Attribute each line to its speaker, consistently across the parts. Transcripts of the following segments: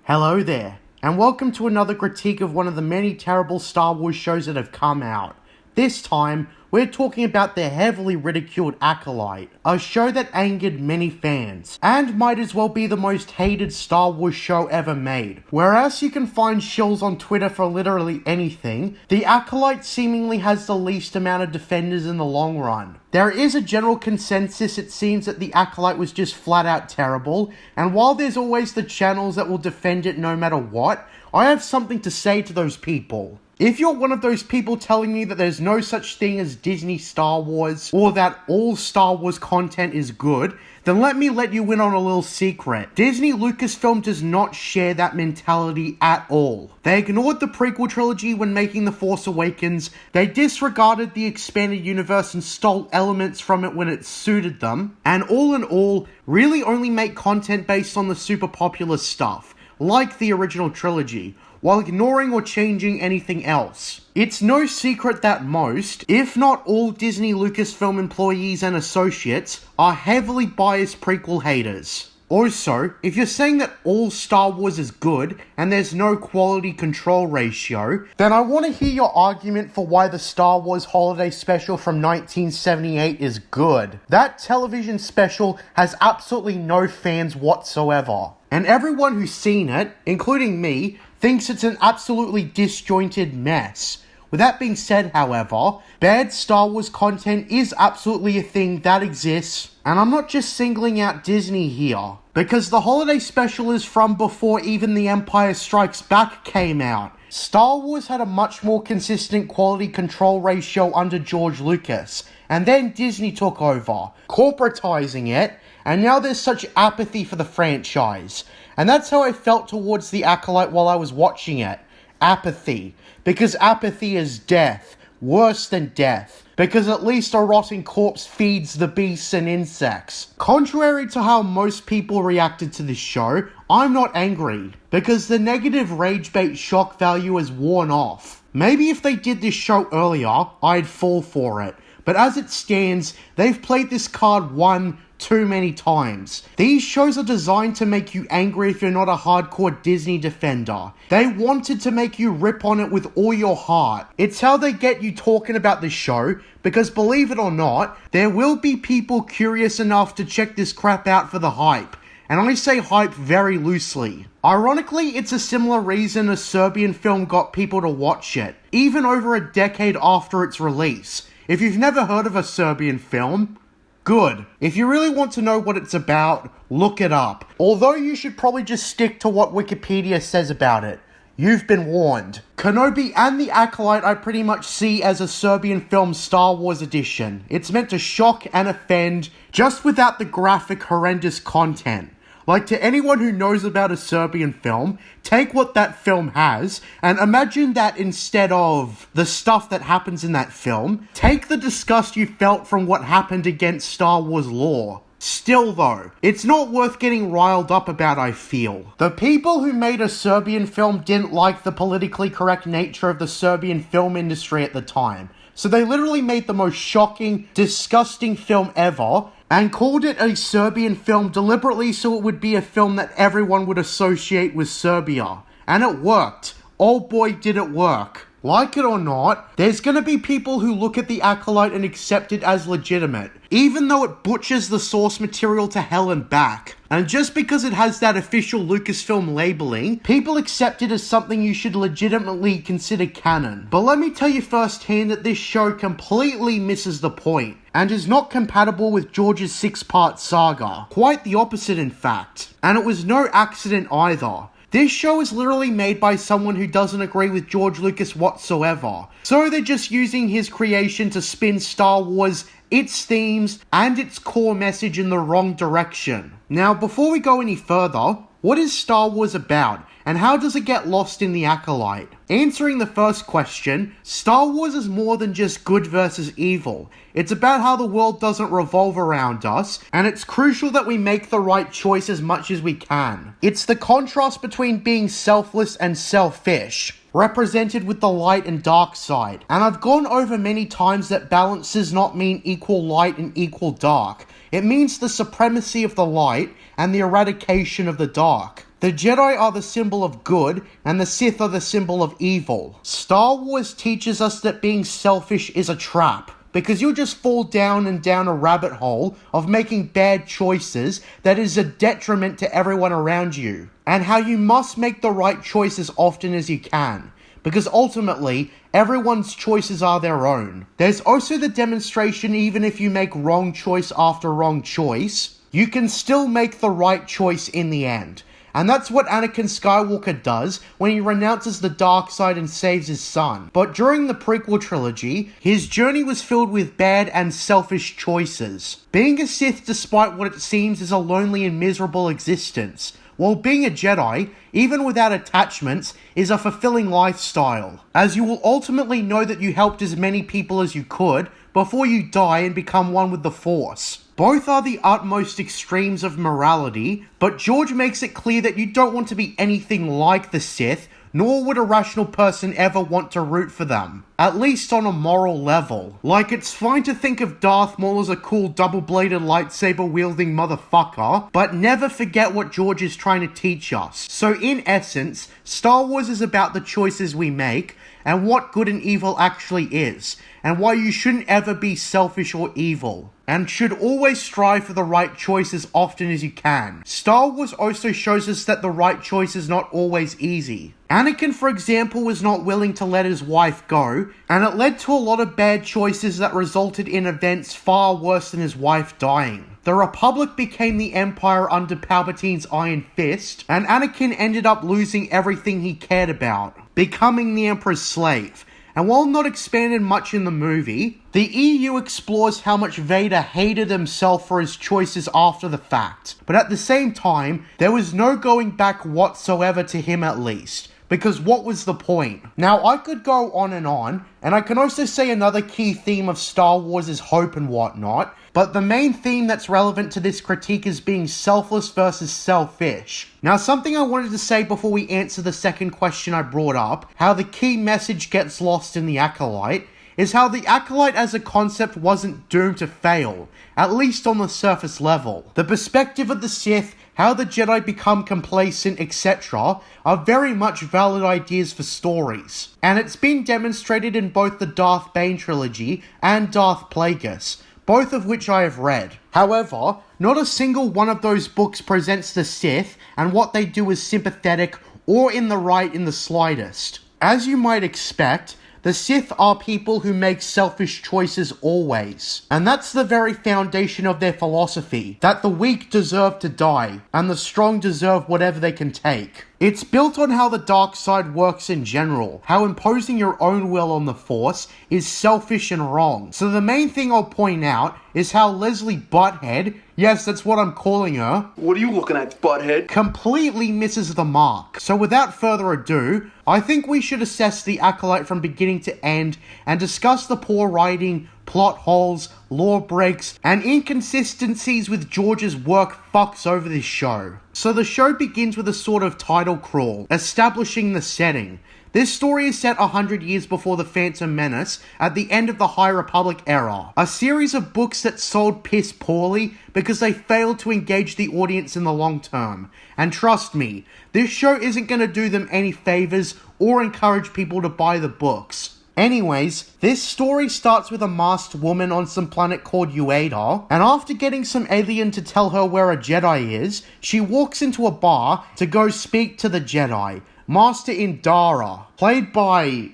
Speaker 1: Hello there, and welcome to another critique of one of the many terrible Star Wars shows that have come out. This time, we're talking about the heavily ridiculed Acolyte, a show that angered many fans, and might as well be the most hated Star Wars show ever made. Whereas you can find shills on Twitter for literally anything, the Acolyte seemingly has the least amount of defenders in the long run. There is a general consensus, it seems, that the Acolyte was just flat out terrible, and while there's always the channels that will defend it no matter what, I have something to say to those people. If you're one of those people telling me that there's no such thing as Disney Star Wars, or that all Star Wars content is good, then let me let you in on a little secret. Disney Lucasfilm does not share that mentality at all. They ignored the prequel trilogy when making The Force Awakens, they disregarded the expanded universe and stole elements from it when it suited them, and all in all, really only make content based on the super popular stuff, like the original trilogy, while ignoring or changing anything else. It's no secret that most, if not all, Disney Lucasfilm employees and associates are heavily biased prequel haters. Also, if you're saying that all Star Wars is good and there's no quality control ratio, then I want to hear your argument for why the Star Wars Holiday Special from 1978 is good. That television special has absolutely no fans whatsoever, and everyone who's seen it, including me, thinks it's an absolutely disjointed mess. With that being said, however, bad Star Wars content is absolutely a thing that exists, and I'm not just singling out Disney here, because the holiday special is from before even The Empire Strikes Back came out. Star Wars had a much more consistent quality control ratio under George Lucas, and then Disney took over, corporatizing it, and now there's such apathy for the franchise. And that's how I felt towards the Acolyte while I was watching it. Apathy. Because apathy is death. Worse than death. Because at least a rotting corpse feeds the beasts and insects. Contrary to how most people reacted to this show, I'm not angry. Because the negative rage bait shock value is worn off. Maybe if they did this show earlier, I'd fall for it. But as it stands, they've played this card one too many times. These shows are designed to make you angry if you're not a hardcore Disney defender. They wanted to make you rip on it with all your heart. It's how they get you talking about the show, because believe it or not, there will be people curious enough to check this crap out for the hype. And I say hype very loosely. Ironically, it's a similar reason a Serbian film got people to watch it, even over a decade after its release. If you've never heard of a Serbian film, good. If you really want to know what it's about, look it up. Although you should probably just stick to what Wikipedia says about it. You've been warned. Kenobi and the Acolyte I pretty much see as a Serbian film Star Wars edition. It's meant to shock and offend, just without the graphic, horrendous content. Like, to anyone who knows about a Serbian film, take what that film has, and imagine that instead of the stuff that happens in that film, take the disgust you felt from what happened against Star Wars lore. Still though, it's not worth getting riled up about, I feel. The people who made a Serbian film didn't like the politically correct nature of the Serbian film industry at the time. So they literally made the most shocking, disgusting film ever, and called it a Serbian film deliberately so it would be a film that everyone would associate with Serbia. And it worked. Oh boy, did it work. Like it or not, there's gonna be people who look at the Acolyte and accept it as legitimate, even though it butchers the source material to hell and back. And just because it has that official Lucasfilm labeling, people accept it as something you should legitimately consider canon. But let me tell you firsthand that this show completely misses the point, and is not compatible with George's 6-part saga. Quite the opposite, in fact. And it was no accident either. This show is literally made by someone who doesn't agree with George Lucas whatsoever. So they're just using his creation to spin Star Wars, its themes, and its core message in the wrong direction. Now, before we go any further, what is Star Wars about, and how does it get lost in the Acolyte? Answering the first question, Star Wars is more than just good versus evil. It's about how the world doesn't revolve around us, and it's crucial that we make the right choice as much as we can. It's the contrast between being selfless and selfish, represented with the light and dark side. And I've gone over many times that balance does not mean equal light and equal dark. It means the supremacy of the light and the eradication of the dark. The Jedi are the symbol of good, and the Sith are the symbol of evil. Star Wars teaches us that being selfish is a trap, because you'll just fall down and down a rabbit hole of making bad choices that is a detriment to everyone around you, and how you must make the right choice as often as you can, because ultimately, everyone's choices are their own. There's also the demonstration even if you make wrong choice after wrong choice, you can still make the right choice in the end. And that's what Anakin Skywalker does when he renounces the dark side and saves his son. But during the prequel trilogy, his journey was filled with bad and selfish choices. Being a Sith, despite what it seems, is a lonely and miserable existence, while being a Jedi, even without attachments, is a fulfilling lifestyle, as you will ultimately know that you helped as many people as you could before you die and become one with the Force. Both are the utmost extremes of morality, but George makes it clear that you don't want to be anything like the Sith, nor would a rational person ever want to root for them, at least on a moral level. Like, it's fine to think of Darth Maul as a cool double-bladed lightsaber-wielding motherfucker, but never forget what George is trying to teach us. So in essence, Star Wars is about the choices we make, and what good and evil actually is, and why you shouldn't ever be selfish or evil, and should always strive for the right choice as often as you can. Star Wars also shows us that the right choice is not always easy. Anakin, for example, was not willing to let his wife go, and it led to a lot of bad choices that resulted in events far worse than his wife dying. The Republic became the Empire under Palpatine's Iron Fist, and Anakin ended up losing everything he cared about, becoming the Emperor's slave. And while not expanded much in the movie, the EU explores how much Vader hated himself for his choices after the fact. But at the same time, there was no going back whatsoever to him at least. Because what was the point? Now, I could go on, and I can also say another key theme of Star Wars is hope and whatnot, but the main theme that's relevant to this critique is being selfless versus selfish. Now, something I wanted to say before we answer the second question I brought up, how the key message gets lost in the Acolyte, is how the Acolyte as a concept wasn't doomed to fail, at least on the surface level. The perspective of the Sith, how the Jedi become complacent, etc., are very much valid ideas for stories. And it's been demonstrated in both the Darth Bane trilogy and Darth Plagueis, both of which I have read. However, not a single one of those books presents the Sith and what they do as sympathetic or in the right in the slightest. As you might expect, the Sith are people who make selfish choices always. And that's the very foundation of their philosophy, that the weak deserve to die, and the strong deserve whatever they can take. It's built on how the dark side works in general, how imposing your own will on the Force is selfish and wrong. So the main thing I'll point out is how Leslye Butthead, yes, that's what I'm calling her.
Speaker 2: What are you looking at, Butthead?
Speaker 1: Completely misses the mark. So without further ado, I think we should assess the Acolyte from beginning to end and discuss the poor writing, plot holes, lore breaks, and inconsistencies with George's work fucks over this show. So the show begins with a sort of title crawl, establishing the setting. This story is set 100 years before The Phantom Menace, at the end of the High Republic era. A series of books that sold piss poorly because they failed to engage the audience in the long term. And trust me, this show isn't going to do them any favors or encourage people to buy the books. Anyways, this story starts with a masked woman on some planet called Ueda, and after getting some alien to tell her where a Jedi is, she walks into a bar to go speak to the Jedi, Master Indara, played by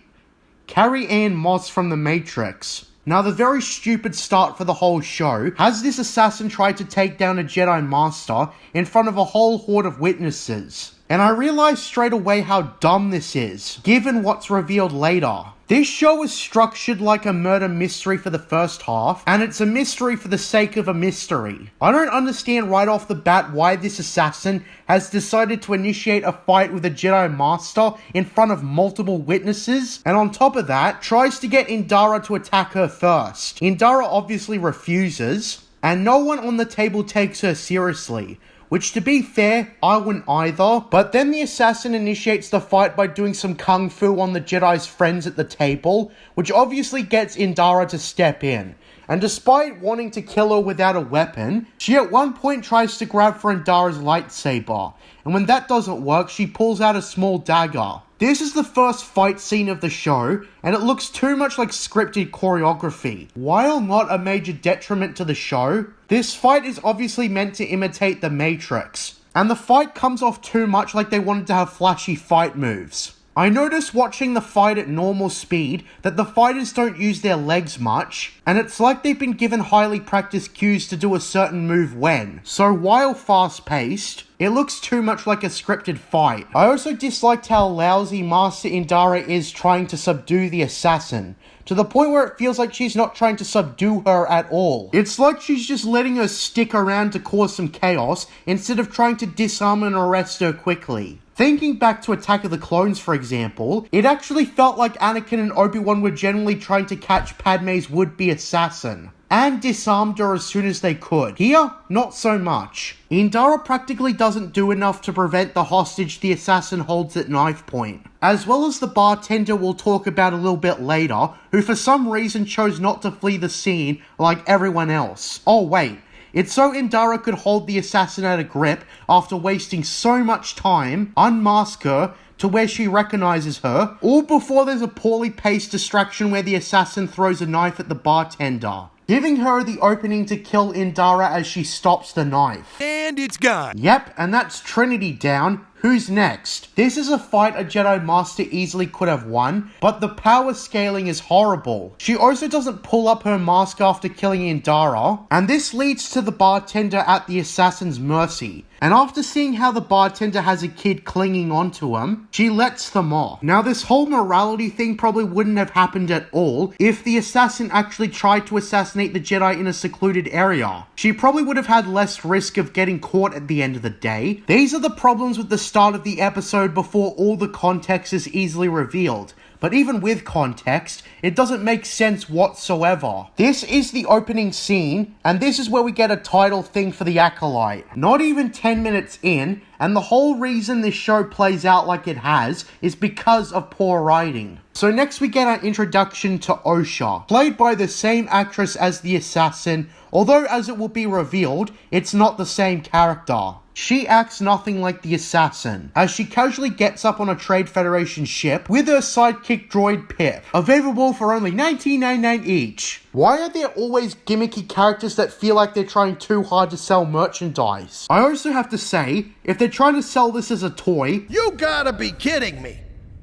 Speaker 1: Carrie-Anne Moss from The Matrix. Now, the very stupid start for the whole show has this assassin try to take down a Jedi Master in front of a whole horde of witnesses. And I realized straight away how dumb this is, given what's revealed later. This show is structured like a murder mystery for the first half, and it's a mystery for the sake of a mystery. I don't understand right off the bat why this assassin has decided to initiate a fight with a Jedi Master in front of multiple witnesses, and on top of that, tries to get Indara to attack her first. Indara obviously refuses, and no one on the table takes her seriously. Which, to be fair, I wouldn't either. But then the assassin initiates the fight by doing some kung fu on the Jedi's friends at the table, which obviously gets Indara to step in. And despite wanting to kill her without a weapon, she at one point tries to grab for Indara's lightsaber, and when that doesn't work, she pulls out a small dagger. This is the first fight scene of the show, and it looks too much like scripted choreography. While not a major detriment to the show, this fight is obviously meant to imitate The Matrix, and the fight comes off too much like they wanted to have flashy fight moves. I noticed watching the fight at normal speed that the fighters don't use their legs much, and it's like they've been given highly practiced cues to do a certain move when. So while fast-paced, it looks too much like a scripted fight. I also disliked how lousy Master Indara is trying to subdue the assassin, to the point where it feels like she's not trying to subdue her at all. It's like she's just letting her stick around to cause some chaos instead of trying to disarm and arrest her quickly. Thinking back to Attack of the Clones, for example, it actually felt like Anakin and Obi-Wan were generally trying to catch Padme's would-be assassin, and disarmed her as soon as they could. Here, not so much. Indara practically doesn't do enough to prevent the hostage the assassin holds at knife point, as well as the bartender we'll talk about a little bit later, who for some reason chose not to flee the scene like everyone else. Oh wait, it's so Indara could hold the assassin at a grip after wasting so much time, unmask her, to where she recognizes her, all before there's a poorly paced distraction where the assassin throws a knife at the bartender, giving her the opening to kill Indara as she stops the knife.
Speaker 2: And it's gone.
Speaker 1: Yep, and that's Trinity down. Who's next? This is a fight a Jedi Master easily could have won, but the power scaling is horrible. She also doesn't pull up her mask after killing Indara, and this leads to the bartender at the assassin's mercy. And after seeing how the bartender has a kid clinging onto him, she lets them off. Now this whole morality thing probably wouldn't have happened at all if the assassin actually tried to assassinate the Jedi in a secluded area. She probably would have had less risk of getting caught at the end of the day. These are the problems with the start of the episode before all the context is easily revealed. But even with context, it doesn't make sense whatsoever. This is the opening scene, and this is where we get a title thing for the Acolyte. Not even 10 minutes in, and the whole reason this show plays out like it has is because of poor writing. So next we get our introduction to Osha, played by the same actress as the assassin, although as it will be revealed, it's not the same character. She acts nothing like the assassin, as she casually gets up on a Trade Federation ship with her sidekick droid Pip, available for only $19.99 each. Why are there always gimmicky characters that feel like they're trying too hard to sell merchandise? I also have to say, if they're trying to sell this as a toy...
Speaker 2: You gotta be kidding me!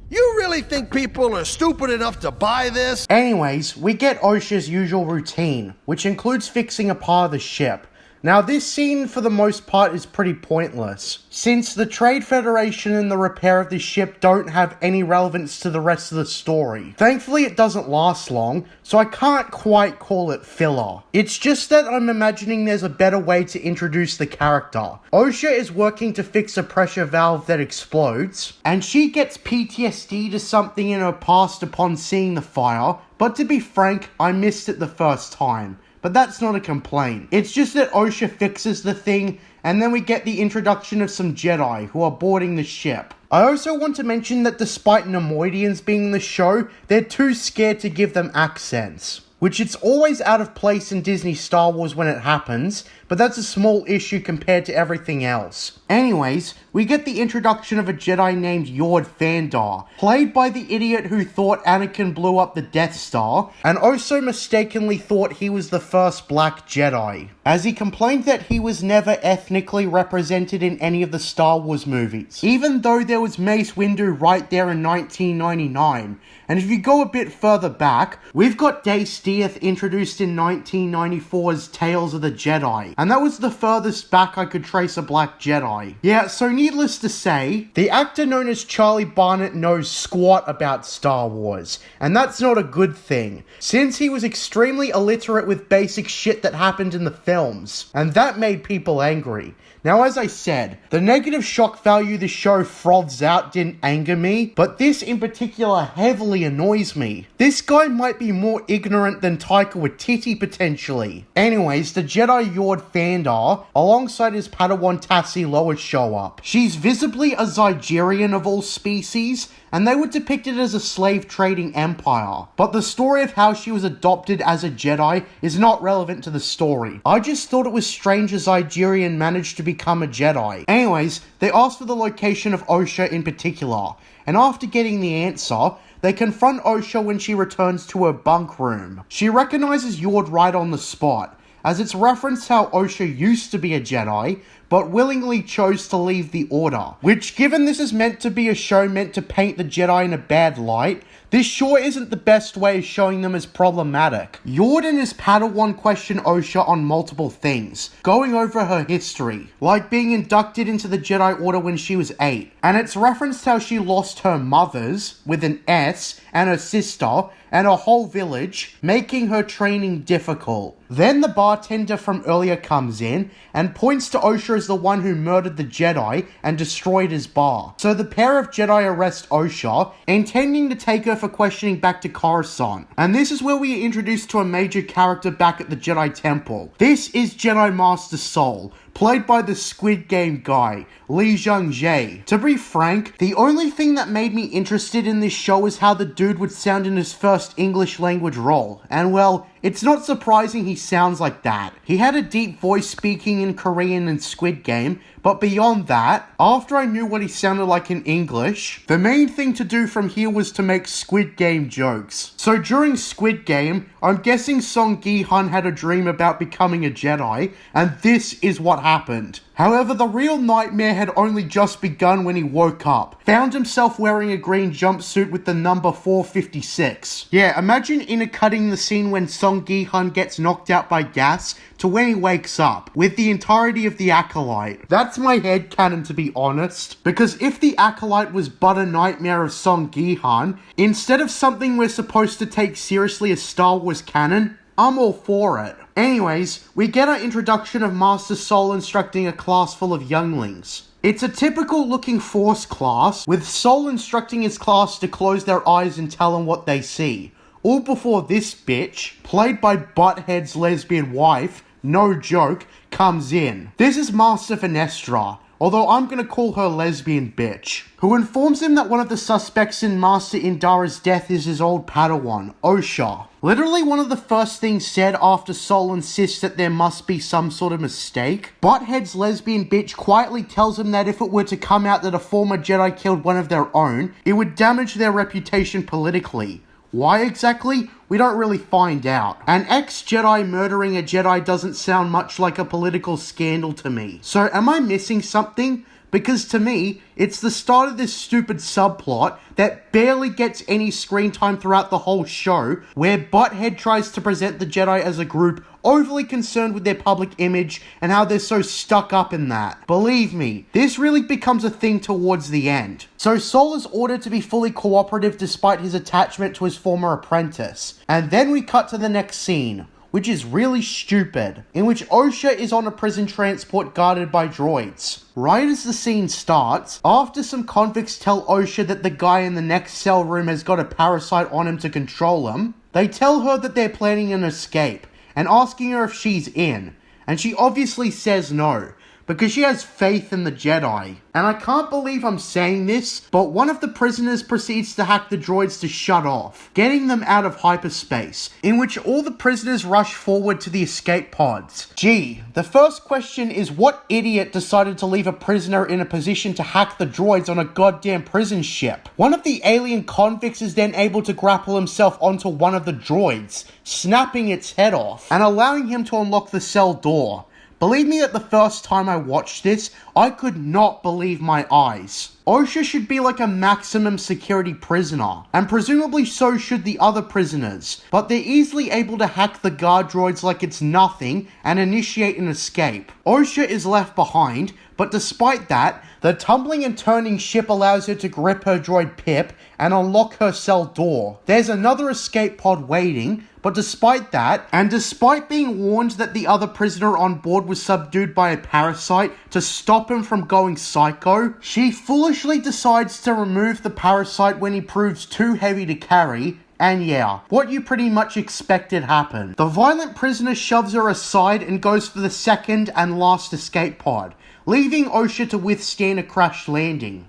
Speaker 2: You really think people are stupid enough to buy this?
Speaker 1: Anyways, we get Osha's usual routine, which includes fixing a part of the ship. Now this scene for the most part is pretty pointless, since the Trade Federation and the repair of the ship don't have any relevance to the rest of the story. Thankfully it doesn't last long, so I can't quite call it filler. It's just that I'm imagining there's a better way to introduce the character. Osha is working to fix a pressure valve that explodes, and she gets PTSD to something in her past upon seeing the fire, but to be frank, I missed it the first time. But that's not a complaint. It's just that Osha fixes the thing, and then we get the introduction of some Jedi who are boarding the ship. I also want to mention that despite Nemoidians being in the show, they're too scared to give them accents, which it's always out of place in Disney Star Wars when it happens, but that's a small issue compared to everything else. Anyways, we get the introduction of a Jedi named Yord Thandar, played by the idiot who thought Anakin blew up the Death Star, and also mistakenly thought he was the first Black Jedi, as he complained that he was never ethnically represented in any of the Star Wars movies, even though there was Mace Windu right there in 1999. And if you go a bit further back, we've got Dace Dieth introduced in 1994's Tales of the Jedi, and that was the furthest back I could trace a Black Jedi. Yeah, so needless to say, the actor known as Charlie Barnett knows squat about Star Wars, and that's not a good thing, since he was extremely illiterate with basic shit that happened in the films, and that made people angry. Now, as I said, the negative shock value the show froths out didn't anger me, but this in particular heavily annoys me. This guy might be more ignorant than Taika Waititi potentially. Anyways, the Jedi Yord Thandar, alongside his Padawan Tassie Loa, show up. She's visibly a Zygerian of all species, and they were depicted as a slave-trading empire. But the story of how she was adopted as a Jedi is not relevant to the story. I just thought it was strange a Zygerian managed to become become a Jedi. Anyways, they ask for the location of Osha in particular, and after getting the answer, they confront Osha when she returns to her bunk room. She recognizes Yord right on the spot, as it's referenced how Osha used to be a Jedi, but willingly chose to leave the Order. Which, given this is meant to be a show meant to paint the Jedi in a bad light, this sure isn't the best way of showing them as problematic. Yord and his Padawan question Osha on multiple things, going over her history, like being inducted into the Jedi Order when she was 8, and it's referenced how she lost her mothers, with an S, and her sister, and a whole village, making her training difficult. Then the bartender from earlier comes in, and points to Osha as the one who murdered the Jedi and destroyed his bar. So the pair of Jedi arrest Osha, intending to take her for questioning back to Coruscant. And this is where we are introduced to a major character back at the Jedi Temple. This is Jedi Master Sol, played by the Squid Game guy, Jung-jae. To be frank, the only thing that made me interested in this show is how the dude would sound in his first English language role, and well, it's not surprising he sounds like that. He had a deep voice speaking in Korean in Squid Game, but beyond that, after I knew what he sounded like in English, the main thing to do from here was to make Squid Game jokes. So during Squid Game, I'm guessing Song Gi-hun had a dream about becoming a Jedi, and this is what happened. However, the real nightmare had only just begun when he woke up, found himself wearing a green jumpsuit with the number 456. Yeah, imagine intercutting the scene when Song Gi-hun gets knocked out by gas to when he wakes up, with the entirety of the Acolyte. That's my headcanon, to be honest, because if the Acolyte was but a nightmare of Song Gi-hun, instead of something we're supposed to take seriously as Star Wars canon, I'm all for it. Anyways, we get our introduction of Master Sol instructing a class full of younglings. It's a typical looking Force class, with Sol instructing his class to close their eyes and tell them what they see. All before this bitch, played by Butthead's lesbian wife, no joke, comes in. This is Master Finestra, although I'm gonna call her lesbian bitch, who informs him that one of the suspects in Master Indara's death is his old Padawan, Osha. Literally one of the first things said after Sol insists that there must be some sort of mistake, Butthead's lesbian bitch quietly tells him that if it were to come out that a former Jedi killed one of their own, it would damage their reputation politically. Why exactly? We don't really find out. An ex-Jedi murdering a Jedi doesn't sound much like a political scandal to me. So am I missing something? Because to me, it's the start of this stupid subplot that barely gets any screen time throughout the whole show, where Butthead tries to present the Jedi as a group overly concerned with their public image and how they're so stuck up in that. Believe me, this really becomes a thing towards the end. So Sol is ordered to be fully cooperative despite his attachment to his former apprentice. And then we cut to the next scene, which is really stupid, in which Osha is on a prison transport guarded by droids. Right as the scene starts, after some convicts tell Osha that the guy in the next cell room has got a parasite on him to control him, they tell her that they're planning an escape, and asking her if she's in, and she obviously says no, because she has faith in the Jedi. And I can't believe I'm saying this, but one of the prisoners proceeds to hack the droids to shut off, getting them out of hyperspace, in which all the prisoners rush forward to the escape pods. Gee, the first question is what idiot decided to leave a prisoner in a position to hack the droids on a goddamn prison ship? One of the alien convicts is then able to grapple himself onto one of the droids, snapping its head off, and allowing him to unlock the cell door. Believe me, at the first time I watched this, I could not believe my eyes. Osha should be like a maximum security prisoner, and presumably so should the other prisoners, but they're easily able to hack the guard droids like it's nothing and initiate an escape. Osha is left behind, but despite that, the tumbling and turning ship allows her to grip her droid Pip and unlock her cell door. There's another escape pod waiting, but despite that, and despite being warned that the other prisoner on board was subdued by a parasite to stop him from going psycho, she foolishly decides to remove the parasite when he proves too heavy to carry. And yeah, what you pretty much expected happened. The violent prisoner shoves her aside and goes for the second and last escape pod, leaving Osha to withstand a crash landing.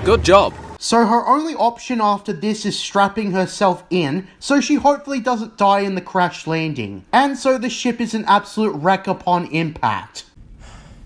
Speaker 3: Good job.
Speaker 1: So her only option after this is strapping herself in, so she hopefully doesn't die in the crash landing. And so the ship is an absolute wreck upon impact.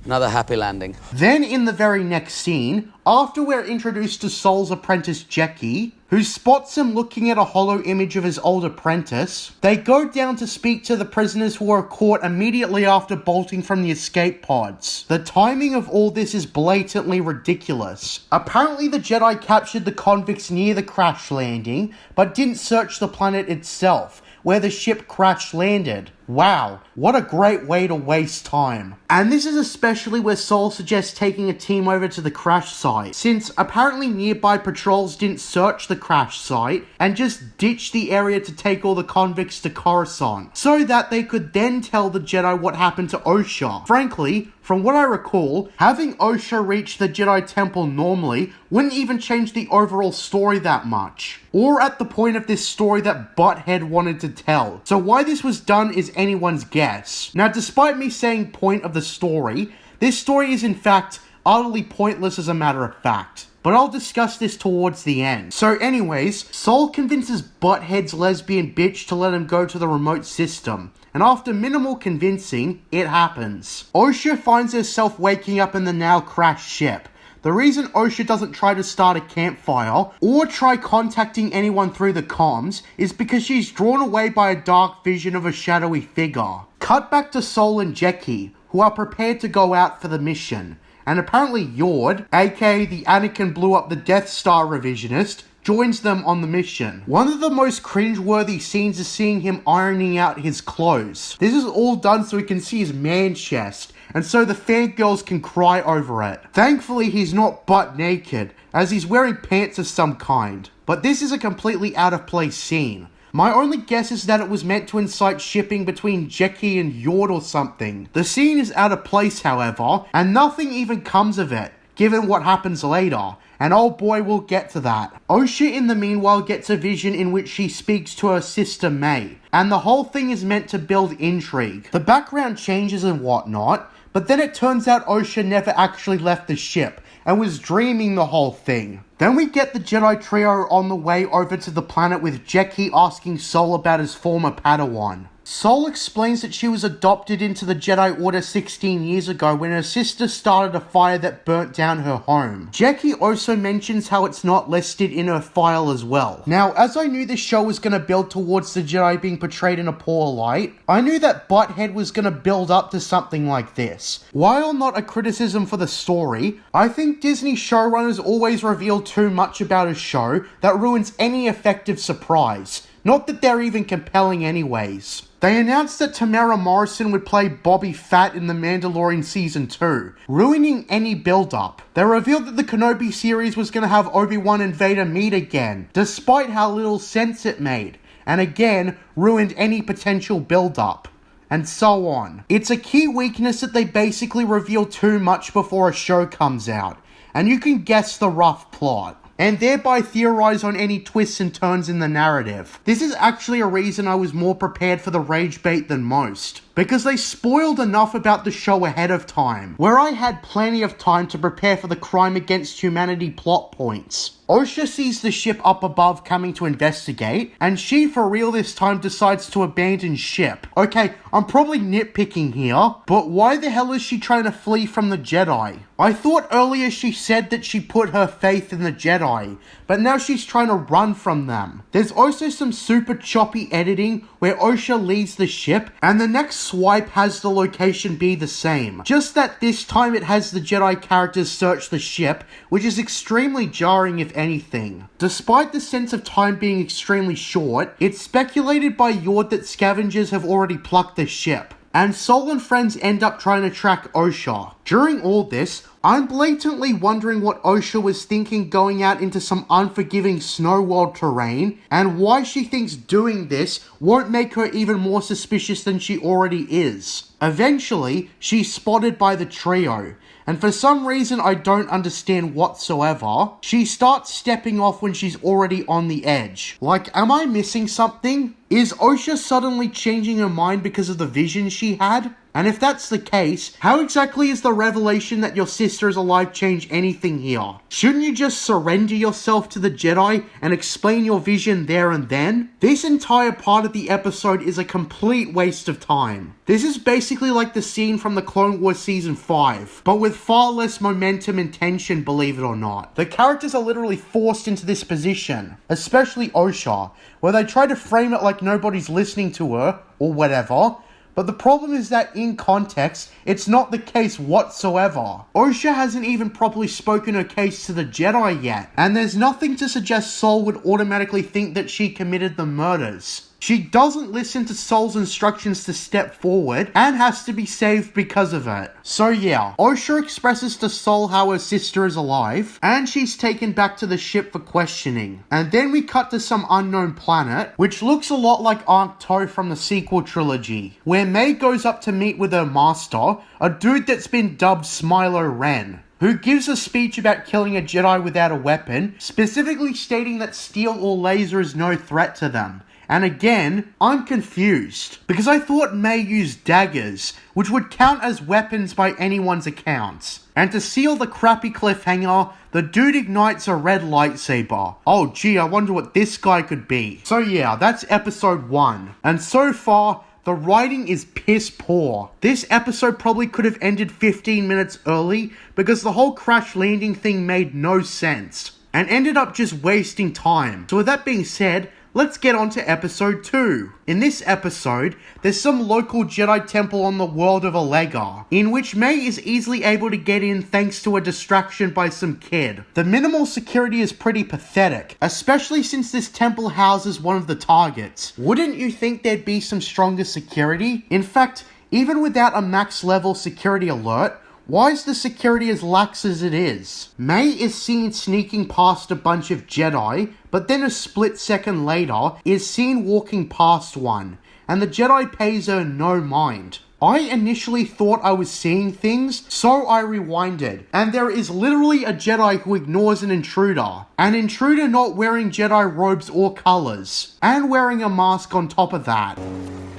Speaker 3: Another happy landing.
Speaker 1: Then in the very next scene, after we're introduced to Sol's apprentice Jackie, who spots him looking at a hollow image of his old apprentice, they go down to speak to the prisoners who are caught immediately after bolting from the escape pods. The timing of all this is blatantly ridiculous. Apparently the Jedi captured the convicts near the crash landing, but didn't search the planet itself, where the ship crash landed. Wow, what a great way to waste time. And this is especially where Sol suggests taking a team over to the crash site, since apparently nearby patrols didn't search the crash site and just ditched the area to take all the convicts to Coruscant, so that they could then tell the Jedi what happened to Osha. Frankly, from what I recall, having Osha reach the Jedi Temple normally wouldn't even change the overall story that much, or at the point of this story that Butthead wanted to tell. So why this was done is anyone's guess. Now, despite me saying point of the story, this story is in fact utterly pointless as a matter of fact. But I'll discuss this towards the end. So anyways, Sol convinces Butthead's lesbian bitch to let him go to the remote system, and after minimal convincing, it happens. Osha finds herself waking up in the now crashed ship. The reason Osha doesn't try to start a campfire or try contacting anyone through the comms is because she's drawn away by a dark vision of a shadowy figure. Cut back to Sol and Jackie, who are prepared to go out for the mission, and apparently Yord, aka the Anakin blew up the Death Star revisionist, joins them on the mission. One of the most cringe-worthy scenes is seeing him ironing out his clothes. This is all done so we can see his man chest, and so the fangirls can cry over it. Thankfully, he's not butt naked, as he's wearing pants of some kind. But this is a completely out of place scene. My only guess is that it was meant to incite shipping between Jackie and Yord or something. The scene is out of place, however, and nothing even comes of it, given what happens later. And oh boy, we'll get to that. Osha in the meanwhile gets a vision in which she speaks to her sister May, and the whole thing is meant to build intrigue. The background changes and whatnot, but then it turns out Osha never actually left the ship, and was dreaming the whole thing. Then we get the Jedi trio on the way over to the planet with Jackie asking Sol about his former Padawan. Sol explains that she was adopted into the Jedi Order 16 years ago when her sister started a fire that burnt down her home. Jackie also mentions how it's not listed in her file as well. Now, as I knew this show was going to build towards the Jedi being portrayed in a poor light, I knew that Butthead was going to build up to something like this. While not a criticism for the story, I think Disney showrunners always reveal too much about a show that ruins any effective surprise. Not that they're even compelling anyways. They announced that Tamara Morrison would play Bobby Fett in The Mandalorian Season 2, ruining any build-up. They revealed that the Kenobi series was going to have Obi-Wan and Vader meet again, despite how little sense it made, and again, ruined any potential build-up. And so on. It's a key weakness that they basically reveal too much before a show comes out, and you can guess the rough plot, and thereby theorize on any twists and turns in the narrative. This is actually a reason I was more prepared for the rage bait than most, because they spoiled enough about the show ahead of time, where I had plenty of time to prepare for the crime against humanity plot points. Osha sees the ship up above coming to investigate, and she for real this time decides to abandon ship. Okay, I'm probably nitpicking here, but why the hell is she trying to flee from the Jedi? I thought earlier she said that she put her faith in the Jedi, but now she's trying to run from them. There's also some super choppy editing where Osha leaves the ship, and the next swipe has the location be the same. Just that this time it has the Jedi characters search the ship, which is extremely jarring if anything. Despite the sense of time being extremely short, it's speculated by Yord that scavengers have already plucked the ship, and Sol and friends end up trying to track Osha. During all this, I'm blatantly wondering what Osha was thinking going out into some unforgiving snow world terrain, and why she thinks doing this won't make her even more suspicious than she already is. Eventually, she's spotted by the trio, and for some reason I don't understand whatsoever, she starts stepping off when she's already on the edge. Like, am I missing something? Is Osha suddenly changing her mind because of the vision she had? And if that's the case, how exactly is the revelation that your sister is alive change anything here? Shouldn't you just surrender yourself to the Jedi and explain your vision there and then? This entire part of the episode is a complete waste of time. This is basically like the scene from the Clone Wars Season 5, but with far less momentum and tension, believe it or not. The characters are literally forced into this position, especially Osha, where they try to frame it like nobody's listening to her, or whatever, but the problem is that in context, it's not the case whatsoever. Osha hasn't even properly spoken her case to the Jedi yet, and there's nothing to suggest Sol would automatically think that she committed the murders. She doesn't listen to Sol's instructions to step forward and has to be saved because of it. So yeah, Osha expresses to Sol how her sister is alive and she's taken back to the ship for questioning. And then we cut to some unknown planet, which looks a lot like Arcto from the sequel trilogy, where May goes up to meet with her master, a dude that's been dubbed Smilo Ren, who gives a speech about killing a Jedi without a weapon, specifically stating that steel or laser is no threat to them. And again, I'm confused, because I thought May used daggers, which would count as weapons by anyone's accounts. And to seal the crappy cliffhanger, the dude ignites a red lightsaber. Oh gee, I wonder what this guy could be. So yeah, that's episode 1. And so far, the writing is piss poor. This episode probably could have ended 15 minutes early, because the whole crash landing thing made no sense, and ended up just wasting time. So with that being said, let's get on to episode 2. In this episode, there's some local Jedi temple on the world of Alega, in which May is easily able to get in thanks to a distraction by some kid. The minimal security is pretty pathetic, especially since this temple houses one of the targets. Wouldn't you think there'd be some stronger security? In fact, even without a max level security alert, why is the security as lax as it is? May is seen sneaking past a bunch of Jedi, but then a split second later is seen walking past one, and the Jedi pays her no mind. I initially thought I was seeing things, so I rewinded, and there is literally a Jedi who ignores an intruder not wearing Jedi robes or colours, and wearing a mask on top of that.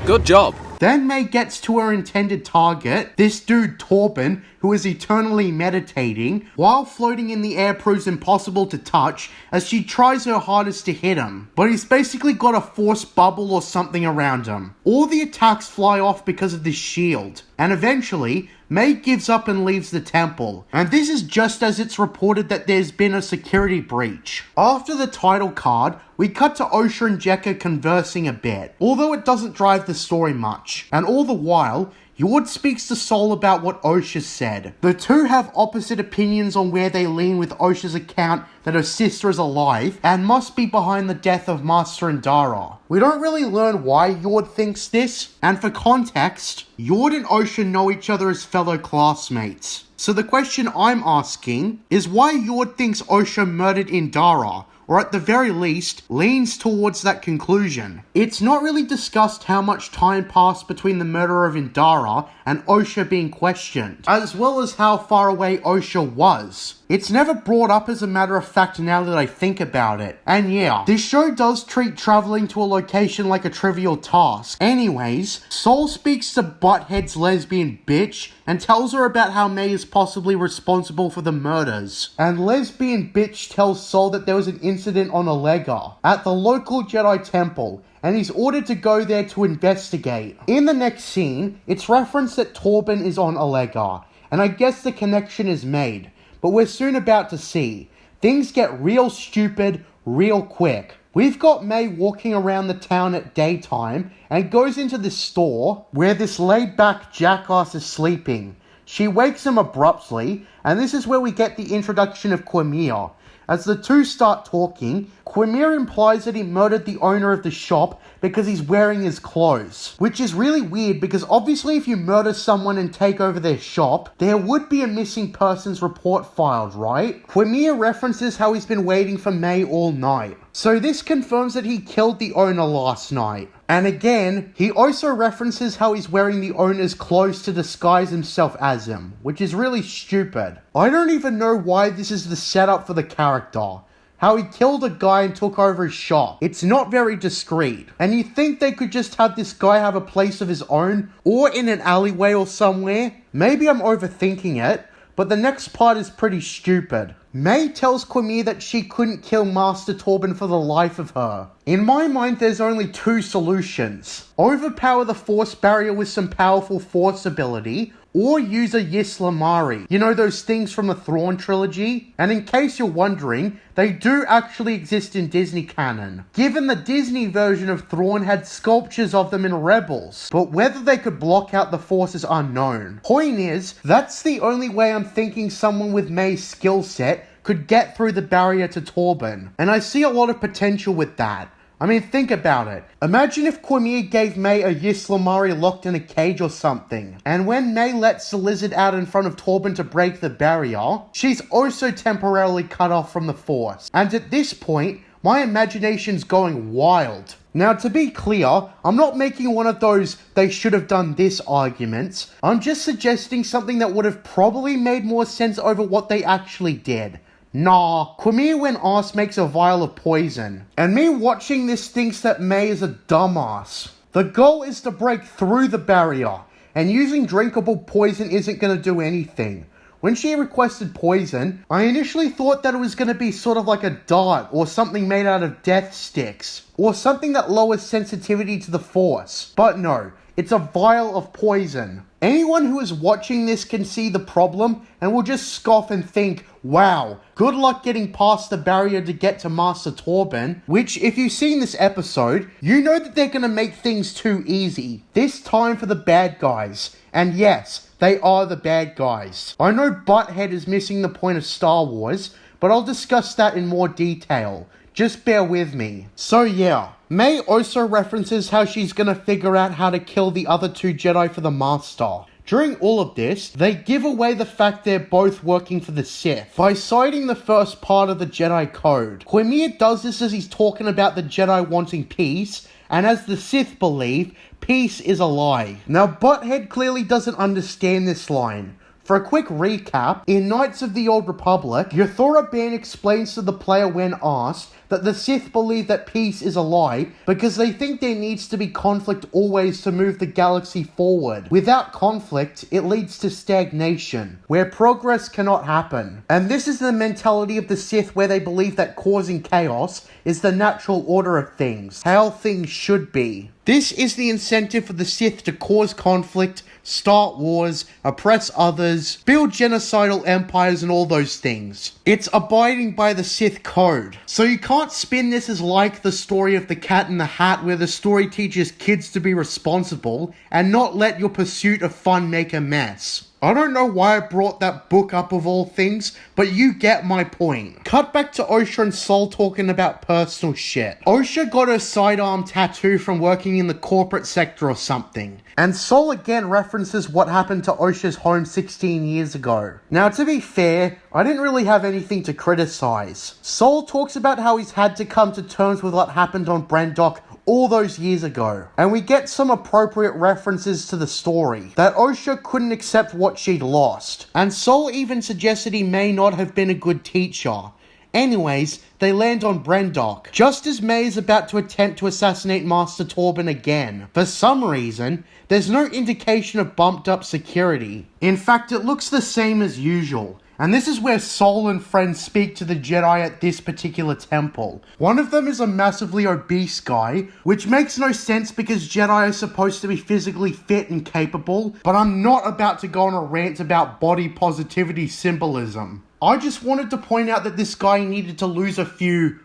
Speaker 3: Good job.
Speaker 1: Then May gets to her intended target, this dude Torben, who is eternally meditating, while floating in the air proves impossible to touch as she tries her hardest to hit him. But he's basically got a force bubble or something around him. All the attacks fly off because of this shield, and eventually, May gives up and leaves the temple, and this is just as it's reported that there's been a security breach. After the title card, we cut to Osha and Jekka conversing a bit, although it doesn't drive the story much, and all the while, Yord speaks to Sol about what Osha said. The two have opposite opinions on where they lean, with Osha's account that her sister is alive and must be behind the death of Master Indara. We don't really learn why Yord thinks this, and for context, Yord and Osha know each other as fellow classmates. So the question I'm asking is why Yord thinks Osha murdered Indara, or at the very least, leans towards that conclusion. It's not really discussed how much time passed between the murder of Indara and Osha being questioned, as well as how far away Osha was. It's never brought up as a matter of fact now that I think about it. And yeah, this show does treat traveling to a location like a trivial task. Anyways, Sol speaks to Butthead's lesbian bitch and tells her about how May is possibly responsible for the murders. And lesbian bitch tells Sol that there was an incident on Alega at the local Jedi temple, and he's ordered to go there to investigate. In the next scene, it's referenced that Torben is on Alega, and I guess the connection is made. But we're soon about to see. Things get real stupid real quick. We've got May walking around the town at daytime and goes into this store where this laid-back jackass is sleeping. She wakes him abruptly, and this is where we get the introduction of Quimir. As the two start talking, Quimir implies that he murdered the owner of the shop because he's wearing his clothes. Which is really weird because obviously if you murder someone and take over their shop, there would be a missing persons report filed, right? Quimir references how he's been waiting for May all night. So this confirms that he killed the owner last night. And again, he also references how he's wearing the owner's clothes to disguise himself as him, which is really stupid. I don't even know why this is the setup for the character. how he killed a guy and took over his shop. It's not very discreet. And you think they could just have this guy have a place of his own, or in an alleyway or somewhere? Maybe I'm overthinking it, but the next part is pretty stupid. May tells Quimir that she couldn't kill Master Torben for the life of her. In my mind, there's only two solutions. Overpower the Force barrier with some powerful Force ability, or use a Yislamari. You know, those things from the Thrawn trilogy? And in case you're wondering, they do actually exist in Disney canon, given the Disney version of Thrawn had sculptures of them in Rebels, but whether they could block out the Force is unknown. Point is, that's the only way I'm thinking someone with May's skill set could get through the barrier to Torben, and I see a lot of potential with that. I mean, think about it. Imagine if Quimir gave May a Yislamari locked in a cage or something, and when May lets the lizard out in front of Torben to break the barrier, she's also temporarily cut off from the Force. And at this point, my imagination's going wild. Now, to be clear, I'm not making one of those "they should have done this" arguments. I'm just suggesting something that would have probably made more sense over what they actually did. Nah, Quimir when asked makes a vial of poison, and me watching this thinks that May is a dumbass. The goal is to break through the barrier, and using drinkable poison isn't going to do anything. When she requested poison, I initially thought that it was going to be sort of like a dart or something made out of death sticks, or something that lowers sensitivity to the Force, but no, it's a vial of poison. Anyone who is watching this can see the problem and will just scoff and think, wow, good luck getting past the barrier to get to Master Torben, which, if you've seen this episode, you know that they're going to make things too easy. This time for the bad guys. And yes, they are the bad guys. I know Butthead is missing the point of Star Wars, but I'll discuss that in more detail. Just bear with me. So yeah, May also references how she's gonna figure out how to kill the other two Jedi for the Master. During all of this, they give away the fact they're both working for the Sith by citing the first part of the Jedi Code. Quimir does this as he's talking about the Jedi wanting peace, and as the Sith believe, peace is a lie. Now, Butthead clearly doesn't understand this line. For a quick recap, in Knights of the Old Republic, Yothora Ban explains to the player when asked that the Sith believe that peace is a lie because they think there needs to be conflict always to move the galaxy forward. Without conflict, it leads to stagnation, where progress cannot happen. And this is the mentality of the Sith, where they believe that causing chaos is the natural order of things, how things should be. This is the incentive for the Sith to cause conflict, start wars, oppress others, build genocidal empires and all those things. It's abiding by the Sith code. So you can't spin this as like the story of the Cat in the Hat, where the story teaches kids to be responsible and not let your pursuit of fun make a mess. I don't know why I brought that book up of all things, but you get my point. Cut back to Osha and Sol talking about personal shit. Osha got her sidearm tattoo from working in the corporate sector or something. And Sol again references what happened to Osha's home 16 years ago. Now, to be fair, I didn't really have anything to criticize. Sol talks about how he's had to come to terms with what happened on Brandok all those years ago. And we get some appropriate references to the story, that Osha couldn't accept what she'd lost. And Sol even suggested he may not have been a good teacher. Anyways, they land on Brandok, just as May is about to attempt to assassinate Master Torben again. For some reason, there's no indication of bumped up security. In fact, it looks the same as usual. And this is where Sol and friends speak to the Jedi at this particular temple. One of them is a massively obese guy, which makes no sense because Jedi are supposed to be physically fit and capable, but I'm not about to go on a rant about body positivity symbolism. I just wanted to point out that this guy needed to lose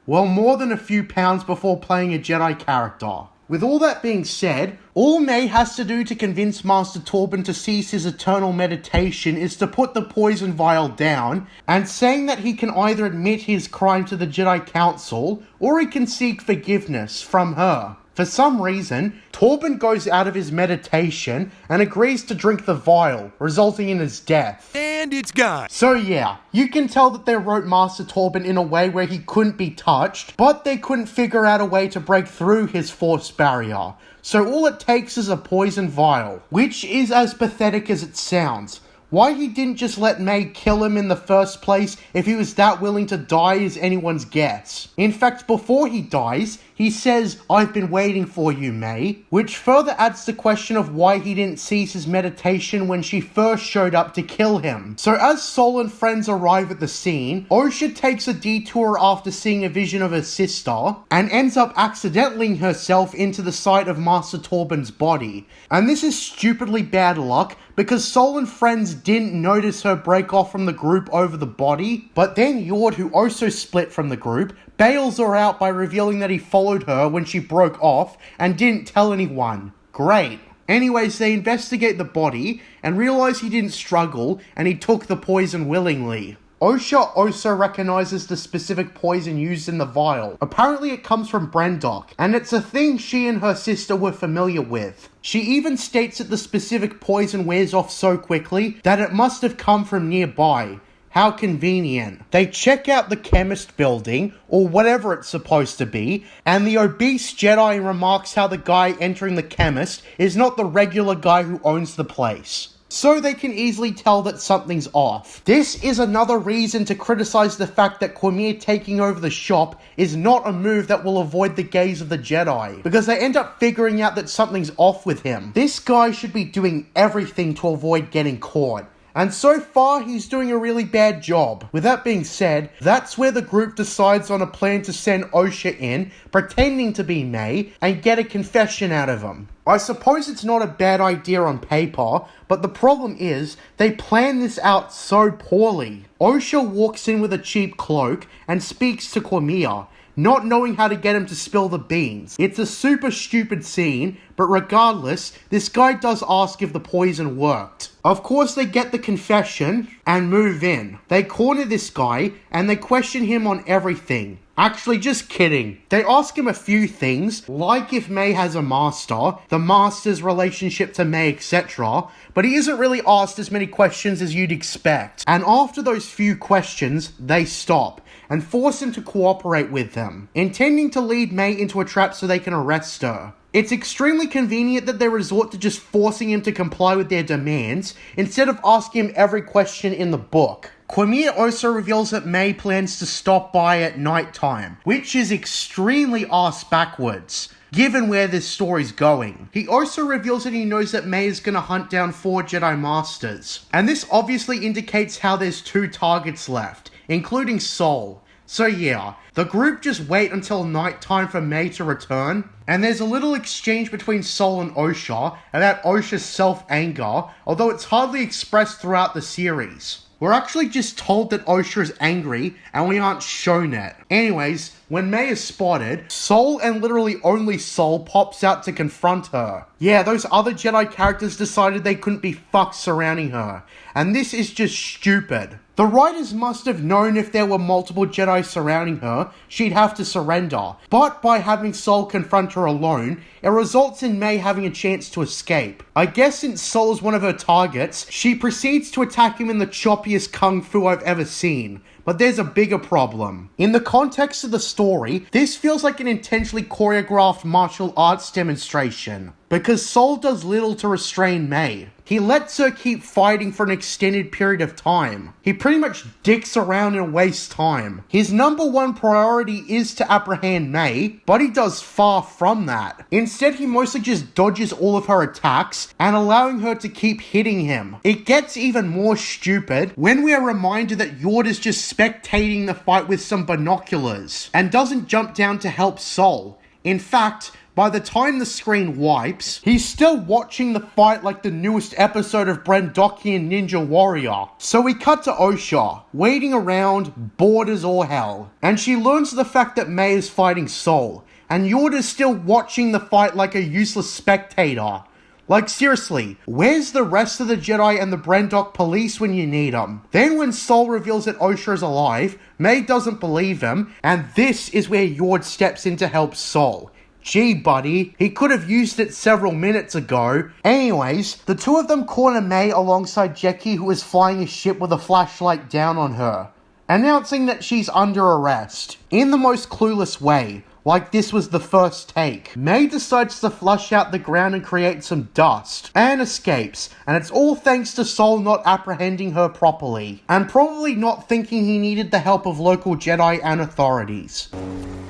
Speaker 1: more than a few pounds before playing a Jedi character. With all that being said, all May has to do to convince Master Torben to cease his eternal meditation is to put the poison vial down, and saying that he can either admit his crime to the Jedi Council, or he can seek forgiveness from her. For some reason, Torben goes out of his meditation and agrees to drink the vial, resulting in his death.
Speaker 2: And it's gone.
Speaker 1: So yeah, you can tell that they wrote Master Torben in a way where he couldn't be touched, but they couldn't figure out a way to break through his force barrier. So all it takes is a poison vial, which is as pathetic as it sounds. Why he didn't just let May kill him in the first place if he was that willing to die is anyone's guess. In fact, before he dies, he says, "I've been waiting for you, May," which further adds the question of why he didn't cease his meditation when she first showed up to kill him. So as Sol and friends arrive at the scene, Osha takes a detour after seeing a vision of her sister and ends up accidentally herself into the side of Master Torben's body. And this is stupidly bad luck because Sol and friends didn't notice her break off from the group over the body, but then Jord, who also split from the group, bails her out by revealing that he followed her when she broke off and didn't tell anyone. Great. Anyways, they investigate the body and realize he didn't struggle and he took the poison willingly. Osha also recognizes the specific poison used in the vial. Apparently it comes from Brendok, and it's a thing she and her sister were familiar with. She even states that the specific poison wears off so quickly that it must have come from nearby. How convenient. They check out the chemist building, or whatever it's supposed to be, and the obese Jedi remarks how the guy entering the chemist is not the regular guy who owns the place. So they can easily tell that something's off. This is another reason to criticize the fact that Cormier taking over the shop is not a move that will avoid the gaze of the Jedi, because they end up figuring out that something's off with him. This guy should be doing everything to avoid getting caught. And so far, he's doing a really bad job. With that being said, that's where the group decides on a plan to send Osha in, pretending to be May, and get a confession out of him. I suppose it's not a bad idea on paper, but the problem is, they plan this out so poorly. Osha walks in with a cheap cloak and speaks to Cormier, not knowing how to get him to spill the beans. It's a super stupid scene, but regardless, this guy does ask if the poison worked. Of course, they get the confession and move in. They corner this guy and they question him on everything. Actually, just kidding. They ask him a few things, like if May has a master, the master's relationship to May, etc., but he isn't really asked as many questions as you'd expect. And after those few questions, they stop and force him to cooperate with them, intending to lead May into a trap so they can arrest her. It's extremely convenient that they resort to just forcing him to comply with their demands, instead of asking him every question in the book. Cormier also reveals that May plans to stop by at night time, which is extremely arse backwards, given where this story's going. He also reveals that he knows that May is going to hunt down 4 Jedi Masters, and this obviously indicates how there's 2 targets left, including Sol. So yeah, the group just wait until nighttime for May to return, and there's a little exchange between Sol and Osha about Osha's self-anger, although it's hardly expressed throughout the series. We're actually just told that Osha is angry, and we aren't shown it. Anyways, when May is spotted, Sol and literally only Sol pops out to confront her. Yeah, those other Jedi characters decided they couldn't be fucked surrounding her, and this is just stupid. The writers must have known if there were multiple Jedi surrounding her, she'd have to surrender. But by having Sol confront her alone, it results in May having a chance to escape. I guess since Sol is one of her targets, she proceeds to attack him in the choppiest kung fu I've ever seen. But there's a bigger problem. In the context of the story, this feels like an intentionally choreographed martial arts demonstration, because Sol does little to restrain May. He lets her keep fighting for an extended period of time. He pretty much dicks around and wastes time. His number one priority is to apprehend May, but he does far from that. Instead, he mostly just dodges all of her attacks and allowing her to keep hitting him. It gets even more stupid when we are reminded that Jord is just spectating the fight with some binoculars and doesn't jump down to help Sol. In fact, by the time the screen wipes, he's still watching the fight like the newest episode of Brendokian Ninja Warrior. So we cut to Osha, waiting around, bored as all hell. And she learns the fact that May is fighting Sol, and Jord is still watching the fight like a useless spectator. Like seriously, where's the rest of the Jedi and the Brendok police when you need them? Then when Sol reveals that Osha is alive, May doesn't believe him, and this is where Jord steps in to help Sol. Gee, buddy, he could have used it several minutes ago. Anyways, the two of them corner May alongside Jecki, who is flying a ship with a flashlight down on her, announcing that she's under arrest. In the most clueless way, like this was the first take. May decides to flush out the ground and create some dust, and escapes, and it's all thanks to Sol not apprehending her properly, and probably not thinking he needed the help of local Jedi and authorities.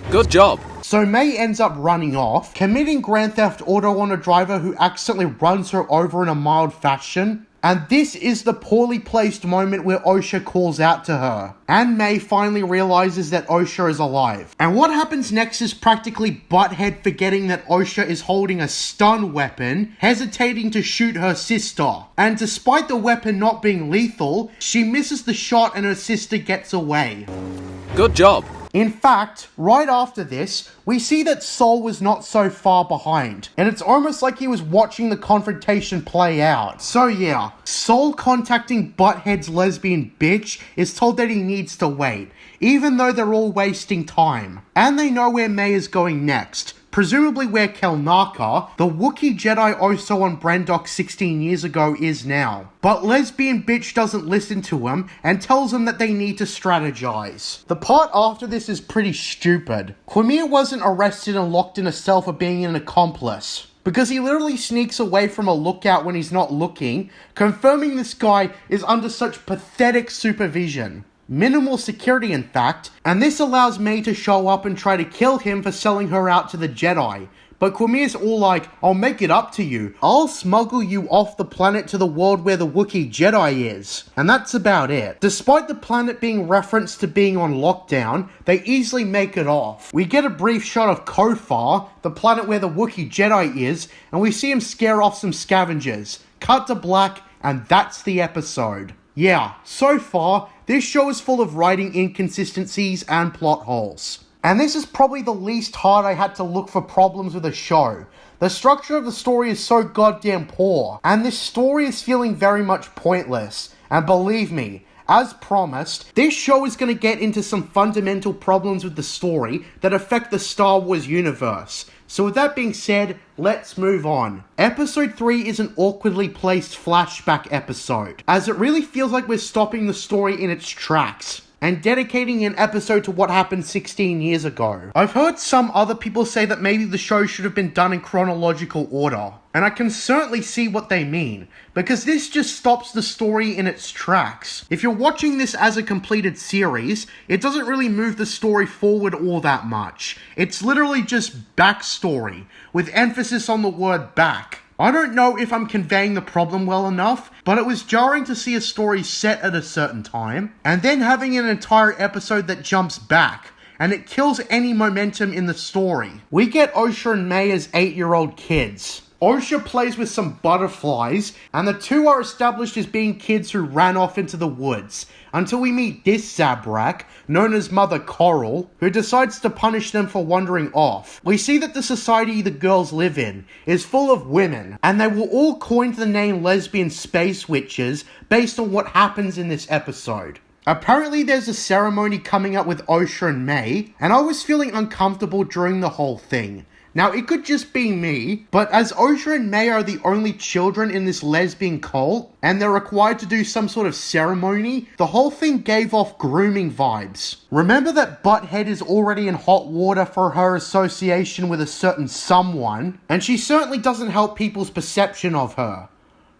Speaker 3: Good job.
Speaker 1: So May ends up running off, committing Grand Theft Auto on a driver who accidentally runs her over in a mild fashion. And this is the poorly placed moment where Osha calls out to her. And May finally realizes that Osha is alive. And what happens next is practically Butthead forgetting that Osha is holding a stun weapon, hesitating to shoot her sister. And despite the weapon not being lethal, she misses the shot and her sister gets away.
Speaker 3: Good job.
Speaker 1: In fact, right after this, we see that Sol was not so far behind, and it's almost like he was watching the confrontation play out. So yeah, Sol contacting Butthead's lesbian bitch is told that he needs to wait, even though they're all wasting time. And they know where May is going next. Presumably where Kelnaka, the Wookiee Jedi also on Brandok 16 years ago, is now. But lesbian bitch doesn't listen to him and tells him that they need to strategize. The part after this is pretty stupid. Quamir wasn't arrested and locked in a cell for being an accomplice, because he literally sneaks away from a lookout when he's not looking, confirming this guy is under such pathetic supervision. Minimal security, in fact, and this allows May to show up and try to kill him for selling her out to the Jedi. But Quamir's all like, I'll make it up to you. I'll smuggle you off the planet to the world where the Wookiee Jedi is. And that's about it. Despite the planet being referenced to being on lockdown, they easily make it off. We get a brief shot of Kofar, the planet where the Wookiee Jedi is, and we see him scare off some scavengers. Cut to black, and that's the episode. Yeah, so far, this show is full of writing inconsistencies and plot holes. And this is probably the least hard I had to look for problems with a show. The structure of the story is so goddamn poor, and this story is feeling very much pointless. And believe me, as promised, this show is going to get into some fundamental problems with the story that affect the Star Wars universe. So with that being said, let's move on. Episode 3 is an awkwardly placed flashback episode, as it really feels like we're stopping the story in its tracks and dedicating an episode to what happened 16 years ago. I've heard some other people say that maybe the show should have been done in chronological order, and I can certainly see what they mean, because this just stops the story in its tracks. If you're watching this as a completed series, it doesn't really move the story forward all that much. It's literally just backstory, with emphasis on the word back. I don't know if I'm conveying the problem well enough, but it was jarring to see a story set at a certain time, and then having an entire episode that jumps back, and it kills any momentum in the story. We get Osha and May as 8-year-old kids. Osha plays with some butterflies, and the two are established as being kids who ran off into the woods, until we meet this Zabrak, known as Mother Coral, who decides to punish them for wandering off. We see that the society the girls live in is full of women, and they were all coined the name lesbian space witches based on what happens in this episode. Apparently there's a ceremony coming up with Osha and May, and I was feeling uncomfortable during the whole thing. Now, it could just be me, but as Osha and May are the only children in this lesbian cult, and they're required to do some sort of ceremony, the whole thing gave off grooming vibes. Remember that Butthead is already in hot water for her association with a certain someone, and she certainly doesn't help people's perception of her.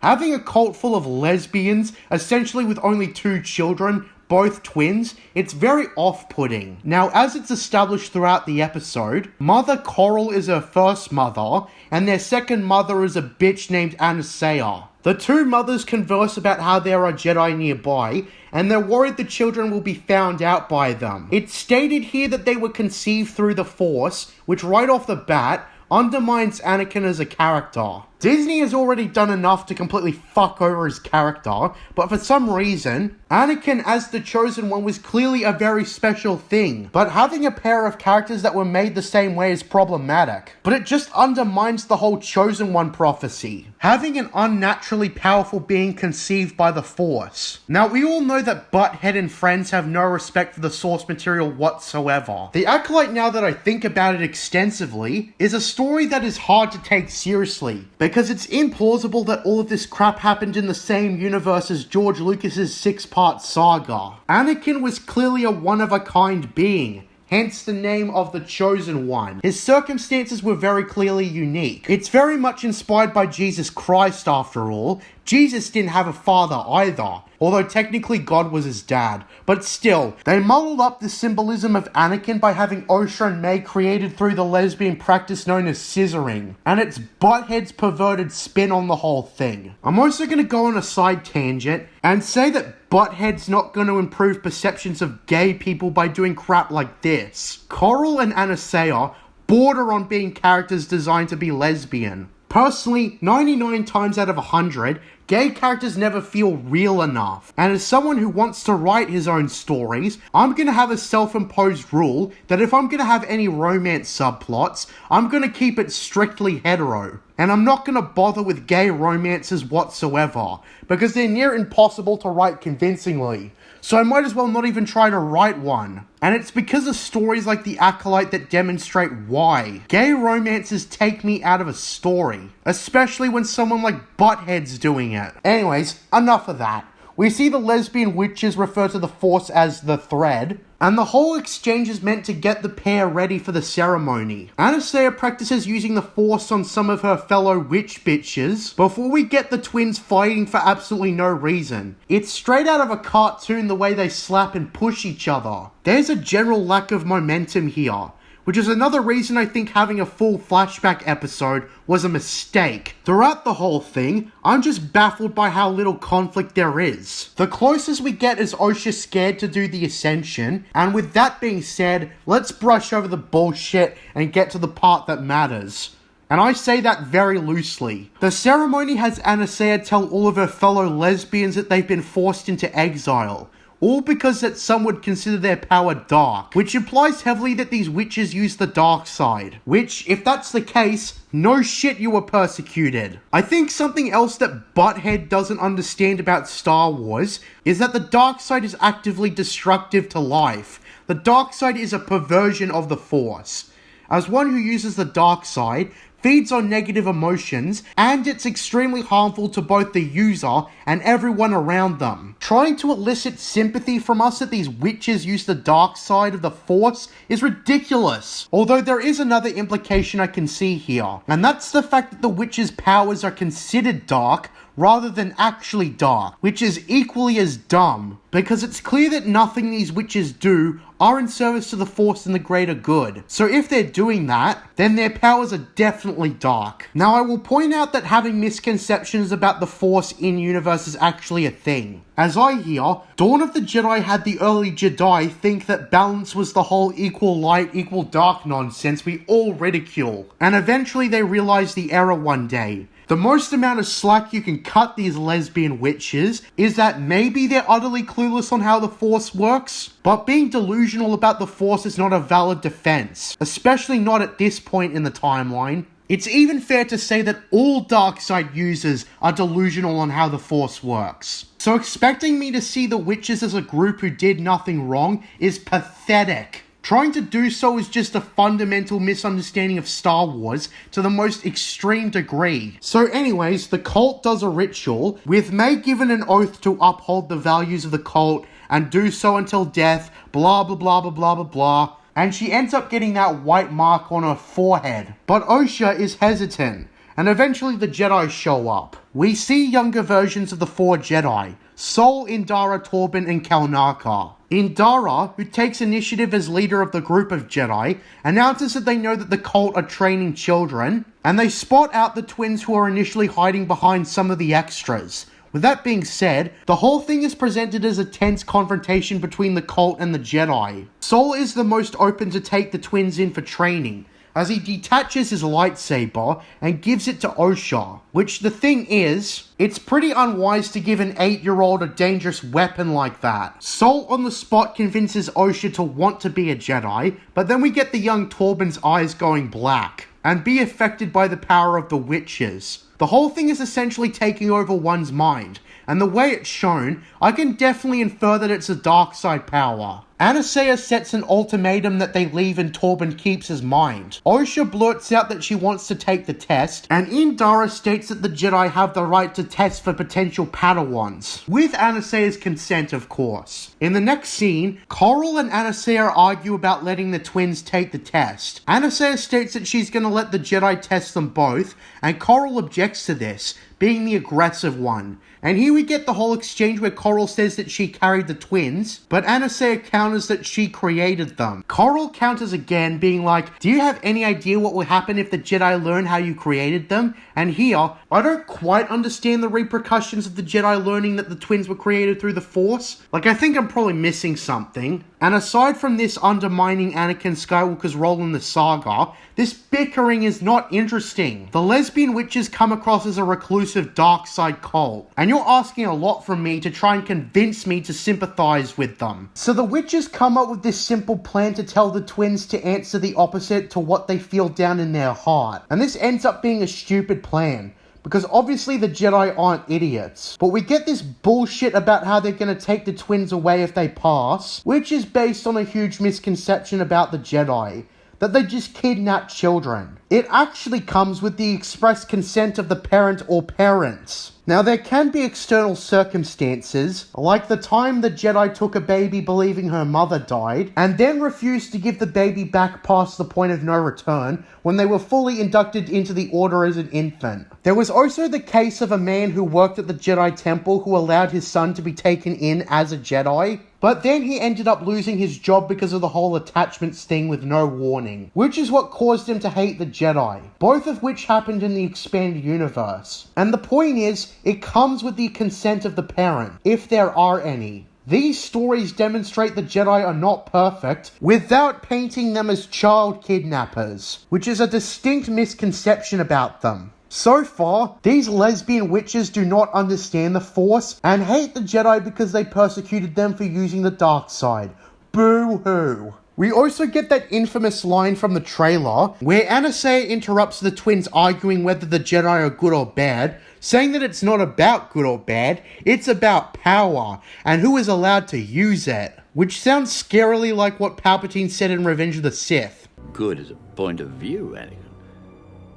Speaker 1: Having a cult full of lesbians, essentially with only 2 children, both twins, it's very off-putting. Now, as it's established throughout the episode, Mother Coral is her first mother, and their second mother is a bitch named Anasea. The 2 mothers converse about how there are Jedi nearby, and they're worried the children will be found out by them. It's stated here that they were conceived through the Force, which right off the bat undermines Anakin as a character. Disney has already done enough to completely fuck over his character, but for some reason, Anakin as the Chosen One was clearly a very special thing, but having a pair of characters that were made the same way is problematic. But it just undermines the whole Chosen One prophecy. Having an unnaturally powerful being conceived by the Force. Now, we all know that Butthead and friends have no respect for the source material whatsoever. The Acolyte, now that I think about it extensively, is a story that is hard to take seriously, because it's implausible that all of this crap happened in the same universe as George Lucas's 6-part saga. Anakin was clearly a one-of-a-kind being, hence the name of the Chosen One. His circumstances were very clearly unique. It's very much inspired by Jesus Christ after all. Jesus didn't have a father either, although technically God was his dad. But still, they muddled up the symbolism of Anakin by having Osha and May created through the lesbian practice known as scissoring, and it's Butthead's perverted spin on the whole thing. I'm also going to go on a side tangent and say that Butthead's not going to improve perceptions of gay people by doing crap like this. Coral and Anastasia border on being characters designed to be lesbian. Personally, 99 times out of 100, gay characters never feel real enough. And as someone who wants to write his own stories, I'm going to have a self-imposed rule that if I'm going to have any romance subplots, I'm going to keep it strictly hetero. And I'm not going to bother with gay romances whatsoever, because they're near impossible to write convincingly. So I might as well not even try to write one. And it's because of stories like The Acolyte that demonstrate why. Gay romances take me out of a story, especially when someone like Butthead's doing it. Anyways, enough of that. We see the lesbian witches refer to the Force as the thread, and the whole exchange is meant to get the pair ready for the ceremony. Anastasia practices using the Force on some of her fellow witch bitches before we get the twins fighting for absolutely no reason. It's straight out of a cartoon the way they slap and push each other. There's a general lack of momentum here, which is another reason I think having a full flashback episode was a mistake. Throughout the whole thing, I'm just baffled by how little conflict there is. The closest we get is Osha scared to do the Ascension, and with that being said, let's brush over the bullshit and get to the part that matters. And I say that very loosely. The ceremony has Anastasia tell all of her fellow lesbians that they've been forced into exile, all because that some would consider their power dark, which implies heavily that these witches use the dark side. Which, if that's the case, no shit you were persecuted. I think something else that Butthead doesn't understand about Star Wars is that the dark side is actively destructive to life. The dark side is a perversion of the Force. As one who uses the dark side, feeds on negative emotions, and it's extremely harmful to both the user and everyone around them. Trying to elicit sympathy from us that these witches use the dark side of the Force is ridiculous. Although there is another implication I can see here, and that's the fact that the witches' powers are considered dark rather than actually dark, which is equally as dumb, because it's clear that nothing these witches do are in service to the Force and the greater good. So if they're doing that, then their powers are definitely dark. Now I will point out that having misconceptions about the Force in-universe is actually a thing. As I hear, Dawn of the Jedi had the early Jedi think that balance was the whole equal light, equal dark nonsense we all ridicule, and eventually they realized the error one day. The most amount of slack you can cut these lesbian witches is that maybe they're utterly clueless on how the Force works, but being delusional about the Force is not a valid defense, especially not at this point in the timeline. It's even fair to say that all Darkseid users are delusional on how the Force works. So expecting me to see the witches as a group who did nothing wrong is pathetic. Trying to do so is just a fundamental misunderstanding of Star Wars to the most extreme degree. So anyways, the cult does a ritual, with May given an oath to uphold the values of the cult and do so until death, blah blah blah blah blah blah blah, and she ends up getting that white mark on her forehead. But Osha is hesitant, and eventually the Jedi show up. We see younger versions of the four Jedi, Sol, Indara, Torben, and Kalnaka. Indara, who takes initiative as leader of the group of Jedi, announces that they know that the cult are training children, and they spot out the twins who are initially hiding behind some of the extras. With that being said, the whole thing is presented as a tense confrontation between the cult and the Jedi. Sol is the most open to take the twins in for training, as he detaches his lightsaber and gives it to Osha. Which, the thing is, it's pretty unwise to give an 8-year-old a dangerous weapon like that. Sol on the spot convinces Osha to want to be a Jedi, but then we get the young Torben's eyes going black, and be affected by the power of the witches. The whole thing is essentially taking over one's mind, and the way it's shown, I can definitely infer that it's a dark side power. Anastasia sets an ultimatum that they leave in Torben Keeps' mind. Osha blurts out that she wants to take the test, and Indara states that the Jedi have the right to test for potential Padawans, with Anastasia's consent, of course. In the next scene, Coral and Anastasia argue about letting the twins take the test. Anastasia states that she's going to let the Jedi test them both, and Coral objects to this, being the aggressive one. And here we get the whole exchange where Coral says that she carried the twins, but Anastasia counters that she created them. Coral counters again, being like, do you have any idea what will happen if the Jedi learn how you created them? And here, I don't quite understand the repercussions of the Jedi learning that the twins were created through the Force. Like, I think I'm probably missing something. And aside from this undermining Anakin Skywalker's role in the saga, this bickering is not interesting. The lesbian witches come across as a reclusive dark side cult, and you're asking a lot from me to try and convince me to sympathize with them. So the witches come up with this simple plan to tell the twins to answer the opposite to what they feel down in their heart. And this ends up being a stupid plan, because obviously the Jedi aren't idiots. But we get this bullshit about how they're going to take the twins away if they pass, which is based on a huge misconception about the Jedi, that they just kidnap children. It actually comes with the express consent of the parent or parents. Now, there can be external circumstances, like the time the Jedi took a baby believing her mother died, and then refused to give the baby back past the point of no return when they were fully inducted into the Order as an infant. There was also the case of a man who worked at the Jedi Temple who allowed his son to be taken in as a Jedi, but then he ended up losing his job because of the whole attachments thing with no warning, which is what caused him to hate the Jedi, both of which happened in the expanded universe. And the point is, it comes with the consent of the parent, if there are any. These stories demonstrate the Jedi are not perfect without painting them as child kidnappers, which is a distinct misconception about them. So far, these lesbian witches do not understand the Force and hate the Jedi because they persecuted them for using the dark side. Boo-hoo. We also get that infamous line from the trailer where Anastasia interrupts the twins arguing whether the Jedi are good or bad, saying that it's not about good or bad, it's about power and who is allowed to use it, which sounds scarily like what Palpatine said in Revenge of the Sith.
Speaker 4: Good is a point of view, Anakin.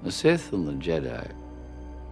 Speaker 4: The Sith and the Jedi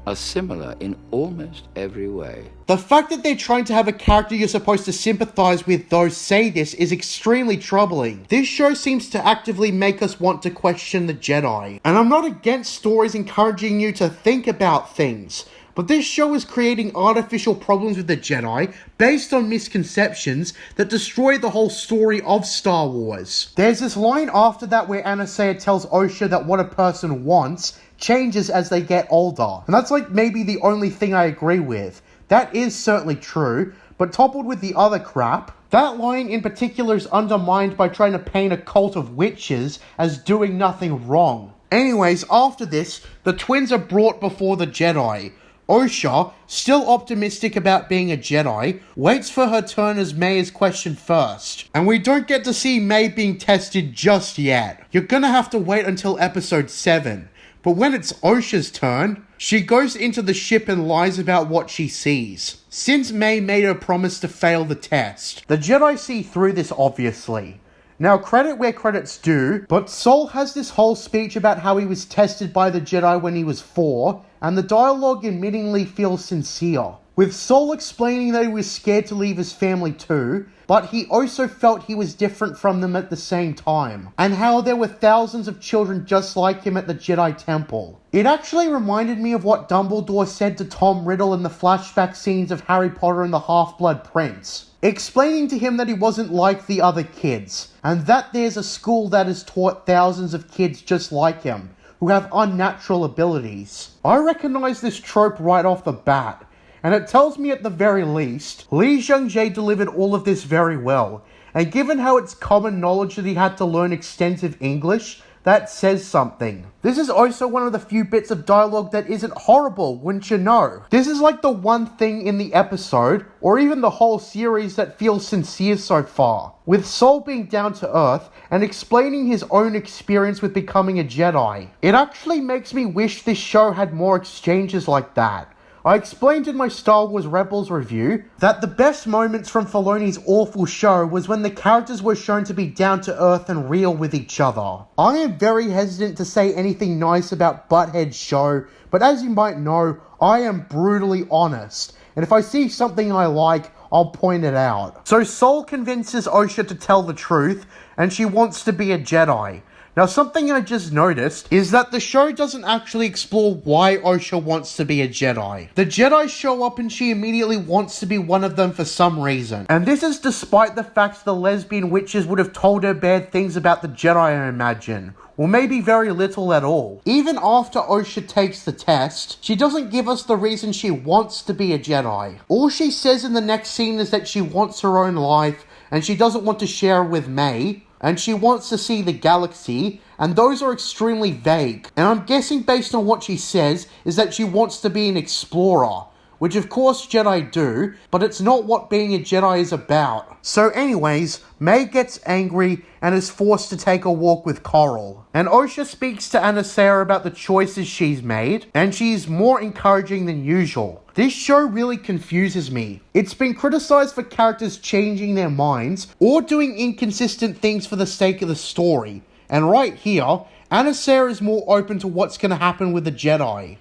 Speaker 4: are similar in almost every way.
Speaker 1: The fact that they're trying to have a character you're supposed to sympathize with though say this is extremely troubling. This show seems to actively make us want to question the Jedi. And I'm not against stories encouraging you to think about things, but this show is creating artificial problems with the Jedi based on misconceptions that destroy the whole story of Star Wars. There's this line after that where Anastasia tells Osha that what a person wants changes as they get older. And that's like maybe the only thing I agree with. That is certainly true, but toppled with the other crap, that line in particular is undermined by trying to paint a cult of witches as doing nothing wrong. Anyways, after this, the twins are brought before the Jedi. Osha, still optimistic about being a Jedi, waits for her turn as May is questioned first. And we don't get to see May being tested just yet. You're gonna have to wait until episode 7. But when it's Osha's turn, she goes into the ship and lies about what she sees, since May made her promise to fail the test. The Jedi see through this, obviously. Now, credit where credit's due, but Sol has this whole speech about how he was tested by the Jedi when he was 4, and the dialogue admittingly feels sincere, with Sol explaining that he was scared to leave his family too, but he also felt he was different from them at the same time, and how there were thousands of children just like him at the Jedi Temple. It actually reminded me of what Dumbledore said to Tom Riddle in the flashback scenes of Harry Potter and the Half-Blood Prince, explaining to him that he wasn't like the other kids, and that there's a school that has taught thousands of kids just like him, who have unnatural abilities. I recognize this trope right off the bat, and it tells me at the very least, Lee Jung-jae delivered all of this very well, and given how it's common knowledge that he had to learn extensive English, that says something. This is also one of the few bits of dialogue that isn't horrible, wouldn't you know? This is like the one thing in the episode, or even the whole series, that feels sincere so far, with Sol being down to earth and explaining his own experience with becoming a Jedi. It actually makes me wish this show had more exchanges like that. I explained in my Star Wars Rebels review that the best moments from Filoni's awful show was when the characters were shown to be down to earth and real with each other. I am very hesitant to say anything nice about Butthead's show, but as you might know, I am brutally honest, and if I see something I like, I'll point it out. So Sol convinces Osha to tell the truth, and she wants to be a Jedi. Now, something I just noticed is that the show doesn't actually explore why Osha wants to be a Jedi. The Jedi show up and she immediately wants to be one of them for some reason. And this is despite the fact the lesbian witches would have told her bad things about the Jedi, I imagine. Or maybe very little at all. Even after Osha takes the test, she doesn't give us the reason she wants to be a Jedi. All she says in the next scene is that she wants her own life, and she doesn't want to share with May, and she wants to see the galaxy, and those are extremely vague. And I'm guessing based on what she says is that she wants to be an explorer, which of course Jedi do, but it's not what being a Jedi is about. So anyways, May gets angry and is forced to take a walk with Coral. And Osha speaks to Anasera about the choices she's made, and she's more encouraging than usual. This show really confuses me. It's been criticized for characters changing their minds or doing inconsistent things for the sake of the story. And right here, Anasera is more open to what's going to happen with the Jedi.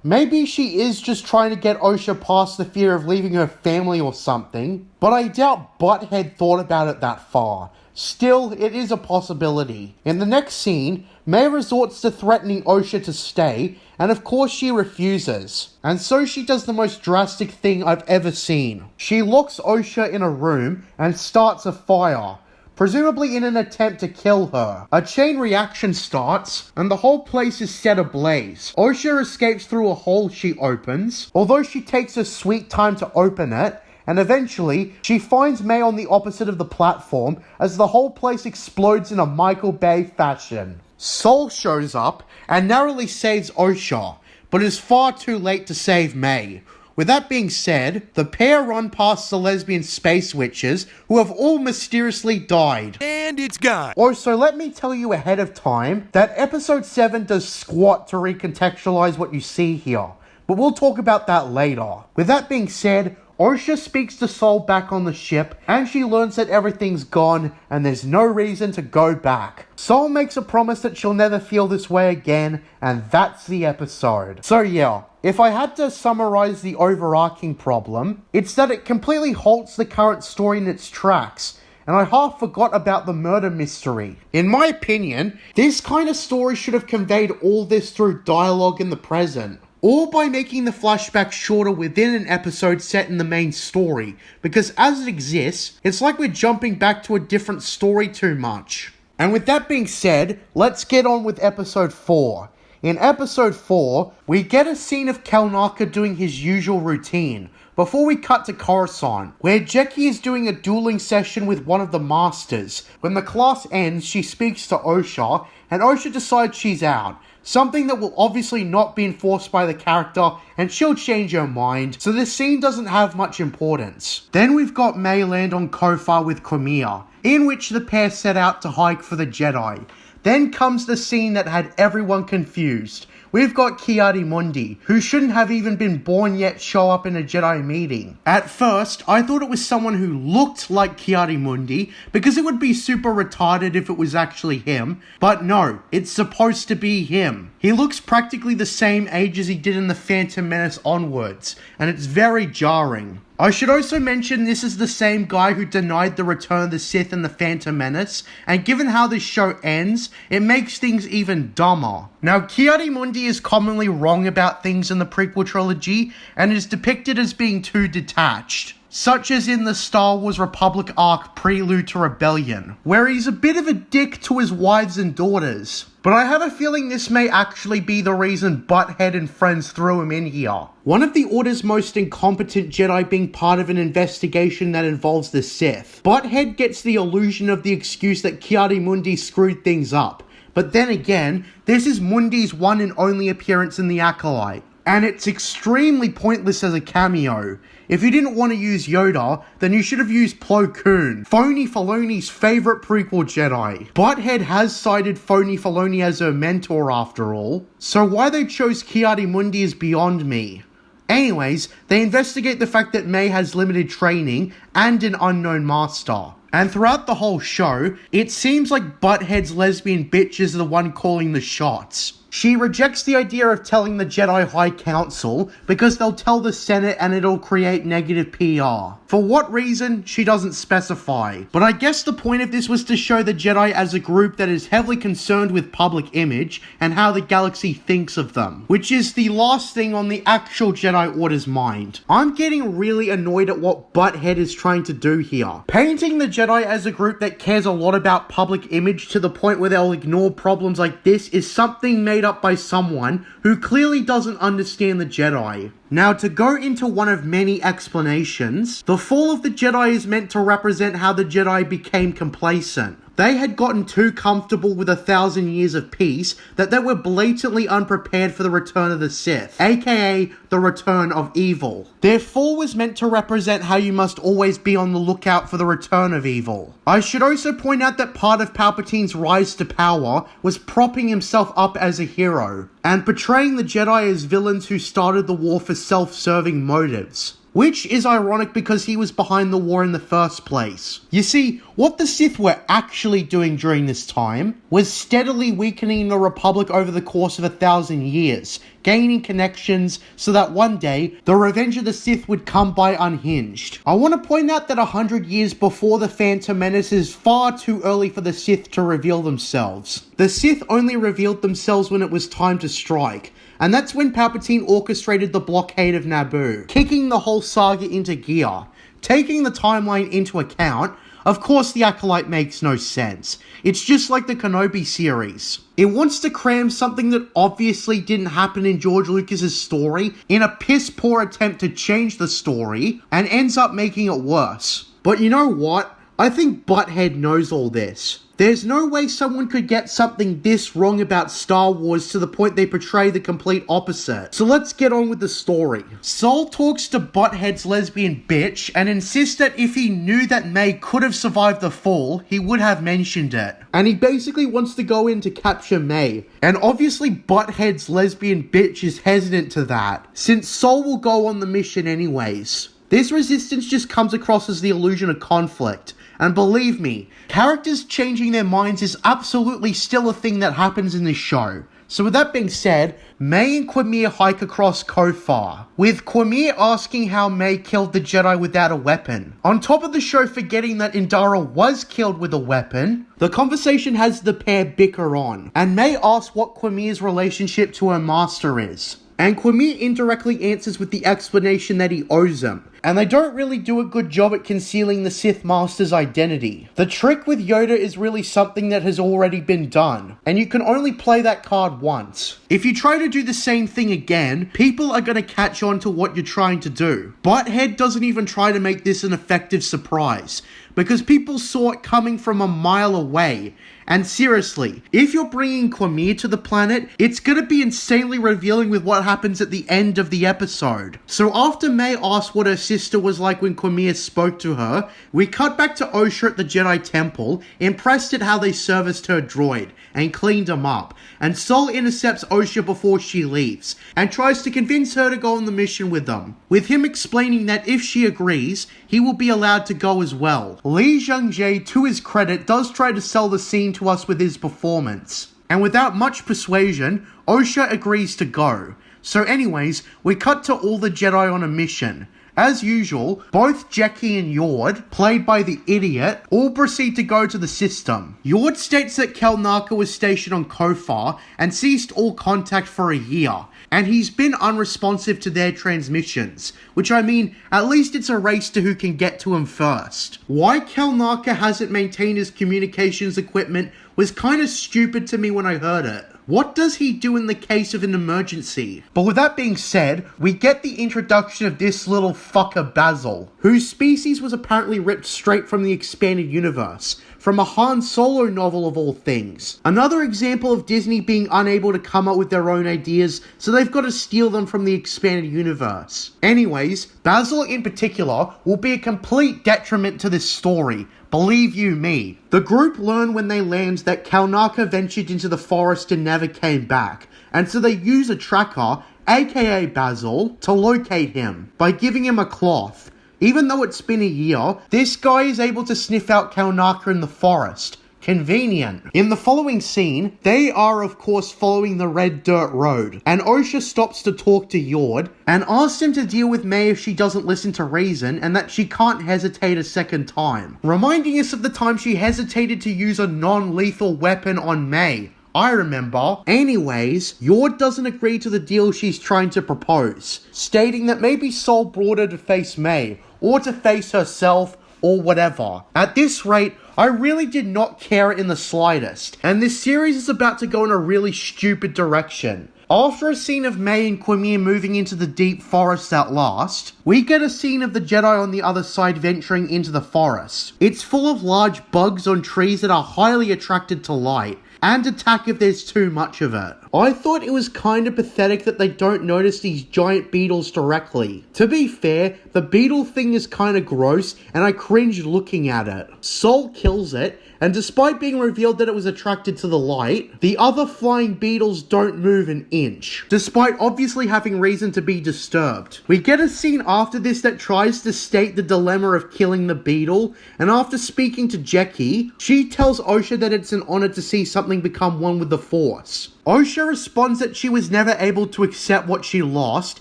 Speaker 1: Maybe she is just trying to get Osha past the fear of leaving her family or something, but I doubt Butthead thought about it that far. Still, it is a possibility. In the next scene, May resorts to threatening Osha to stay, and of course she refuses. And so she does the most drastic thing I've ever seen. She locks Osha in a room and starts a fire, presumably in an attempt to kill her. A chain reaction starts, and the whole place is set ablaze. Osha escapes through a hole she opens, although she takes her sweet time to open it, and eventually, she finds May on the opposite of the platform as the whole place explodes in a Michael Bay fashion. Sol shows up and narrowly saves Osha, but is far too late to save May. With that being said, the pair run past the lesbian space witches, who have all mysteriously died.
Speaker 2: And it's gone.
Speaker 1: Also, let me tell you ahead of time that episode 7 does squat to recontextualize what you see here, but we'll talk about that later. With that being said, Osha speaks to Sol back on the ship, and she learns that everything's gone and there's no reason to go back. Sol makes a promise that she'll never feel this way again, and that's the episode. So yeah, if I had to summarize the overarching problem, it's that it completely halts the current story in its tracks, and I half forgot about the murder mystery. In my opinion, this kind of story should have conveyed all this through dialogue in the present, or by making the flashback shorter within an episode set in the main story, because as it exists, it's like we're jumping back to a different story too much. And with that being said, let's get on with episode 4. In episode 4, we get a scene of Kalnaka doing his usual routine, before we cut to Coruscant, where Jeki is doing a dueling session with one of the masters. When the class ends, she speaks to Osha, and Osha decides she's out. Something that will obviously not be enforced by the character, and she'll change her mind, so this scene doesn't have much importance. Then we've got May land on Kofar with Crimea, in which the pair set out to hike for the Jedi. Then comes the scene that had everyone confused. We've got Ki-Adi-Mundi, who shouldn't have even been born yet, show up in a Jedi meeting. At first, I thought it was someone who looked like Ki-Adi-Mundi, because it would be super retarded if it was actually him, but no, it's supposed to be him. He looks practically the same age as he did in The Phantom Menace onwards, and it's very jarring. I should also mention this is the same guy who denied the Return of the Sith in The Phantom Menace, and given how this show ends, it makes things even dumber. Now, Ki-Adi-Mundi is commonly wrong about things in the prequel trilogy, and is depicted as being too detached, such as in the Star Wars Republic arc Prelude to Rebellion, where he's a bit of a dick to his wives and daughters. But I have a feeling this may actually be the reason Butthead and friends threw him in here. One of the Order's most incompetent Jedi being part of an investigation that involves the Sith. Butthead gets the illusion of the excuse that Ki-Adi-Mundi screwed things up. But then again, this is Mundi's one and only appearance in the Acolyte. and it's extremely pointless as a cameo. If you didn't want to use Yoda, then you should have used Plo Koon, Phony Filoni's favourite prequel Jedi. Butthead has cited Phony Filoni as her mentor after all, so why they chose Ki-Adi-Mundi is beyond me. Anyways, they investigate the fact that May has limited training and an unknown master. And throughout the whole show, it seems like Butthead's lesbian bitch is the one calling the shots. She rejects the idea of telling the Jedi High Council because they'll tell the Senate and it'll create negative PR. For what reason, she doesn't specify. But I guess the point of this was to show the Jedi as a group that is heavily concerned with public image and how the galaxy thinks of them, which is the last thing on the actual Jedi Order's mind. I'm getting really annoyed at what Butthead is trying to do here. Painting the Jedi as a group that cares a lot about public image to the point where they'll ignore problems like this is something made up by someone who clearly doesn't understand the Jedi. Now, to go into one of many explanations, the fall of the Jedi is meant to represent how the Jedi became complacent. They had gotten too comfortable with 1,000 years of peace that they were blatantly unprepared for the return of the Sith, aka the return of evil. Their fall was meant to represent how you must always be on the lookout for the return of evil. I should also point out that part of Palpatine's rise to power was propping himself up as a hero, and portraying the Jedi as villains who started the war for self-serving motives. Which is ironic because he was behind the war in the first place. You see, what the Sith were actually doing during this time was steadily weakening the Republic over the course of 1,000 years, gaining connections so that one day, the revenge of the Sith would come by unhinged. I want to point out that 100 years before the Phantom Menace is far too early for the Sith to reveal themselves. The Sith only revealed themselves when it was time to strike. And that's when Palpatine orchestrated the blockade of Naboo, kicking the whole saga into gear. Taking the timeline into account, of course the Acolyte makes no sense. It's just like the Kenobi series. It wants to cram something that obviously didn't happen in George Lucas's story in a piss-poor attempt to change the story, and ends up making it worse. But you know what? I think Butthead knows all this. There's no way someone could get something this wrong about Star Wars to the point they portray the complete opposite. So let's get on with the story. Sol talks to Butthead's lesbian bitch and insists that if he knew that May could have survived the fall, he would have mentioned it. And he basically wants to go in to capture May. And obviously Butthead's lesbian bitch is hesitant to that, since Sol will go on the mission anyways. This resistance just comes across as the illusion of conflict. And believe me, characters changing their minds is absolutely still a thing that happens in this show. So with that being said, May and Quamir hike across Kofar, with Quamir asking how May killed the Jedi without a weapon. On top of the show forgetting that Indara was killed with a weapon, the conversation has the pair bicker on, and May asks what Quamir's relationship to her master is. And Quamir indirectly answers with the explanation that he owes him. And they don't really do a good job at concealing the Sith Master's identity. The trick with Yoda is really something that has already been done, and you can only play that card once. If you try to do the same thing again, people are going to catch on to what you're trying to do. Butthead doesn't even try to make this an effective surprise, because people saw it coming from a mile away. And seriously, if you're bringing Quamir to the planet, it's gonna be insanely revealing with what happens at the end of the episode. So after May asks what her sister was like when Quamir spoke to her, we cut back to Osha at the Jedi Temple, impressed at how they serviced her droid, and cleaned him up. And Sol intercepts Osha before she leaves, and tries to convince her to go on the mission with them, with him explaining that if she agrees, he will be allowed to go as well. Lee Jung-jae, to his credit, does try to sell the scene to us with his performance. And without much persuasion, Osha agrees to go. So anyways, we cut to all the Jedi on a mission. As usual, both Jackie and Yord, played by the idiot, all proceed to go to the system. Yord states that Kel Naka was stationed on Kofar and ceased all contact for a year, and he's been unresponsive to their transmissions, which I mean, at least it's a race to who can get to him first. Why Kel Naka hasn't maintained his communications equipment was kind of stupid to me when I heard it. What does he do in the case of an emergency? But with that being said, we get the introduction of this little fucker Basil, whose species was apparently ripped straight from the expanded universe, from a Han Solo novel of all things. Another example of Disney being unable to come up with their own ideas, so they've got to steal them from the expanded universe. Anyways, Basil in particular will be a complete detriment to this story. Believe you me. The group learn when they land that Kalnaka ventured into the forest and never came back, and so they use a tracker, aka Basil, to locate him by giving him a cloth. Even though it's been a year, this guy is able to sniff out Kalnaka in the forest. Convenient. In the following scene, they are of course following the red dirt road, and Osha stops to talk to Yord and asks him to deal with May if she doesn't listen to reason and that she can't hesitate a second time, reminding us of the time she hesitated to use a non-lethal weapon on May. I remember. Anyways, Yord doesn't agree to the deal she's trying to propose, stating that maybe Sol brought her to face May, or to face herself, or whatever. At this rate, I really did not care in the slightest, and this series is about to go in a really stupid direction. After a scene of May and Quimir moving into the deep forest at last, we get a scene of the Jedi on the other side venturing into the forest. It's full of large bugs on trees that are highly attracted to light, and attack if there's too much of it. I thought it was kind of pathetic that they don't notice these giant beetles directly. To be fair, the beetle thing is kind of gross, and I cringed looking at it. Sol kills it, and despite being revealed that it was attracted to the light, the other flying beetles don't move an inch, despite obviously having reason to be disturbed. We get a scene after this that tries to state the dilemma of killing the beetle, and after speaking to Jecki, she tells Osha that it's an honor to see something become one with the Force. Osha responds that she was never able to accept what she lost,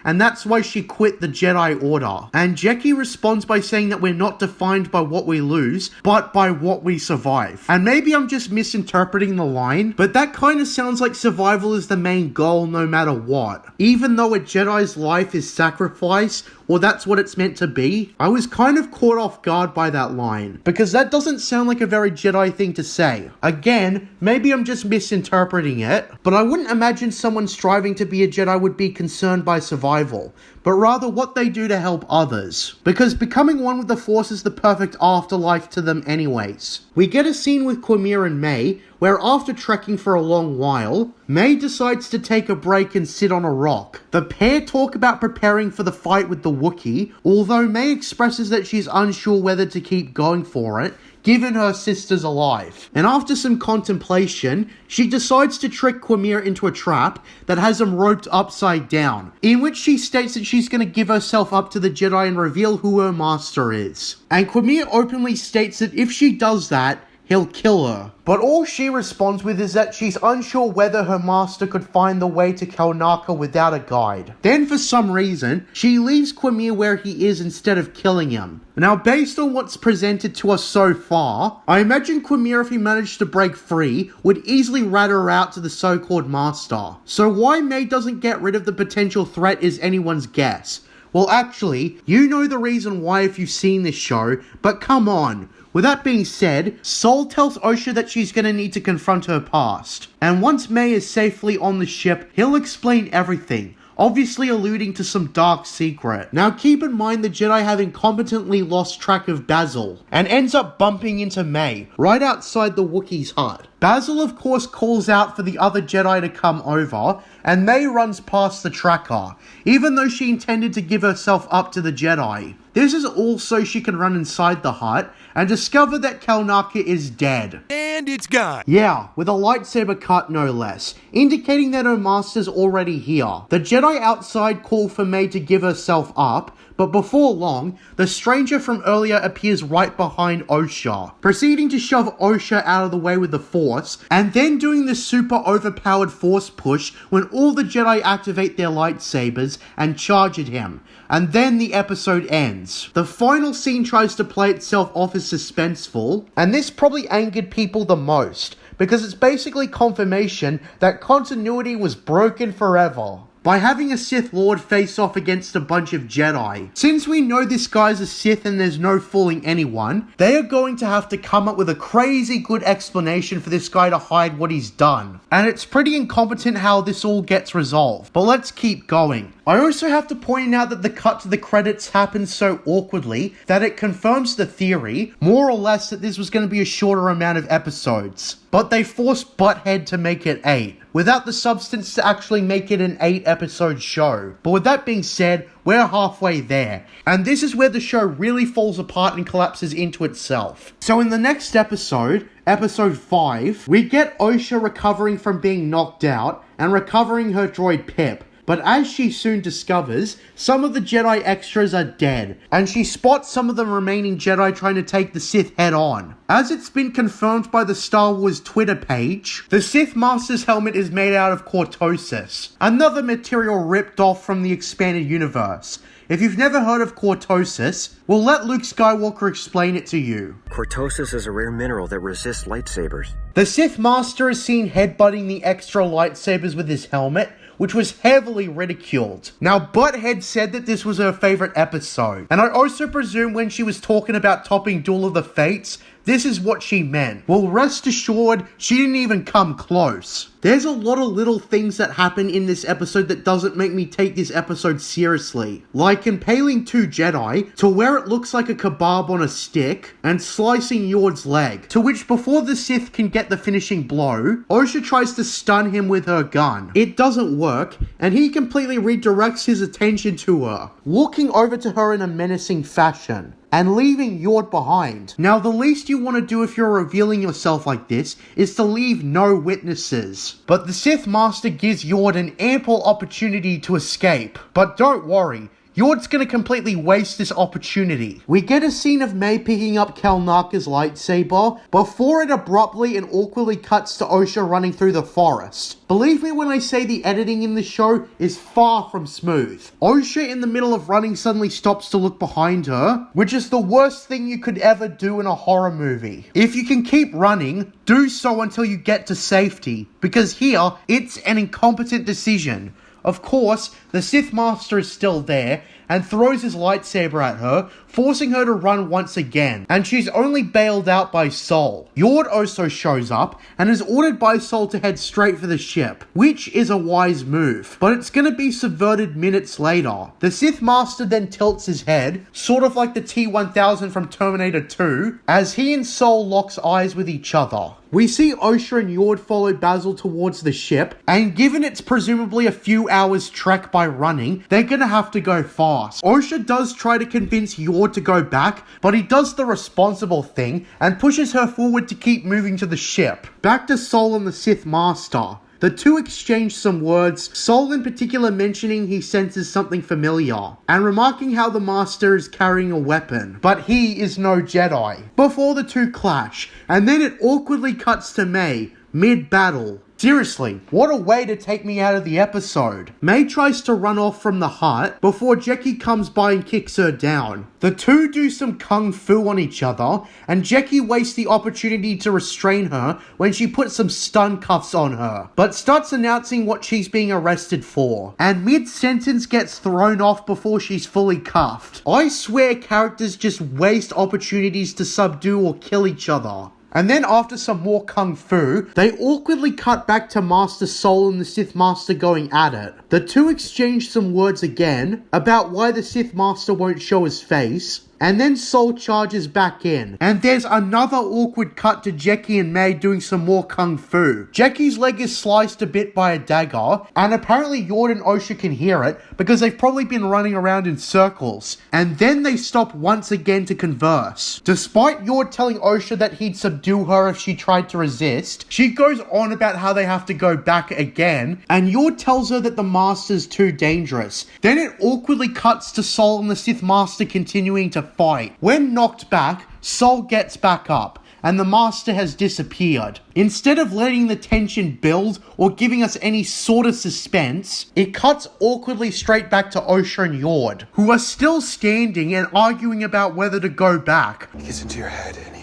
Speaker 1: and that's why she quit the Jedi Order. And Jecki responds by saying that we're not defined by what we lose, but by what we survive. And maybe I'm just misinterpreting the line, but that kind of sounds like survival is the main goal no matter what. Even though a Jedi's life is sacrifice, or that's what it's meant to be, I was kind of caught off guard by that line, because that doesn't sound like a very Jedi thing to say. Again, maybe I'm just misinterpreting it, but I wouldn't imagine someone striving to be a Jedi would be concerned by survival, but rather what they do to help others, because becoming one with the Force is the perfect afterlife to them anyways. We get a scene with Quimir and May, where after trekking for a long while, May decides to take a break and sit on a rock. The pair talk about preparing for the fight with the Wookiee, although May expresses that she's unsure whether to keep going for it, given her sister's alive. And after some contemplation, she decides to trick Quimir into a trap that has him roped upside down, in which she states that she's going to give herself up to the Jedi and reveal who her master is. And Quimir openly states that if she does that, he'll kill her. But all she responds with is that she's unsure whether her master could find the way to Kalnaka without a guide. Then for some reason, she leaves Quimir where he is instead of killing him. Now based on what's presented to us so far, I imagine Quimir, if he managed to break free, would easily rat her out to the so-called master. So why May doesn't get rid of the potential threat is anyone's guess. Well actually, you know the reason why if you've seen this show, but come on. With that being said, Sol tells Osha that she's going to need to confront her past. And once May is safely on the ship, he'll explain everything, obviously alluding to some dark secret. Now keep in mind the Jedi have incompetently lost track of Basil, and ends up bumping into May, right outside the Wookiee's hut. Basil of course calls out for the other Jedi to come over, and May runs past the tracker, even though she intended to give herself up to the Jedi. This is all so she can run inside the hut and discover that Kalnaka is dead.
Speaker 2: And it's gone.
Speaker 1: Yeah, with a lightsaber cut no less, indicating that her master's already here. The Jedi outside call for May to give herself up, but before long, the stranger from earlier appears right behind Osha, proceeding to shove Osha out of the way with the Force, and then doing the super overpowered Force push when all the Jedi activate their lightsabers and charge at him, and then the episode ends. The final scene tries to play itself off as suspenseful, and this probably angered people the most, because it's basically confirmation that continuity was broken forever by having a Sith Lord face off against a bunch of Jedi. Since we know this guy's a Sith and there's no fooling anyone, they are going to have to come up with a crazy good explanation for this guy to hide what he's done. And it's pretty incompetent how this all gets resolved. But let's keep going. I also have to point out that the cut to the credits happened so awkwardly that it confirms the theory, more or less, that this was going to be a shorter amount of episodes. But they forced Butthead to make it 8, without the substance to actually make it an 8-episode show. But with that being said, we're halfway there, and this is where the show really falls apart and collapses into itself. So in the next episode, episode 5, we get Osha recovering from being knocked out and recovering her droid Pip. But as she soon discovers, some of the Jedi extras are dead, and she spots some of the remaining Jedi trying to take the Sith head on. As it's been confirmed by the Star Wars Twitter page, the Sith Master's helmet is made out of cortosis, another material ripped off from the expanded universe. If you've never heard of cortosis, we'll let Luke Skywalker explain it to you.
Speaker 5: Cortosis is a rare mineral that resists lightsabers.
Speaker 1: The Sith Master is seen headbutting the extra lightsabers with his helmet, which was heavily ridiculed. Now, Butthead said that this was her favourite episode, and I also presume when she was talking about topping Duel of the Fates, this is what she meant. Well, rest assured, she didn't even come close. There's a lot of little things that happen in this episode that doesn't make me take this episode seriously. Like impaling 2 Jedi to where it looks like a kebab on a stick and slicing Yord's leg, to which before the Sith can get the finishing blow, Osha tries to stun him with her gun. It doesn't work, and he completely redirects his attention to her, walking over to her in a menacing fashion and leaving Yord behind. Now, the least you want to do if you're revealing yourself like this is to leave no witnesses. But the Sith Master gives Yord an ample opportunity to escape. But don't worry, Yord's gonna completely waste this opportunity. We get a scene of May picking up Kalnaka's lightsaber before it abruptly and awkwardly cuts to Osha running through the forest. Believe me when I say the editing in the show is far from smooth. Osha in the middle of running suddenly stops to look behind her, which is the worst thing you could ever do in a horror movie. If you can keep running, do so until you get to safety, because here, it's an incompetent decision. Of course, the Sith Master is still there and throws his lightsaber at her, forcing her to run once again, and she's only bailed out by Sol. Yord also shows up and is ordered by Sol to head straight for the ship, which is a wise move, but it's gonna be subverted minutes later. The Sith Master then tilts his head, sort of like the T-1000 from Terminator 2, as he and Sol locks eyes with each other. We see Osha and Yord follow Basil towards the ship, and given it's presumably a few hours trek by running, they're gonna have to go fast. Osha does try to convince Yord to go back, but he does the responsible thing and pushes her forward to keep moving to the ship. Back to Sol and the Sith Master. The two exchange some words, Sol in particular mentioning he senses something familiar, and remarking how the Master is carrying a weapon, but he is no Jedi. Before the two clash, and then it awkwardly cuts to May, mid-battle. Seriously, what a way to take me out of the episode. May tries to run off from the hut before Jackie comes by and kicks her down. The two do some kung fu on each other, and Jackie wastes the opportunity to restrain her when she puts some stun cuffs on her, but starts announcing what she's being arrested for, and mid-sentence gets thrown off before she's fully cuffed. I swear characters just waste opportunities to subdue or kill each other. And then after some more kung fu, they awkwardly cut back to Master Sol and the Sith Master going at it. The two exchange some words again about why the Sith Master won't show his face, and then Sol charges back in. And there's another awkward cut to Jackie and May doing some more kung fu. Jackie's leg is sliced a bit by a dagger, and apparently Yord and Osha can hear it because they've probably been running around in circles. And then they stop once again to converse. Despite Yord telling Osha that he'd subdue her if she tried to resist, she goes on about how they have to go back again, and Yord tells her that the Master's too dangerous. Then it awkwardly cuts to Sol and the Sith Master continuing to fight. When knocked back, Sol gets back up, and the Master has disappeared. Instead of letting the tension build or giving us any sort of suspense, it cuts awkwardly straight back to Osha and Yord, who are still standing and arguing about whether to go back.
Speaker 6: He gets into your head and he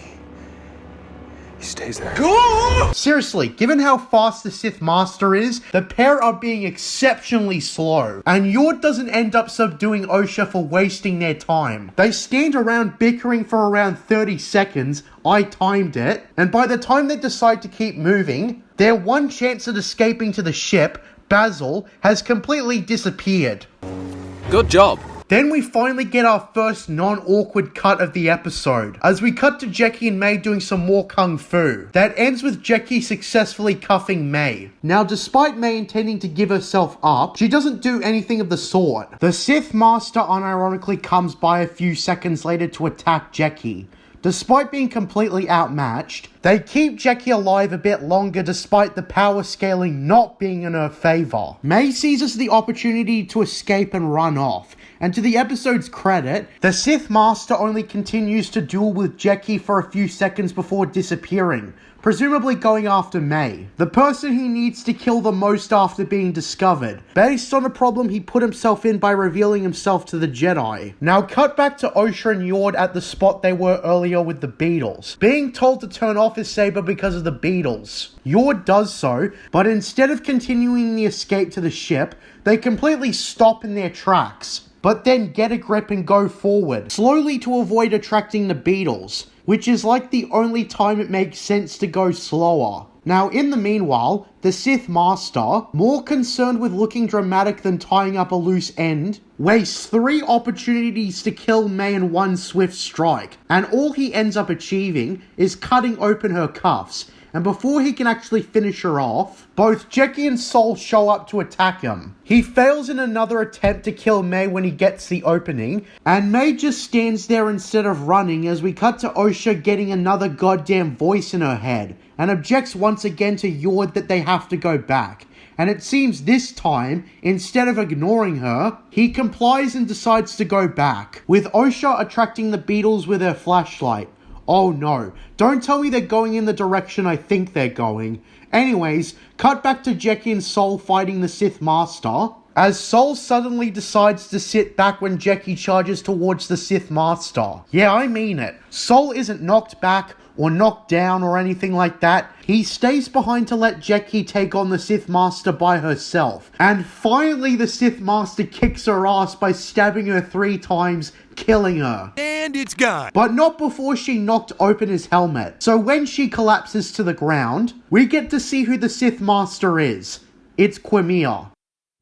Speaker 6: stays there.
Speaker 1: Seriously, given how fast the Sith Master is, the pair are being exceptionally slow, and Yord doesn't end up subduing Osha for wasting their time. They stand around bickering for around 30 seconds, I timed it, and by the time they decide to keep moving, their one chance at escaping to the ship Basil has completely disappeared.
Speaker 3: Good job.
Speaker 1: Then we finally get our first non-awkward cut of the episode, as we cut to Jackie and May doing some more kung fu. That ends with Jackie successfully cuffing May. Now, despite May intending to give herself up, she doesn't do anything of the sort. The Sith Master unironically comes by a few seconds later to attack Jackie. Despite being completely outmatched, they keep Jackie alive a bit longer despite the power scaling not being in her favour. May seizes the opportunity to escape and run off, and to the episode's credit, the Sith Master only continues to duel with Jackie for a few seconds before disappearing, presumably going after May, the person he needs to kill the most after being discovered, based on a problem he put himself in by revealing himself to the Jedi. Now cut back to Osha and Yord at the spot they were earlier with the beetles, being told to turn off his saber because of the beetles. Yord does so, but instead of continuing the escape to the ship, they completely stop in their tracks, but then get a grip and go forward, slowly to avoid attracting the beetles, which is like the only time it makes sense to go slower. Now, in the meanwhile, the Sith Master, more concerned with looking dramatic than tying up a loose end, wastes 3 opportunities to kill May in one swift strike, and all he ends up achieving is cutting open her cuffs. And before he can actually finish her off, both Jackie and Sol show up to attack him. He fails in another attempt to kill May when he gets the opening, and May just stands there instead of running as we cut to Osha getting another goddamn voice in her head, and objects once again to Yord that they have to go back. And it seems this time, instead of ignoring her, he complies and decides to go back, with Osha attracting the beetles with her flashlight. Oh no, don't tell me they're going in the direction I think they're going. Anyways, cut back to Jackie and Sol fighting the Sith Master, as Sol suddenly decides to sit back when Jackie charges towards the Sith Master. Yeah, I mean it. Sol isn't knocked back or knocked down or anything like that. He stays behind to let Jackie take on the Sith Master by herself. And finally the Sith Master kicks her ass by stabbing her 3 times, killing her.
Speaker 2: And it's gone.
Speaker 1: But not before she knocked open his helmet. So when she collapses to the ground, we get to see who the Sith Master is. It's Quimia.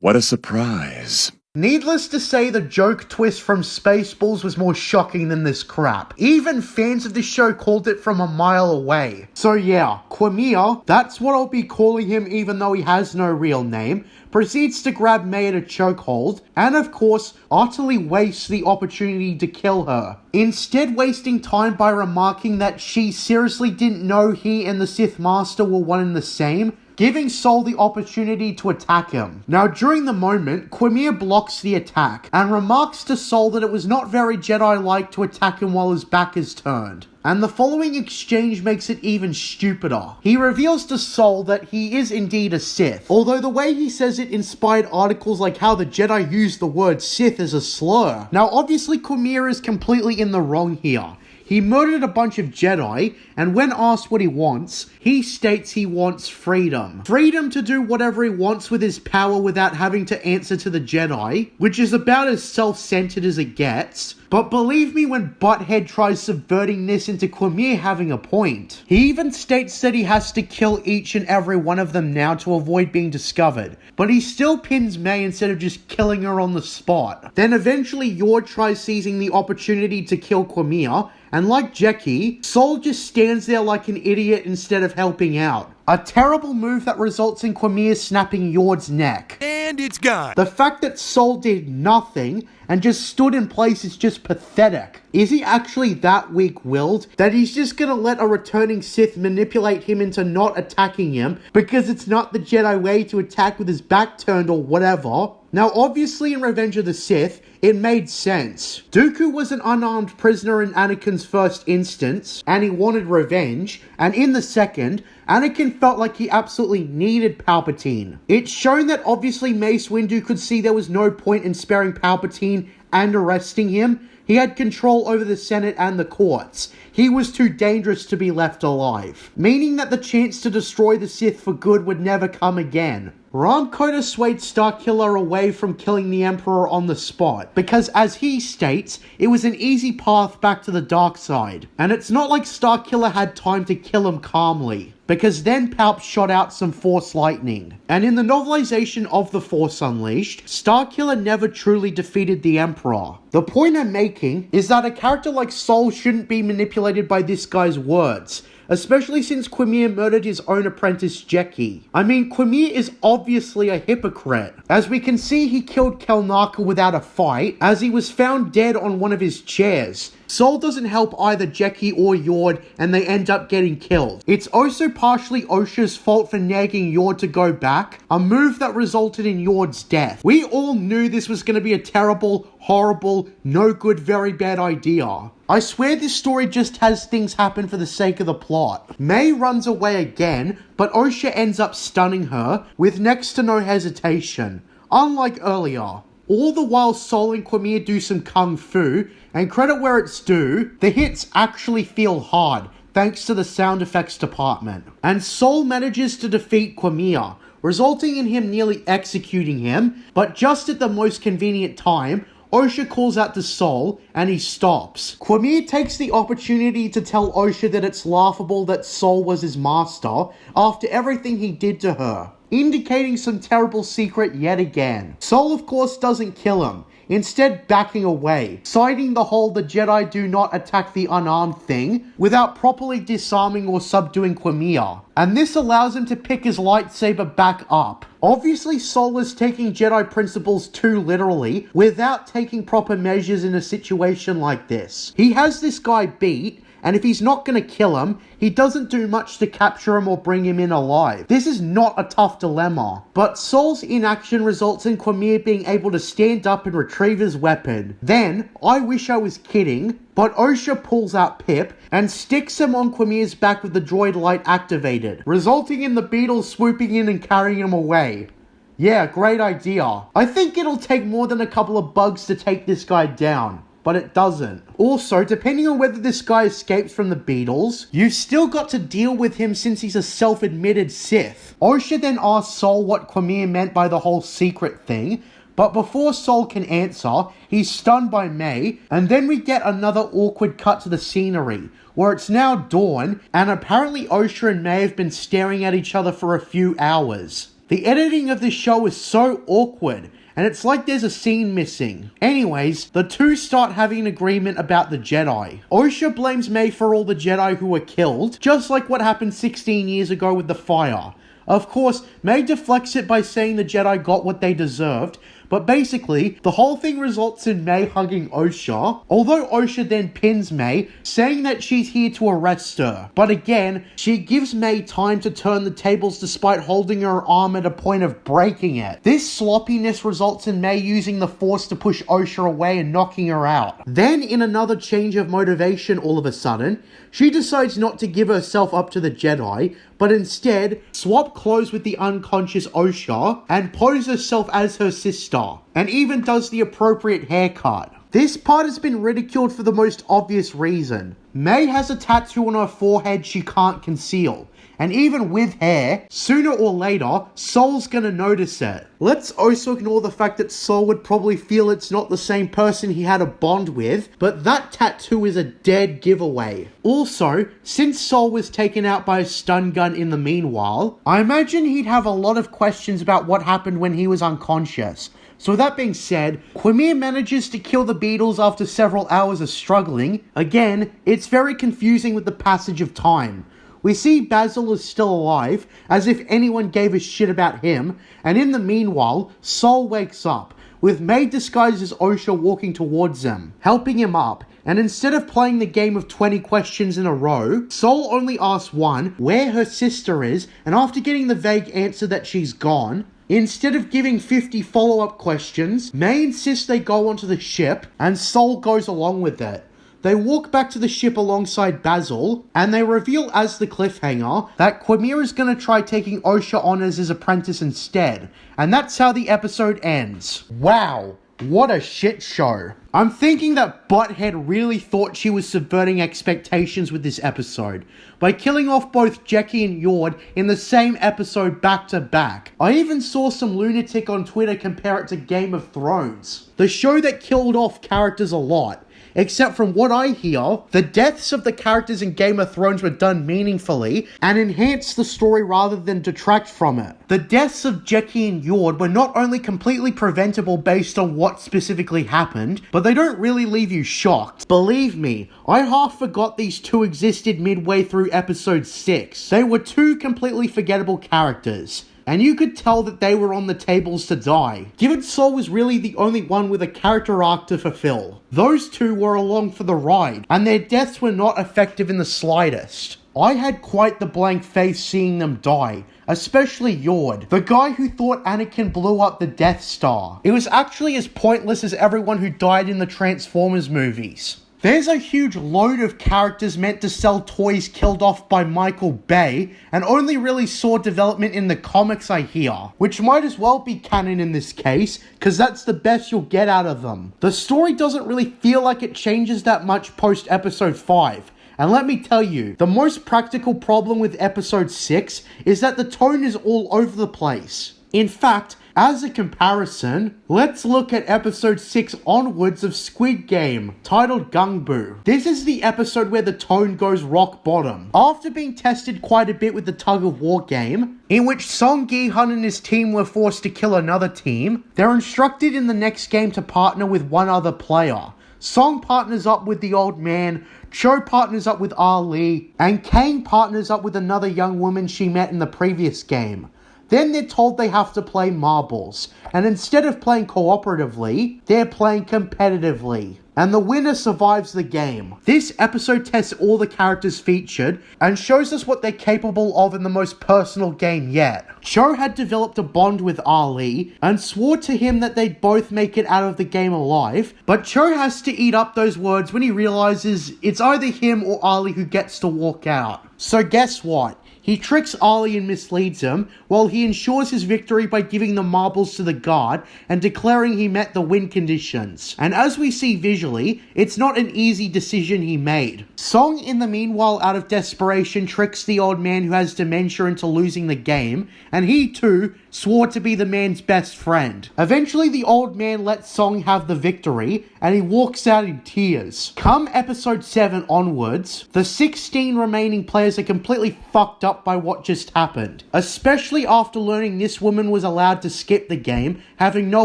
Speaker 7: What a surprise.
Speaker 1: Needless to say, the joke twist from Spaceballs was more shocking than this crap. Even fans of the show called it from a mile away. So yeah, Quimia, that's what I'll be calling him even though he has no real name, proceeds to grab May at a chokehold, and of course, utterly wastes the opportunity to kill her. Instead wasting time by remarking that she seriously didn't know he and the Sith Master were one and the same, giving Sol the opportunity to attack him. Now, during the moment, Quimia blocks the attack, and remarks to Sol that it was not very Jedi-like to attack him while his back is turned. And the following exchange makes it even stupider. He reveals to Sol that he is indeed a Sith, although the way he says it inspired articles like how the Jedi use the word Sith as a slur. Now, obviously, Quimia is completely in the wrong here. He murdered a bunch of Jedi, and when asked what he wants, he states he wants freedom. Freedom to do whatever he wants with his power without having to answer to the Jedi, which is about as self-centered as it gets. But believe me when Butthead tries subverting this into Quimia having a point. He even states that he has to kill each and every one of them now to avoid being discovered, but he still pins May instead of just killing her on the spot. Then eventually Yord tries seizing the opportunity to kill Quimia, and like Jackie, Sol just stands there like an idiot instead of helping out. A terrible move that results in Quimia snapping Yord's neck.
Speaker 2: And it's gone.
Speaker 1: The fact that Sol did nothing and just stood in place is just pathetic. Is he actually that weak-willed that he's just gonna let a returning Sith manipulate him into not attacking him because it's not the Jedi way to attack with his back turned or whatever? Now, obviously in Revenge of the Sith, it made sense. Dooku was an unarmed prisoner in Anakin's first instance, and he wanted revenge, and in the second, Anakin felt like he absolutely needed Palpatine. It's shown that obviously Mace Windu could see there was no point in sparing Palpatine and arresting him. He had control over the Senate and the courts. he was too dangerous to be left alive, meaning that the chance to destroy the Sith for good would never come again. Ram Koda swayed Starkiller away from killing the Emperor on the spot, because as he states, it was an easy path back to the dark side, and it's not like Starkiller had time to kill him calmly, because then Palp shot out some Force lightning. And in the novelization of The Force Unleashed, Starkiller never truly defeated the Emperor. The point I'm making is that a character like Sol shouldn't be manipulated by this guy's words, especially since Quimir murdered his own apprentice Jeki. I mean, Quimir is obviously a hypocrite. As we can see, he killed Kelnaka without a fight, as he was found dead on one of his chairs. Sol doesn't help either Jeki or Yord, and they end up getting killed. It's also partially Osha's fault for nagging Yord to go back, a move that resulted in Yord's death. We all knew this was going to be a terrible, horrible, no good, very bad idea. I swear this story just has things happen for the sake of the plot. May runs away again, but Osha ends up stunning her with next to no hesitation, unlike earlier. All the while Sol and Quimir do some kung fu, and credit where it's due, the hits actually feel hard, thanks to the sound effects department. And Sol manages to defeat Quimir, resulting in him nearly executing him, but just at the most convenient time, Osha calls out to Sol, and he stops. Quimir takes the opportunity to tell Osha that it's laughable that Sol was his master after everything he did to her, indicating some terrible secret yet again. Sol of course doesn't kill him, instead backing away, citing the whole "the Jedi do not attack the unarmed" thing, without properly disarming or subduing Quimir, and this allows him to pick his lightsaber back up. Obviously Sol is taking Jedi principles too literally, without taking proper measures in a situation like this. He has this guy beat, and if he's not going to kill him, he doesn't do much to capture him or bring him in alive. This is not a tough dilemma. But Sol's inaction results in Quimir being able to stand up and retrieve his weapon. Then, I wish I was kidding, but Osha pulls out Pip and sticks him on Quimir's back with the droid light activated, resulting in the beetles swooping in and carrying him away. Yeah, great idea. I think it'll take more than a couple of bugs to take this guy down, but it doesn't. Also, depending on whether this guy escapes from the beetles, you've still got to deal with him since he's a self-admitted Sith. Osha then asks Sol what Quimir meant by the whole secret thing, but before Sol can answer, he's stunned by May, and then we get another awkward cut to the scenery, where it's now dawn, and apparently Osha and May have been staring at each other for a few hours. The editing of this show is so awkward, and it's like there's a scene missing. Anyways, the two start having an agreement about the Jedi. Osha blames May for all the Jedi who were killed, just like what happened 16 years ago with the fire. Of course, May deflects it by saying the Jedi got what they deserved, but basically, the whole thing results in May hugging Osha, although Osha then pins May, saying that she's here to arrest her. But again, she gives May time to turn the tables despite holding her arm at a point of breaking it. This sloppiness results in May using the Force to push Osha away and knocking her out. Then, in another change of motivation all of a sudden, she decides not to give herself up to the Jedi, but instead swap clothes with the unconscious Osha and pose herself as her sister, and even does the appropriate haircut. This part has been ridiculed for the most obvious reason. May has a tattoo on her forehead she can't conceal, and even with hair, sooner or later, Sol's gonna notice it. Let's also ignore the fact that Sol would probably feel it's not the same person he had a bond with, but that tattoo is a dead giveaway. Also, since Sol was taken out by a stun gun in the meanwhile, I imagine he'd have a lot of questions about what happened when he was unconscious. So with that being said, Quimir manages to kill the beetles after several hours of struggling. Again, it's very confusing with the passage of time. We see Basil is still alive, as if anyone gave a shit about him, and in the meanwhile, Sol wakes up, with May disguised as Osha walking towards him, helping him up, and instead of playing the game of 20 questions in a row, Sol only asks one, where her sister is, and after getting the vague answer that she's gone, instead of giving 50 follow-up questions, May insists they go onto the ship, and Sol goes along with it. They walk back to the ship alongside Basil, and they reveal as the cliffhanger that Quimir is going to try taking Osha on as his apprentice instead, and that's how the episode ends. Wow, What a shit show. I'm thinking that Butthead really thought she was subverting expectations with this episode by killing off both Jackie and Yord in the same episode back to back. I even saw some lunatic on Twitter compare it to Game of Thrones, the show that killed off characters a lot. Except from what I hear, the deaths of the characters in Game of Thrones were done meaningfully and enhanced the story rather than detract from it. The deaths of Jackie and Yord were not only completely preventable based on what specifically happened, but they don't really leave you shocked. Believe me, I half forgot these two existed midway through episode 6. They were two completely forgettable characters, and you could tell that they were on the tables to die, given Sol was really the only one with a character arc to fulfill. Those two were along for the ride, and their deaths were not effective in the slightest. I had quite the blank face seeing them die, especially Yord, the guy who thought Anakin blew up the Death Star. It was actually as pointless as everyone who died in the Transformers movies. There's a huge load of characters meant to sell toys killed off by Michael Bay, and only really saw development in the comics, I hear, which might as well be canon in this case, cause that's the best you'll get out of them. The story doesn't really feel like it changes that much post episode 5. And let me tell you, the most practical problem with episode 6 is that the tone is all over the place. In fact, as a comparison, let's look at episode 6 onwards of Squid Game, titled Gung-Bu. This is the episode where the tone goes rock bottom. After being tested quite a bit with the tug-of-war game, in which Song Gi-hun and his team were forced to kill another team, they're instructed in the next game to partner with one other player. Song partners up with the old man, Cho partners up with Ali, and Kang partners up with another young woman she met in the previous game. Then they're told they have to play marbles, and instead of playing cooperatively, they're playing competitively. And the winner survives the game. This episode tests all the characters featured, and shows us what they're capable of in the most personal game yet. Cho had developed a bond with Ali, and swore to him that they'd both make it out of the game alive, but Cho has to eat up those words when he realizes it's either him or Ali who gets to walk out. So guess what? He tricks Ali and misleads him, while he ensures his victory by giving the marbles to the guard and declaring he met the win conditions. And as we see visually, it's not an easy decision he made. Song, in the meanwhile, out of desperation, tricks the old man who has dementia into losing the game, and he too swore to be the man's best friend. Eventually, the old man lets Song have the victory, and he walks out in tears. Come episode 7 onwards, the 16 remaining players are completely fucked up by what just happened, especially after learning this woman was allowed to skip the game, having no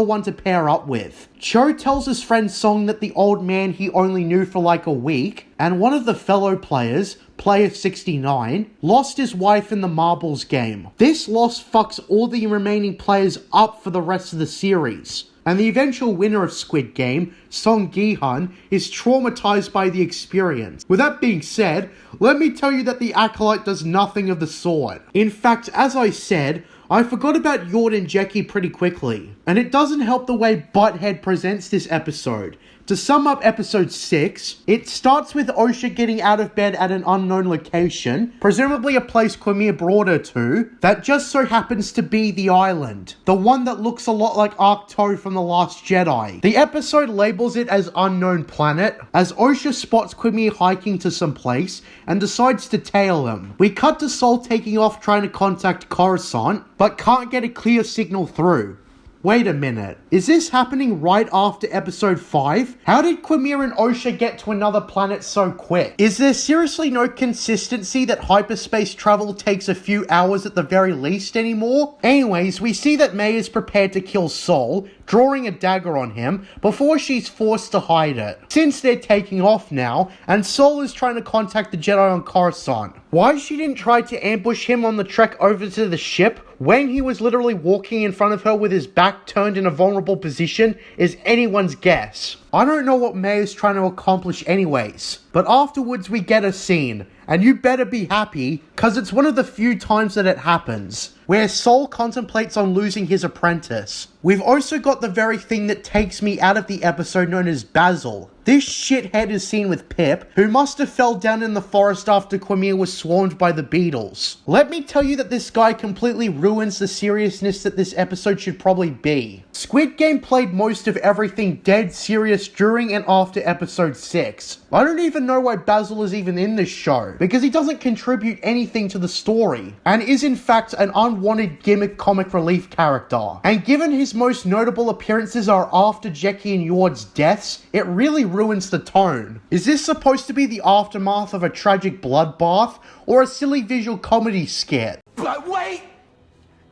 Speaker 1: one to pair up with. Cho tells his friend Song that the old man he only knew for like a week, and one of the fellow players, Player 69, lost his wife in the marbles game. This loss fucks all the remaining players up for the rest of the series. And the eventual winner of Squid Game, Song Gi-hun, is traumatized by the experience. With that being said, let me tell you that the Acolyte does nothing of the sort. In fact, as I said, I forgot about Yord and Jackie pretty quickly. And it doesn't help the way Butthead presents this episode. To sum up episode 6, it starts with Osha getting out of bed at an unknown location, presumably a place Quimir brought her to, that just so happens to be the island. The one that looks a lot like Arcto from The Last Jedi. The episode labels it as Unknown Planet, as Osha spots Quimir hiking to some place and decides to tail him. We cut to Sol taking off trying to contact Coruscant, but can't get a clear signal through. Wait a minute, is this happening right after episode 5? How did Quimir and Osha get to another planet so quick? Is there seriously no consistency that hyperspace travel takes a few hours at the very least anymore? Anyways, we see that May is prepared to kill Sol, drawing a dagger on him before she's forced to hide it. Since they're taking off now, and Sol is trying to contact the Jedi on Coruscant. Why she didn't try to ambush him on the trek over to the ship when he was literally walking in front of her with his back turned in a vulnerable position is anyone's guess. I don't know what May is trying to accomplish anyways, but afterwards we get a scene, and you better be happy, cause it's one of the few times that it happens, where Sol contemplates on losing his apprentice. We've also got the very thing that takes me out of the episode known as Basil. This shithead is seen with Pip, who must have fell down in the forest after Quamir was swarmed by the beetles. Let me tell you that this guy completely ruins the seriousness that this episode should probably be. Squid Game played most of everything dead serious during and after episode 6. I don't even know why Basil is even in this show, because he doesn't contribute anything to the story, and is in fact an unwanted gimmick comic relief character. And given his most notable appearances are after Jeckie and Yord's deaths, it really ruins the tone. Is this supposed to be the aftermath of a tragic bloodbath, or a silly visual comedy skit?
Speaker 2: But wait!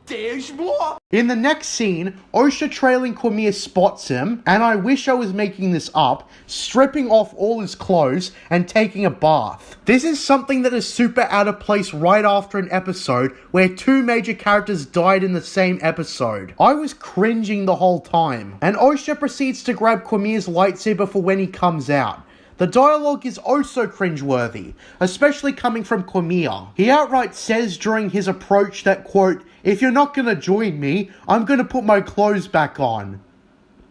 Speaker 2: There's more!
Speaker 1: In the next scene, Osha trailing Quamir spots him, and I wish I was making this up, stripping off all his clothes and taking a bath. This is something that is super out of place right after an episode where two major characters died in the same episode. I was cringing the whole time. And Osha proceeds to grab Quamir's lightsaber for when he comes out. The dialogue is also cringeworthy, especially coming from Quamir. He outright says during his approach that, quote, "If you're not gonna join me, I'm gonna put my clothes back on."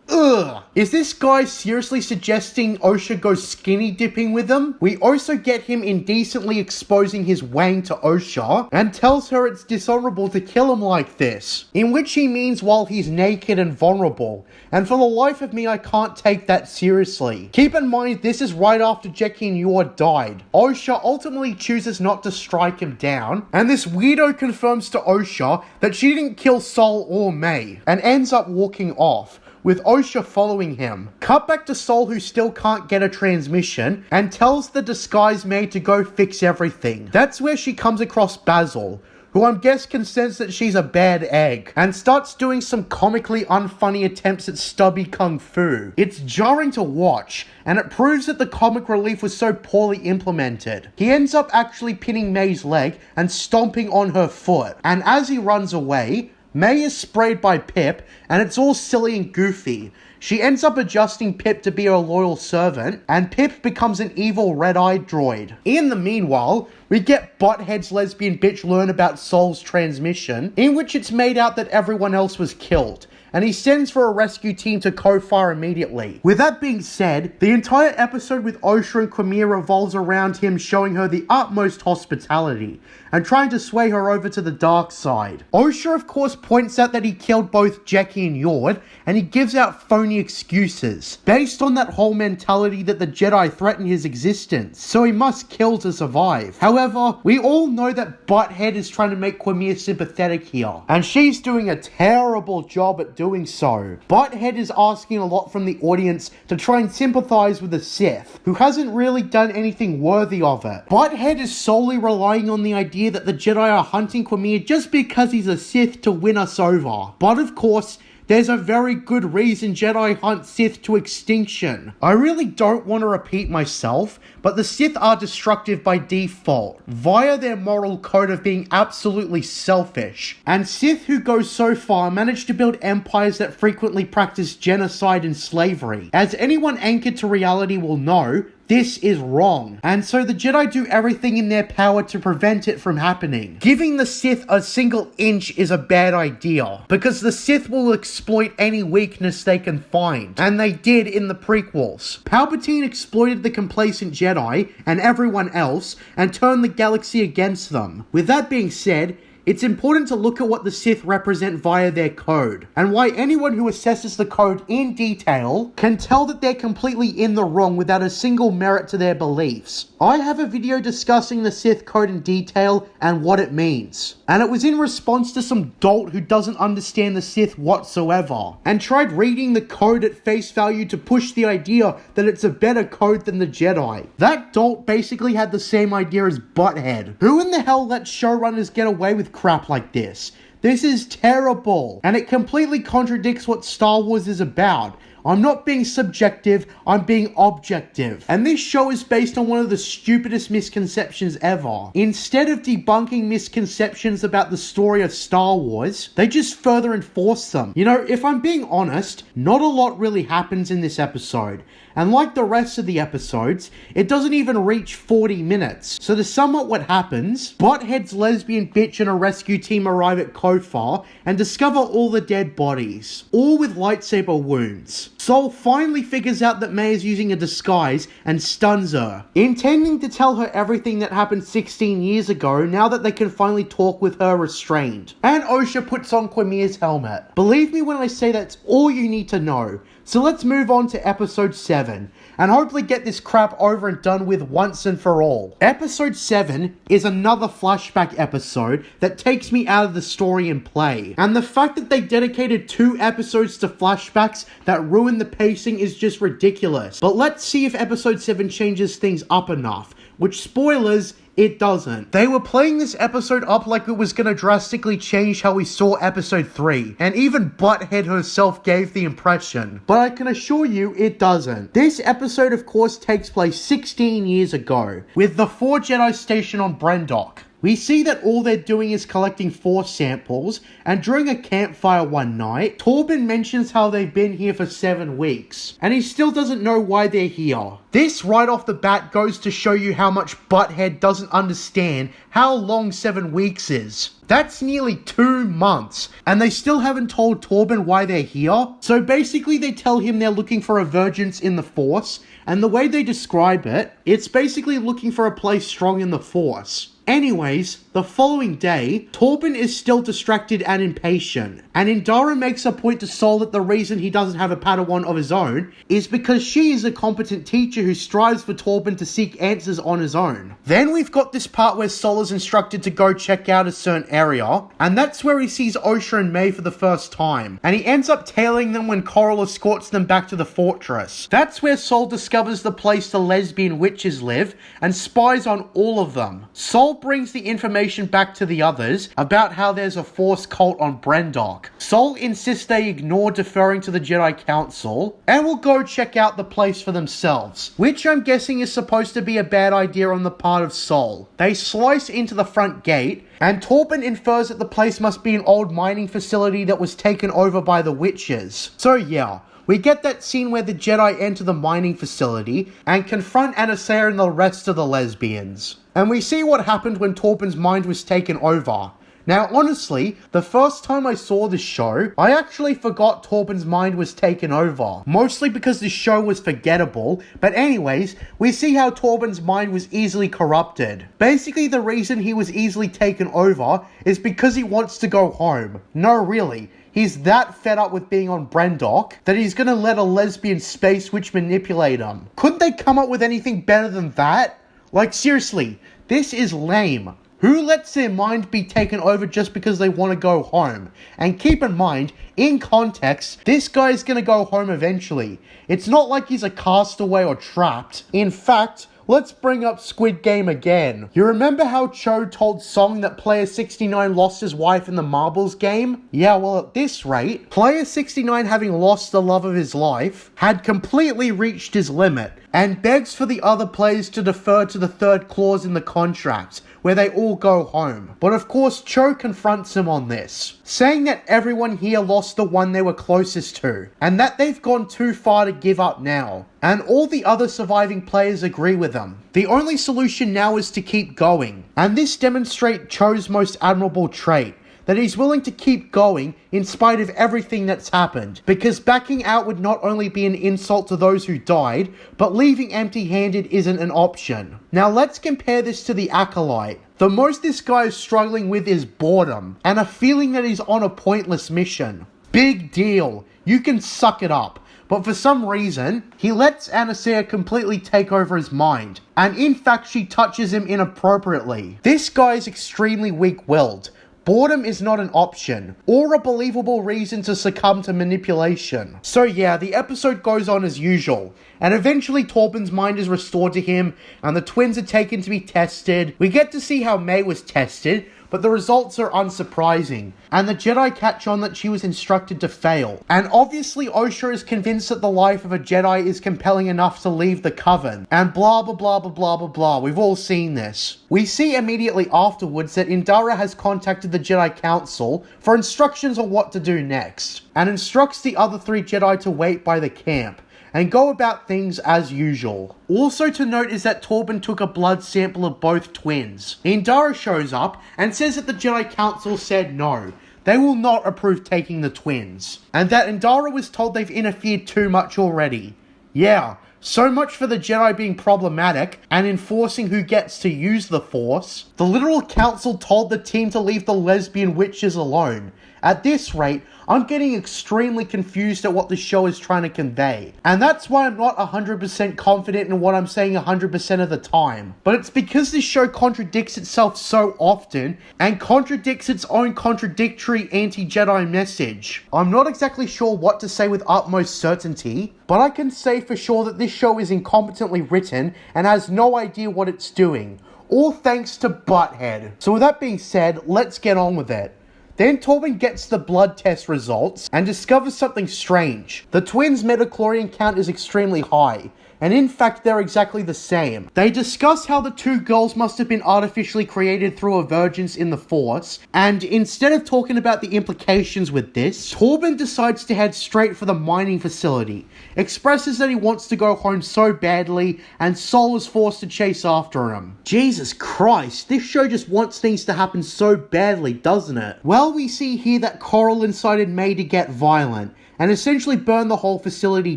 Speaker 1: Ugh. Is this guy seriously suggesting Osha go skinny dipping with him? We also get him indecently exposing his wang to Osha and tells her it's dishonorable to kill him like this, in which he means while he's naked and vulnerable, and for the life of me I can't take that seriously. Keep in mind this is right after Jeckie and Yor died. Osha ultimately chooses not to strike him down, and this weirdo confirms to Osha that she didn't kill Sol or May, and ends up walking off, with Osha following him. Cut back to Sol, who still can't get a transmission, and tells the disguised maid to go fix everything. That's where she comes across Basil, who I'm guess can sense that she's a bad egg, and starts doing some comically unfunny attempts at stubby kung fu. It's jarring to watch, and it proves that the comic relief was so poorly implemented. He ends up actually pinning May's leg and stomping on her foot, and as he runs away, May is sprayed by Pip, and it's all silly and goofy. She ends up adjusting Pip to be her loyal servant, and Pip becomes an evil red-eyed droid. In the meanwhile, we get Butthead's lesbian bitch learn about Sol's transmission, in which it's made out that everyone else was killed, and he sends for a rescue team to Kofar immediately. With that being said, the entire episode with Osha and Quamir revolves around him showing her the utmost hospitality, and trying to sway her over to the dark side. Osha of course points out that he killed both Jeckie and Yord, and he gives out phony excuses, based on that whole mentality that the Jedi threaten his existence, so he must kill to survive. However, we all know that Butthead is trying to make Quamir sympathetic here, and she's doing a terrible job at doing so. Butthead is asking a lot from the audience to try and sympathize with the Sith, who hasn't really done anything worthy of it. Butthead is solely relying on the idea that the Jedi are hunting Quamir just because he's a Sith to win us over. But of course, there's a very good reason Jedi hunt Sith to extinction. I really don't want to repeat myself, but the Sith are destructive by default, via their moral code of being absolutely selfish. And Sith who go so far manage to build empires that frequently practice genocide and slavery. As anyone anchored to reality will know, this is wrong, and so the Jedi do everything in their power to prevent it from happening. Giving the Sith a single inch is a bad idea, because the Sith will exploit any weakness they can find, and they did in the prequels. Palpatine exploited the complacent Jedi, and everyone else, and turned the galaxy against them. With that being said, it's important to look at what the Sith represent via their code, and why anyone who assesses the code in detail can tell that they're completely in the wrong without a single merit to their beliefs. I have a video discussing the Sith code in detail and what it means, and it was in response to some dolt who doesn't understand the Sith whatsoever, and tried reading the code at face value to push the idea that it's a better code than the Jedi. That dolt basically had the same idea as Butthead. Who in the hell lets showrunners get away with crap like this? This is terrible, and it completely contradicts what Star Wars is about. I'm not being subjective, I'm being objective. And this show is based on one of the stupidest misconceptions ever. Instead of debunking misconceptions about the story of Star Wars, they just further enforce them. You know, if I'm being honest, not a lot really happens in this episode. And like the rest of the episodes, it doesn't even reach 40 minutes. So to sum up what happens, Butthead's lesbian bitch and a rescue team arrive at Kofar and discover all the dead bodies, all with lightsaber wounds. Sol finally figures out that May is using a disguise and stuns her, intending to tell her everything that happened 16 years ago now that they can finally talk with her restrained. And Osha puts on Quimia's helmet. Believe me when I say that's all you need to know. So let's move on to episode 7, and hopefully get this crap over and done with once and for all. Episode 7 is another flashback episode that takes me out of the story and play. And the fact that they dedicated 2 episodes to flashbacks that ruin the pacing is just ridiculous. But let's see if episode 7 changes things up enough, which, spoilers, it doesn't. They were playing this episode up like it was gonna drastically change how we saw episode 3, and even Butthead herself gave the impression. But I can assure you it doesn't. This episode of course takes place 16 years ago, with the 4 Jedi stationed on Brendok. We see that all they're doing is collecting Force samples, and during a campfire one night, Torben mentions how they've been here for 7 weeks, and he still doesn't know why they're here. This right off the bat goes to show you how much Butthead doesn't understand how long 7 weeks is. That's nearly 2 months, and they still haven't told Torben why they're here. So basically they tell him they're looking for a vergence in the Force, and the way they describe it, it's basically looking for a place strong in the Force. Anyways, the following day, Torben is still distracted and impatient, and Indara makes a point to Sol that the reason he doesn't have a Padawan of his own is because she is a competent teacher who strives for Torben to seek answers on his own. Then we've got this part where Sol is instructed to go check out a certain area, and that's where he sees Osha and May for the first time, and he ends up tailing them when Coral escorts them back to the fortress. That's where Sol discovers the place the lesbian witches live and spies on all of them. Sol brings the information back to the others about how there's a Force cult on Brendok. Sol insists they ignore deferring to the Jedi Council and will go check out the place for themselves, which I'm guessing is supposed to be a bad idea on the part of Sol. They slice into the front gate, and Torben infers that the place must be an old mining facility that was taken over by the witches. So yeah, we get that scene where the Jedi enter the mining facility and confront Anastasia and the rest of the lesbians. And we see what happened when Torben's mind was taken over. Now honestly, the first time I saw this show, I actually forgot Torben's mind was taken over. Mostly because the show was forgettable, but anyways, we see how Torben's mind was easily corrupted. Basically the reason he was easily taken over is because he wants to go home. No really. He's that fed up with being on Brendok that he's gonna let a lesbian space witch manipulate him. Couldn't they come up with anything better than that? Like seriously, this is lame. Who lets their mind be taken over just because they want to go home? And keep in mind, in context, this guy's gonna go home eventually. It's not like he's a castaway or trapped. In fact, let's bring up Squid Game again. You remember how Cho told Song that Player 69 lost his wife in the marbles game? Yeah, well at this rate, Player 69, having lost the love of his life, had completely reached his limit, and begs for the other players to defer to the 3rd clause in the contract, where they all go home. But of course, Cho confronts him on this, saying that everyone here lost the one they were closest to, and that they've gone too far to give up now. And all the other surviving players agree with him. The only solution now is to keep going, and this demonstrates Cho's most admirable trait, that he's willing to keep going in spite of everything that's happened, because backing out would not only be an insult to those who died, but leaving empty-handed isn't an option. Now let's compare this to the Acolyte. The most this guy is struggling with is boredom, and a feeling that he's on a pointless mission. Big deal, you can suck it up. But for some reason, he lets Anastasia completely take over his mind, and in fact she touches him inappropriately. This guy is extremely weak-willed. Boredom is not an option, or a believable reason to succumb to manipulation. So yeah, the episode goes on as usual, and eventually Torben's mind is restored to him, and the twins are taken to be tested. We get to see how May was tested, but the results are unsurprising, and the Jedi catch on that she was instructed to fail. And obviously Osha is convinced that the life of a Jedi is compelling enough to leave the Coven, and blah blah blah blah blah blah blah, we've all seen this. We see immediately afterwards that Indara has contacted the Jedi Council for instructions on what to do next, and instructs the other 3 Jedi to wait by the camp, and go about things as usual. Also to note is that Torben took a blood sample of both twins. Indara shows up and says that the Jedi Council said no. they will not approve taking the twins, and that Indara was told they've interfered too much already. Yeah, so much for the Jedi being problematic and enforcing who gets to use the Force. The literal council told the team to leave the lesbian witches alone. At this rate, I'm getting extremely confused at what the show is trying to convey. And that's why I'm not 100% confident in what I'm saying 100% of the time. But it's because this show contradicts itself so often, and contradicts its own contradictory anti-Jedi message. I'm not exactly sure what to say with utmost certainty, but I can say for sure that this show is incompetently written and has no idea what it's doing. All thanks to Butthead. So with that being said, let's get on with it. Then Torben gets the blood test results and discovers something strange. The twins' metachlorian count is extremely high, and in fact they're exactly the same. They discuss how the two girls must have been artificially created through a divergence in the Force, and instead of talking about the implications with this, Torben decides to head straight for the mining facility, expresses that he wants to go home so badly, and Sol is forced to chase after him. Jesus Christ, this show just wants things to happen so badly, doesn't it? Well, we see here that Coral incited May to get violent, and essentially burn the whole facility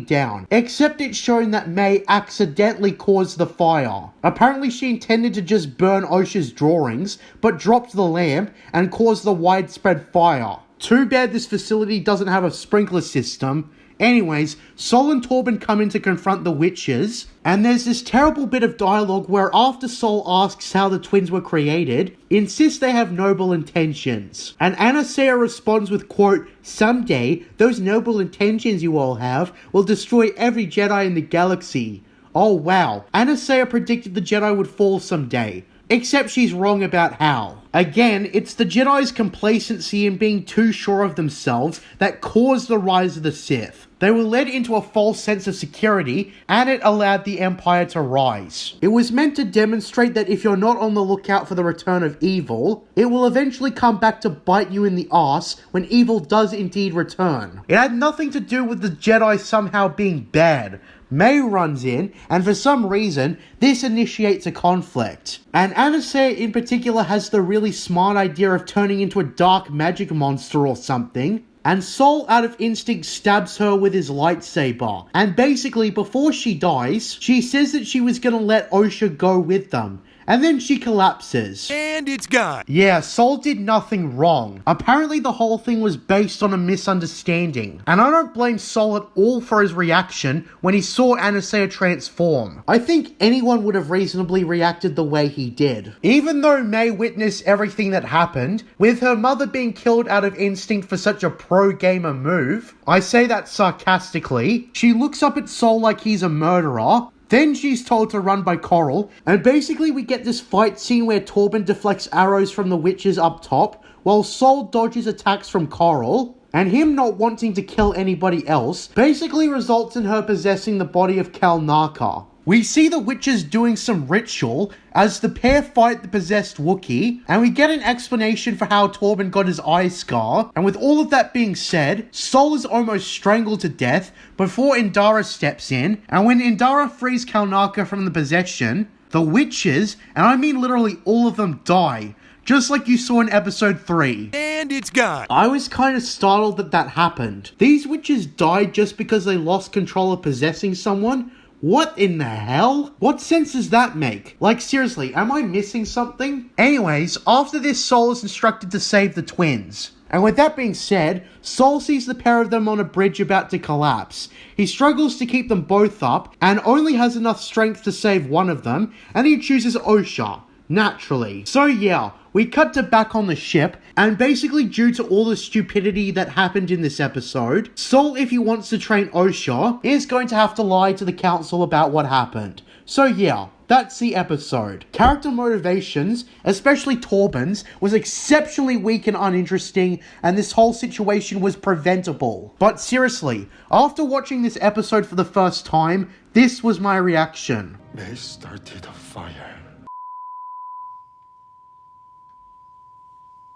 Speaker 1: down, except it's shown that May accidentally caused the fire. Apparently she intended to just burn Osha's drawings, but dropped the lamp and caused the widespread fire. Too bad this facility doesn't have a sprinkler system. Anyways, Sol and Torben come in to confront the witches, and there's this terrible bit of dialogue where after Sol asks how the twins were created, insists they have noble intentions. And Anastasia responds with, quote, "Someday, those noble intentions you all have will destroy every Jedi in the galaxy." Oh wow, Anastasia predicted the Jedi would fall someday. Except she's wrong about how. Again, it's the Jedi's complacency in being too sure of themselves that caused the rise of the Sith. They were led into a false sense of security, and it allowed the Empire to rise. It was meant to demonstrate that if you're not on the lookout for the return of evil, it will eventually come back to bite you in the arse when evil does indeed return. It had nothing to do with the Jedi somehow being bad. May runs in, and for some reason, this initiates a conflict. And Anastasia in particular has the really smart idea of turning into a dark magic monster or something, and Sol out of instinct stabs her with his lightsaber. And basically, before she dies, she says that she was gonna let Osha go with them. And then she collapses.
Speaker 2: And it's gone.
Speaker 1: Yeah, Sol did nothing wrong. Apparently the whole thing was based on a misunderstanding. And I don't blame Sol at all for his reaction when he saw Anastasia transform. I think anyone would have reasonably reacted the way he did. Even though May witnessed everything that happened, with her mother being killed out of instinct for such a pro-gamer move, I say that sarcastically, she looks up at Sol like he's a murderer. Then she's told to run by Coral, and basically we get this fight scene where Torben deflects arrows from the witches up top, while Sol dodges attacks from Coral, and him not wanting to kill anybody else basically results in her possessing the body of Cal Naka. We see the witches doing some ritual as the pair fight the possessed Wookiee, and we get an explanation for how Torben got his eye scar. And with all of that being said, Sol is almost strangled to death before Indara steps in, and when Indara frees Cal Naka from the possession, the witches, and I mean literally all of them, die. Just like you saw in episode 3.
Speaker 2: And it's gone.
Speaker 1: I was kind of startled that happened. These witches died just because they lost control of possessing someone? What in the hell? What sense does that make? Like seriously, am I missing something? Anyways, after this, Sol is instructed to save the twins. And with that being said, Sol sees the pair of them on a bridge about to collapse. He struggles to keep them both up, and only has enough strength to save one of them, and he chooses Osha. Naturally. So yeah, we cut to back on the ship, and basically due to all the stupidity that happened in this episode, Sol, if he wants to train Osha, is going to have to lie to the council about what happened. So yeah, that's the episode. Character motivations, especially Torben's, was exceptionally weak and uninteresting, and this whole situation was preventable. But seriously, after watching this episode for the first time, this was my reaction.
Speaker 6: They started a fire.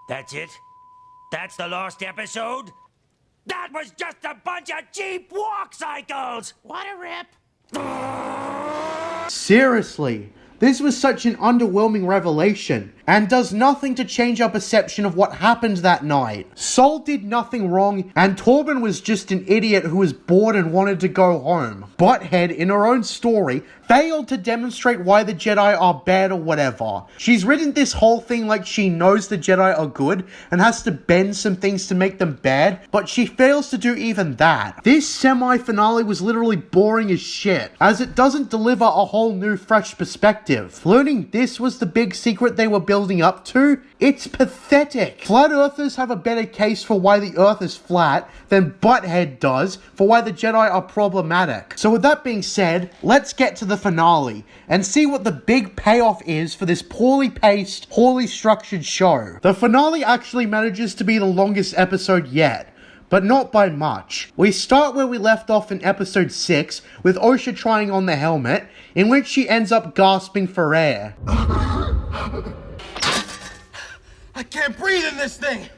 Speaker 8: That's it? That's the last episode? That was just a bunch of cheap walk cycles! What a rip!
Speaker 1: Seriously, this was such an underwhelming revelation. and does nothing to change our perception of what happened that night. Sol did nothing wrong, and Torben was just an idiot who was bored and wanted to go home. Butthead, in her own story, failed to demonstrate why the Jedi are bad or whatever. She's written this whole thing like she knows the Jedi are good and has to bend some things to make them bad, but she fails to do even that. This semi-finale was literally boring as shit, as it doesn't deliver a whole new fresh perspective. Learning this was the big secret they were building up to? It's pathetic. Flat Earthers have a better case for why the Earth is flat than Butthead does for why the Jedi are problematic. So with that being said, let's get to the finale and see what the big payoff is for this poorly paced, poorly structured show. The finale actually manages to be the longest episode yet, but not by much. We start where we left off in episode 6 with Osha trying on the helmet, in which she ends up gasping for air.
Speaker 2: I can't breathe in this thing!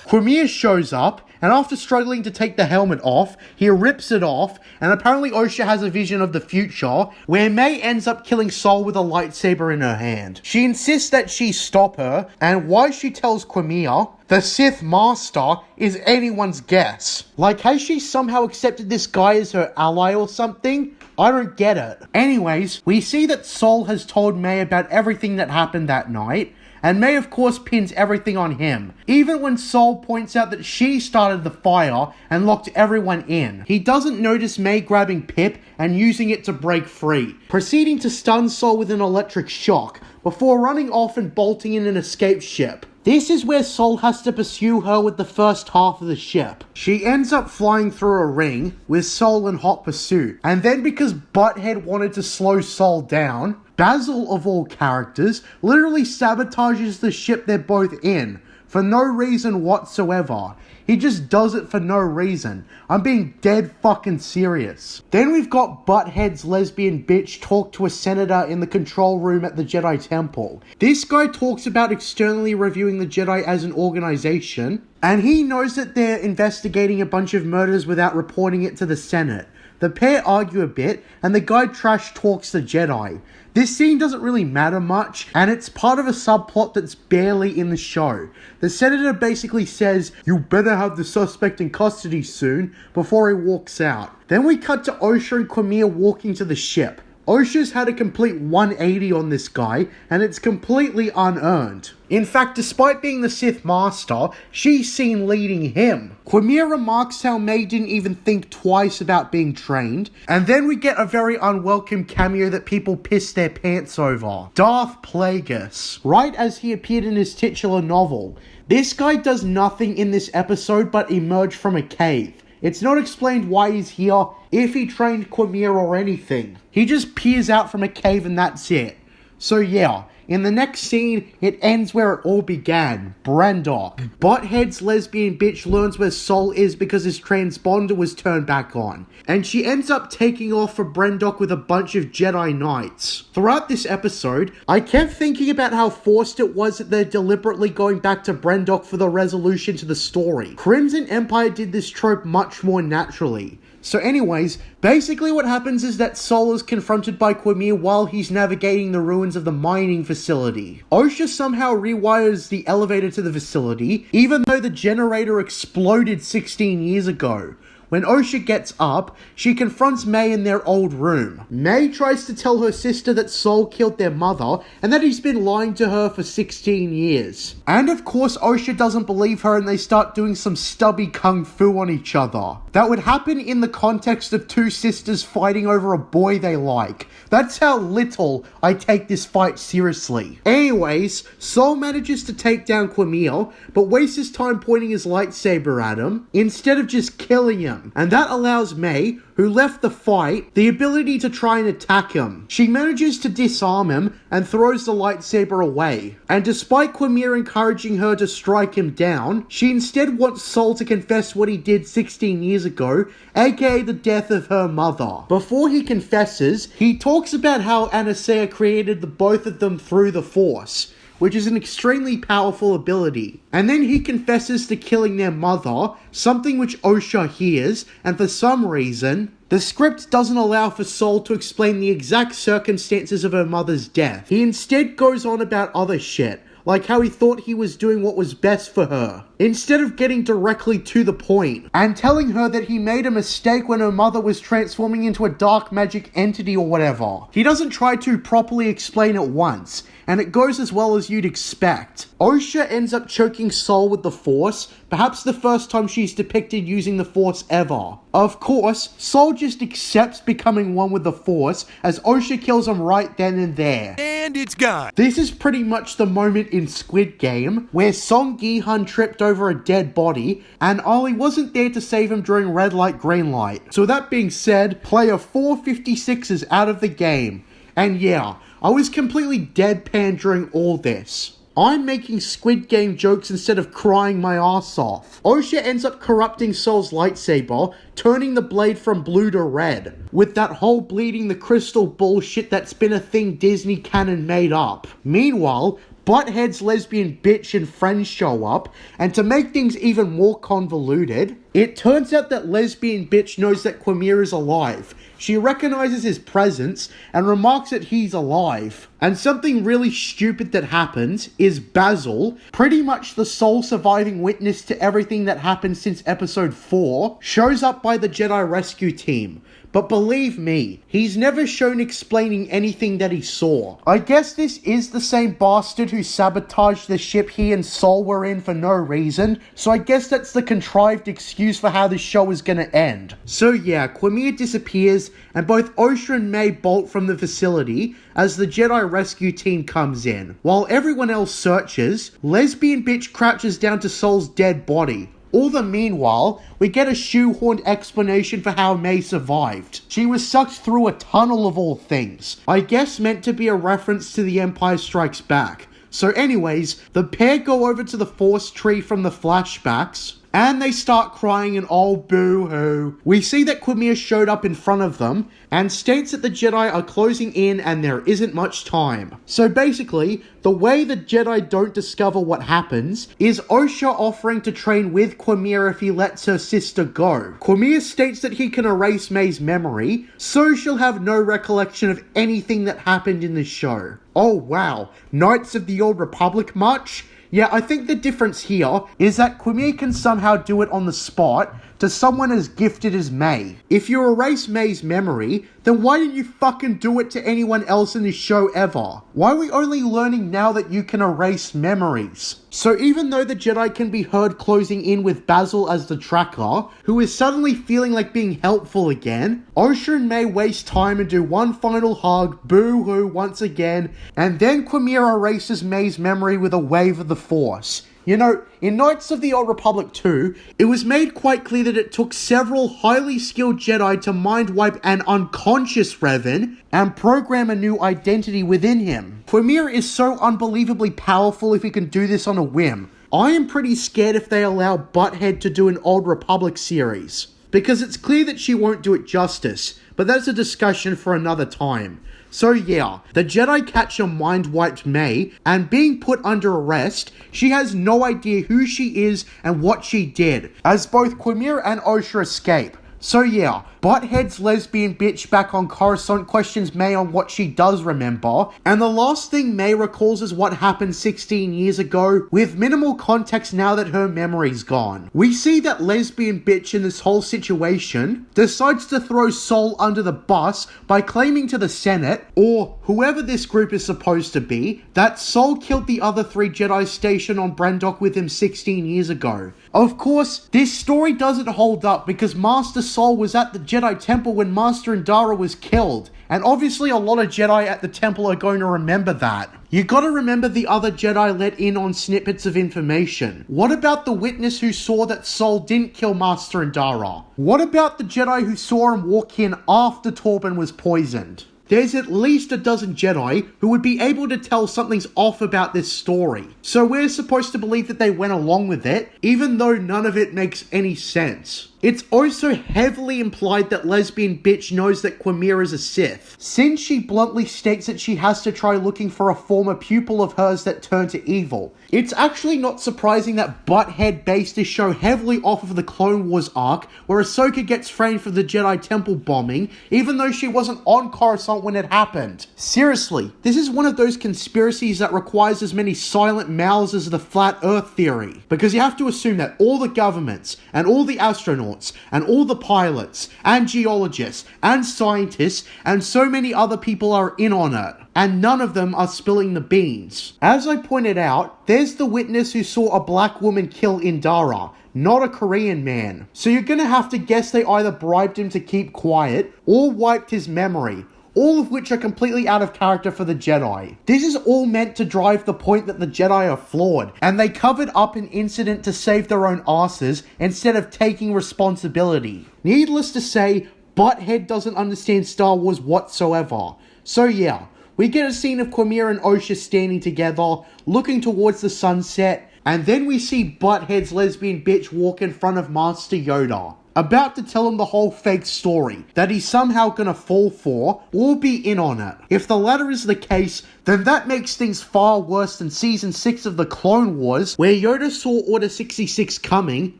Speaker 1: Quimir shows up, and after struggling to take the helmet off, he rips it off, and apparently Osha has a vision of the future, where May ends up killing Sol with a lightsaber in her hand. She insists that she stop her, and why she tells Quimir, the Sith Master, is anyone's guess. Like, has she somehow accepted this guy as her ally or something? I don't get it. Anyways, we see that Sol has told May about everything that happened that night, and May of course pins everything on him, even when Sol points out that she started the fire and locked everyone in. He doesn't notice May grabbing Pip and using it to break free, proceeding to stun Sol with an electric shock, before running off and bolting in an escape ship. This is where Sol has to pursue her with the first half of the ship. She ends up flying through a ring, with Sol in hot pursuit, and then because Butthead wanted to slow Sol down, Basil, of all characters, literally sabotages the ship they're both in, for no reason whatsoever. He just does it for no reason. I'm being dead fucking serious. Then we've got Butthead's lesbian bitch talk to a senator in the control room at the Jedi Temple. This guy talks about externally reviewing the Jedi as an organization, and he knows that they're investigating a bunch of murders without reporting it to the Senate. The pair argue a bit, and the guy trash talks the Jedi. This scene doesn't really matter much, and it's part of a subplot that's barely in the show. The senator basically says, "You better have the suspect in custody soon," before he walks out. Then we cut to Osha and Quimir walking to the ship. Osha's had a complete 180 on this guy, and it's completely unearned. In fact, despite being the Sith Master, she's seen leading him. Quimir remarks how May didn't even think twice about being trained, and then we get a very unwelcome cameo that people piss their pants over. Darth Plagueis, right as he appeared in his titular novel. This guy does nothing in this episode but emerge from a cave. It's not explained why he's here, if he trained Quimir or anything. He just peers out from a cave and that's it. So yeah, in the next scene, it ends where it all began, Brandok. Butthead's lesbian bitch learns where Sol is because his transponder was turned back on, and she ends up taking off for Brandok with a bunch of Jedi Knights. Throughout this episode, I kept thinking about how forced it was that they're deliberately going back to Brandok for the resolution to the story. Crimson Empire did this trope much more naturally. So anyways, basically what happens is that Sol is confronted by Quimir while he's navigating the ruins of the mining facility. Osha somehow rewires the elevator to the facility, even though the generator exploded 16 years ago. When Osha gets up, she confronts May in their old room. May tries to tell her sister that Sol killed their mother and that he's been lying to her for 16 years. And of course Osha doesn't believe her and they start doing some stubby kung fu on each other. That would happen in the context of two sisters fighting over a boy they like. That's how little I take this fight seriously. Anyways, Sol manages to take down Quimir, but wastes his time pointing his lightsaber at him, instead of just killing him. And that allows May, who left the fight, the ability to try and attack him. She manages to disarm him and throws the lightsaber away. And despite Quimir encouraging her to strike him down, she instead wants Sol to confess what he did 16 years ago, aka the death of her mother. Before he confesses, he talks about how Anasea created the both of them through the Force, which is an extremely powerful ability. And then he confesses to killing their mother, something which Osha hears, and for some reason, the script doesn't allow for Sol to explain the exact circumstances of her mother's death. He instead goes on about other shit, like how he thought he was doing what was best for her, instead of getting directly to the point, and telling her that he made a mistake when her mother was transforming into a dark magic entity or whatever. He doesn't try to properly explain it once, and it goes as well as you'd expect. Osha ends up choking Sol with the Force, perhaps the first time she's depicted using the Force ever. Of course, Sol just accepts becoming one with the Force, as Osha kills him right then and there.
Speaker 2: And it's gone.
Speaker 1: This is pretty much the moment in Squid Game where Song Gi-hun tripped over a dead body, and Ali wasn't there to save him during red light, green light. So that being said, player 456 is out of the game. And yeah, I was completely deadpan during all this. I'm making Squid Game jokes instead of crying my ass off. Osha ends up corrupting Sol's lightsaber, turning the blade from blue to red, with that whole bleeding the crystal bullshit that's been a thing Disney canon made up. Meanwhile, Butthead's lesbian bitch and friends show up, and to make things even more convoluted, it turns out that lesbian bitch knows that Quimir is alive. She recognizes his presence and remarks that he's alive. And something really stupid that happens is Basil, pretty much the sole surviving witness to everything that happened since episode 4, shows up by the Jedi rescue team. But believe me, he's never shown explaining anything that he saw. I guess this is the same bastard who sabotaged the ship he and Sol were in for no reason, so I guess that's the contrived excuse for how this show is gonna end. So yeah, Quimir disappears, and both Osha and May bolt from the facility as the Jedi rescue team comes in. While everyone else searches, lesbian bitch crouches down to Sol's dead body. All the meanwhile, we get a shoehorned explanation for how May survived. She was sucked through a tunnel of all things. I guess meant to be a reference to The Empire Strikes Back. So anyways, the pair go over to the Force tree from the flashbacks, and they start crying and oh boo-hoo. We see that Quimir showed up in front of them, and states that the Jedi are closing in and there isn't much time. So basically, the way the Jedi don't discover what happens is Osha offering to train with Quimir if he lets her sister go. Quimir states that he can erase May's memory, so she'll have no recollection of anything that happened in the show. Oh wow, Knights of the Old Republic much? Yeah, I think the difference here is that Quimir can somehow do it on the spot to someone as gifted as May. If you erase May's memory, then why didn't you fucking do it to anyone else in this show ever? Why are we only learning now that you can erase memories? So even though the Jedi can be heard closing in with Basil as the tracker, who is suddenly feeling like being helpful again, Osha and May waste time and do one final hug, boo-hoo once again, and then Quimir erases May's memory with a wave of the Force. You know, in Knights of the Old Republic 2, it was made quite clear that it took several highly skilled Jedi to mind wipe an unconscious Revan and program a new identity within him. Quimir is so unbelievably powerful if he can do this on a whim. I am pretty scared if they allow Butthead to do an Old Republic series, because it's clear that she won't do it justice, but that's a discussion for another time. So yeah, the Jedi catch a mind-wiped May, and being put under arrest, she has no idea who she is and what she did, as both Quimir and Osha escape. So yeah, Butthead's lesbian bitch back on Coruscant questions May on what she does remember, and the last thing May recalls is what happened 16 years ago, with minimal context now that her memory's gone. We see that lesbian bitch in this whole situation decides to throw Sol under the bus by claiming to the Senate, or whoever this group is supposed to be, that Sol killed the other 3 Jedi stationed on Brendok with him 16 years ago. Of course, this story doesn't hold up because Master Sol was at the Jedi Temple when Master Indara was killed, and obviously a lot of Jedi at the temple are going to remember that. You gotta remember the other Jedi let in on snippets of information. What about the witness who saw that Sol didn't kill Master Indara? What about the Jedi who saw him walk in after Torben was poisoned? There's at least a dozen Jedi who would be able to tell something's off about this story. So we're supposed to believe that they went along with it, even though none of it makes any sense. It's also heavily implied that lesbian bitch knows that Quimera is a Sith, since she bluntly states that she has to try looking for a former pupil of hers that turned to evil. It's actually not surprising that Butthead based this show heavily off of the Clone Wars arc, where Ahsoka gets framed for the Jedi Temple bombing, even though she wasn't on Coruscant when it happened. Seriously, this is one of those conspiracies that requires as many silent mouths as the flat earth theory, because you have to assume that all the governments, and all the astronauts, and all the pilots, and geologists, and scientists, and so many other people are in on it, and none of them are spilling the beans. As I pointed out, there's the witness who saw a black woman kill Indara, not a Korean man. So you're gonna have to guess they either bribed him to keep quiet, or wiped his memory, all of which are completely out of character for the Jedi. This is all meant to drive the point that the Jedi are flawed, and they covered up an incident to save their own asses instead of taking responsibility. Needless to say, Butthead doesn't understand Star Wars whatsoever. So yeah, we get a scene of Quimera and Osha standing together, looking towards the sunset, and then we see Butthead's lesbian bitch walk in front of Master Yoda, about to tell him the whole fake story that he's somehow gonna fall for or be in on it. If the latter is the case, then that makes things far worse than Season 6 of the Clone Wars, where Yoda saw Order 66 coming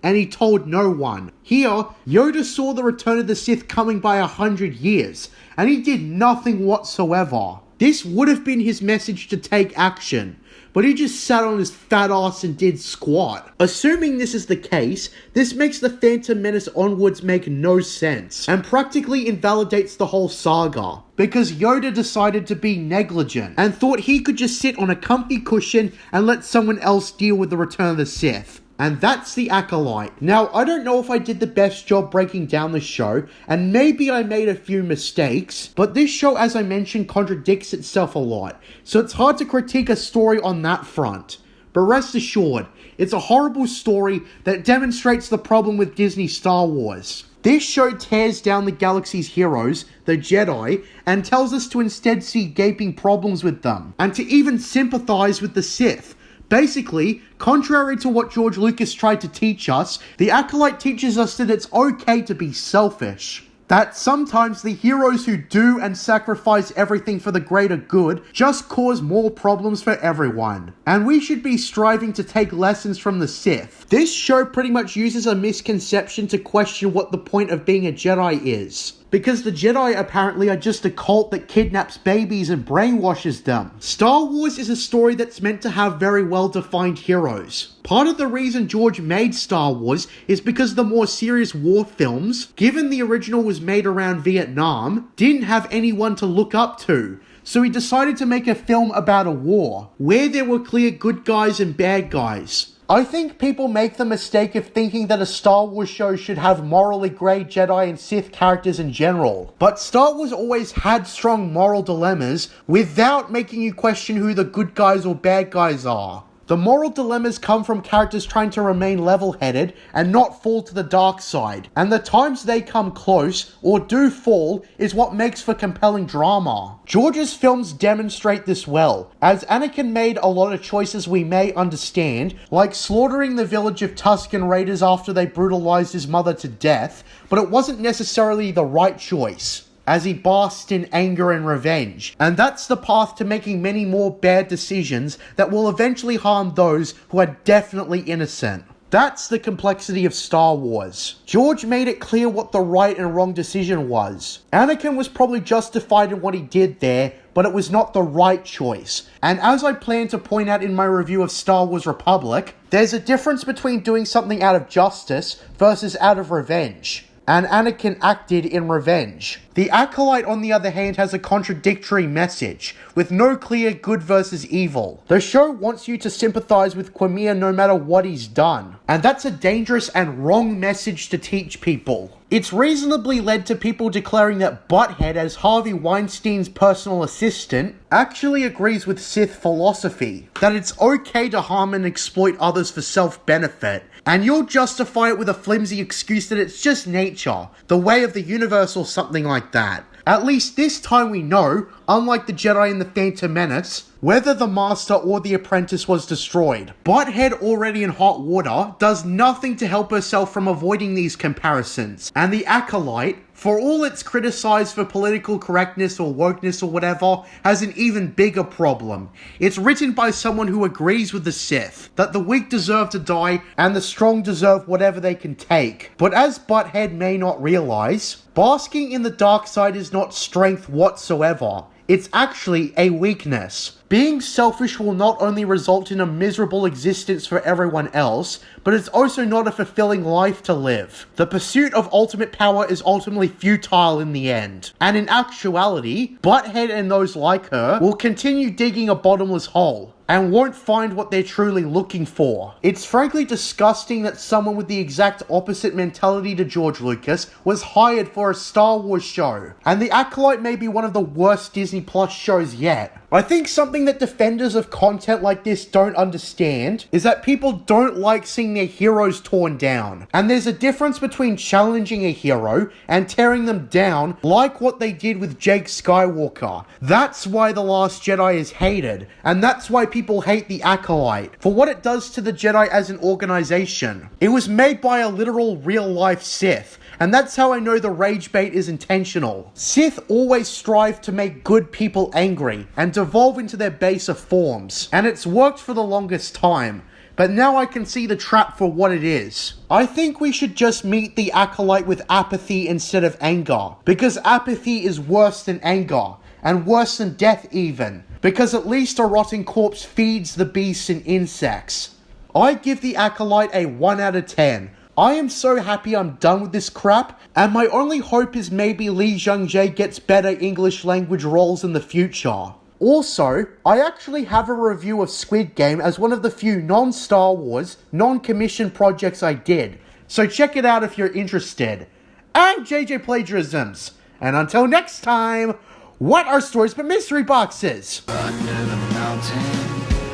Speaker 1: and he told no one. Here, Yoda saw the Return of the Sith coming by 100 years, and he did nothing whatsoever. This would have been his message to take action, but he just sat on his fat ass and did squat. Assuming this is the case, this makes the Phantom Menace onwards make no sense, and practically invalidates the whole saga, because Yoda decided to be negligent, and thought he could just sit on a comfy cushion and let someone else deal with the Return of the Sith. And that's the Acolyte. Now, I don't know if I did the best job breaking down the show, and maybe I made a few mistakes, but this show, as I mentioned, contradicts itself a lot, so it's hard to critique a story on that front. But rest assured, it's a horrible story that demonstrates the problem with Disney Star Wars. This show tears down the galaxy's heroes, the Jedi, and tells us to instead see gaping problems with them, and to even sympathize with the Sith. Basically, contrary to what George Lucas tried to teach us, the Acolyte teaches us that it's okay to be selfish. That sometimes the heroes who do and sacrifice everything for the greater good just cause more problems for everyone. And we should be striving to take lessons from the Sith. This show pretty much uses a misconception to question what the point of being a Jedi is, because the Jedi apparently are just a cult that kidnaps babies and brainwashes them. Star Wars is a story that's meant to have very well-defined heroes. Part of the reason George made Star Wars is because the more serious war films, given the original was made around Vietnam, didn't have anyone to look up to. So he decided to make a film about a war, where there were clear good guys and bad guys. I think people make the mistake of thinking that a Star Wars show should have morally grey Jedi and Sith characters in general. But Star Wars always had strong moral dilemmas without making you question who the good guys or bad guys are. The moral dilemmas come from characters trying to remain level-headed and not fall to the dark side, and the times they come close, or do fall, is what makes for compelling drama. George's films demonstrate this well, as Anakin made a lot of choices we may understand, like slaughtering the village of Tusken Raiders after they brutalized his mother to death, but it wasn't necessarily the right choice, as he basked in anger and revenge. And that's the path to making many more bad decisions that will eventually harm those who are definitely innocent. That's the complexity of Star Wars. George made it clear what the right and wrong decision was. Anakin was probably justified in what he did there, but it was not the right choice. And as I plan to point out in my review of Star Wars Republic, there's a difference between doing something out of justice versus out of revenge. And Anakin acted in revenge. The Acolyte, on the other hand, has a contradictory message, with no clear good versus evil. The show wants you to sympathize with Quimera no matter what he's done, and that's a dangerous and wrong message to teach people. It's reasonably led to people declaring that Butthead, as Harvey Weinstein's personal assistant, actually agrees with Sith philosophy, that it's okay to harm and exploit others for self-benefit, and you'll justify it with a flimsy excuse that it's just nature, the way of the universe or something like that. At least this time we know, unlike the Jedi in The Phantom Menace, whether the Master or the Apprentice was destroyed. Butthead, already in hot water, does nothing to help herself from avoiding these comparisons. And the Acolyte, for all it's criticized for political correctness or wokeness or whatever, has an even bigger problem. It's written by someone who agrees with the Sith, that the weak deserve to die and the strong deserve whatever they can take. But as Butthead may not realize, basking in the dark side is not strength whatsoever. It's actually a weakness. Being selfish will not only result in a miserable existence for everyone else, but it's also not a fulfilling life to live. The pursuit of ultimate power is ultimately futile in the end. And in actuality, Butthead and those like her will continue digging a bottomless hole and won't find what they're truly looking for. It's frankly disgusting that someone with the exact opposite mentality to George Lucas was hired for a Star Wars show, and The Acolyte may be one of the worst Disney Plus shows yet. I think something that defenders of content like this don't understand is that people don't like seeing their heroes torn down, and there's a difference between challenging a hero and tearing them down like what they did with Jake Skywalker. That's why The Last Jedi is hated, and that's why people hate The Acolyte, for what it does to the Jedi as an organization. It was made by a literal real-life Sith, and that's how I know the rage bait is intentional. Sith always strive to make good people angry and devolve into their baser forms, and it's worked for the longest time. But now I can see the trap for what it is. I think we should just meet the Acolyte with apathy instead of anger, because apathy is worse than anger, and worse than death even, because at least a rotting corpse feeds the beasts and insects. I give the Acolyte a 1 out of 10. I am so happy I'm done with this crap, and my only hope is maybe Jung-jae gets better English language roles in the future. Also, I actually have a review of Squid Game as one of the few non-Star Wars, non-commissioned projects I did, so check it out if you're interested. I'm JJ Plagiarisms, and until next time, what are stories but mystery boxes?
Speaker 9: Under the mountain,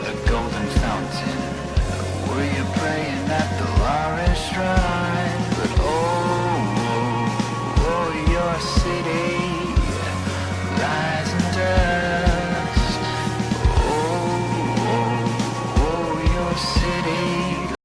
Speaker 9: a golden fountain, were you praying at the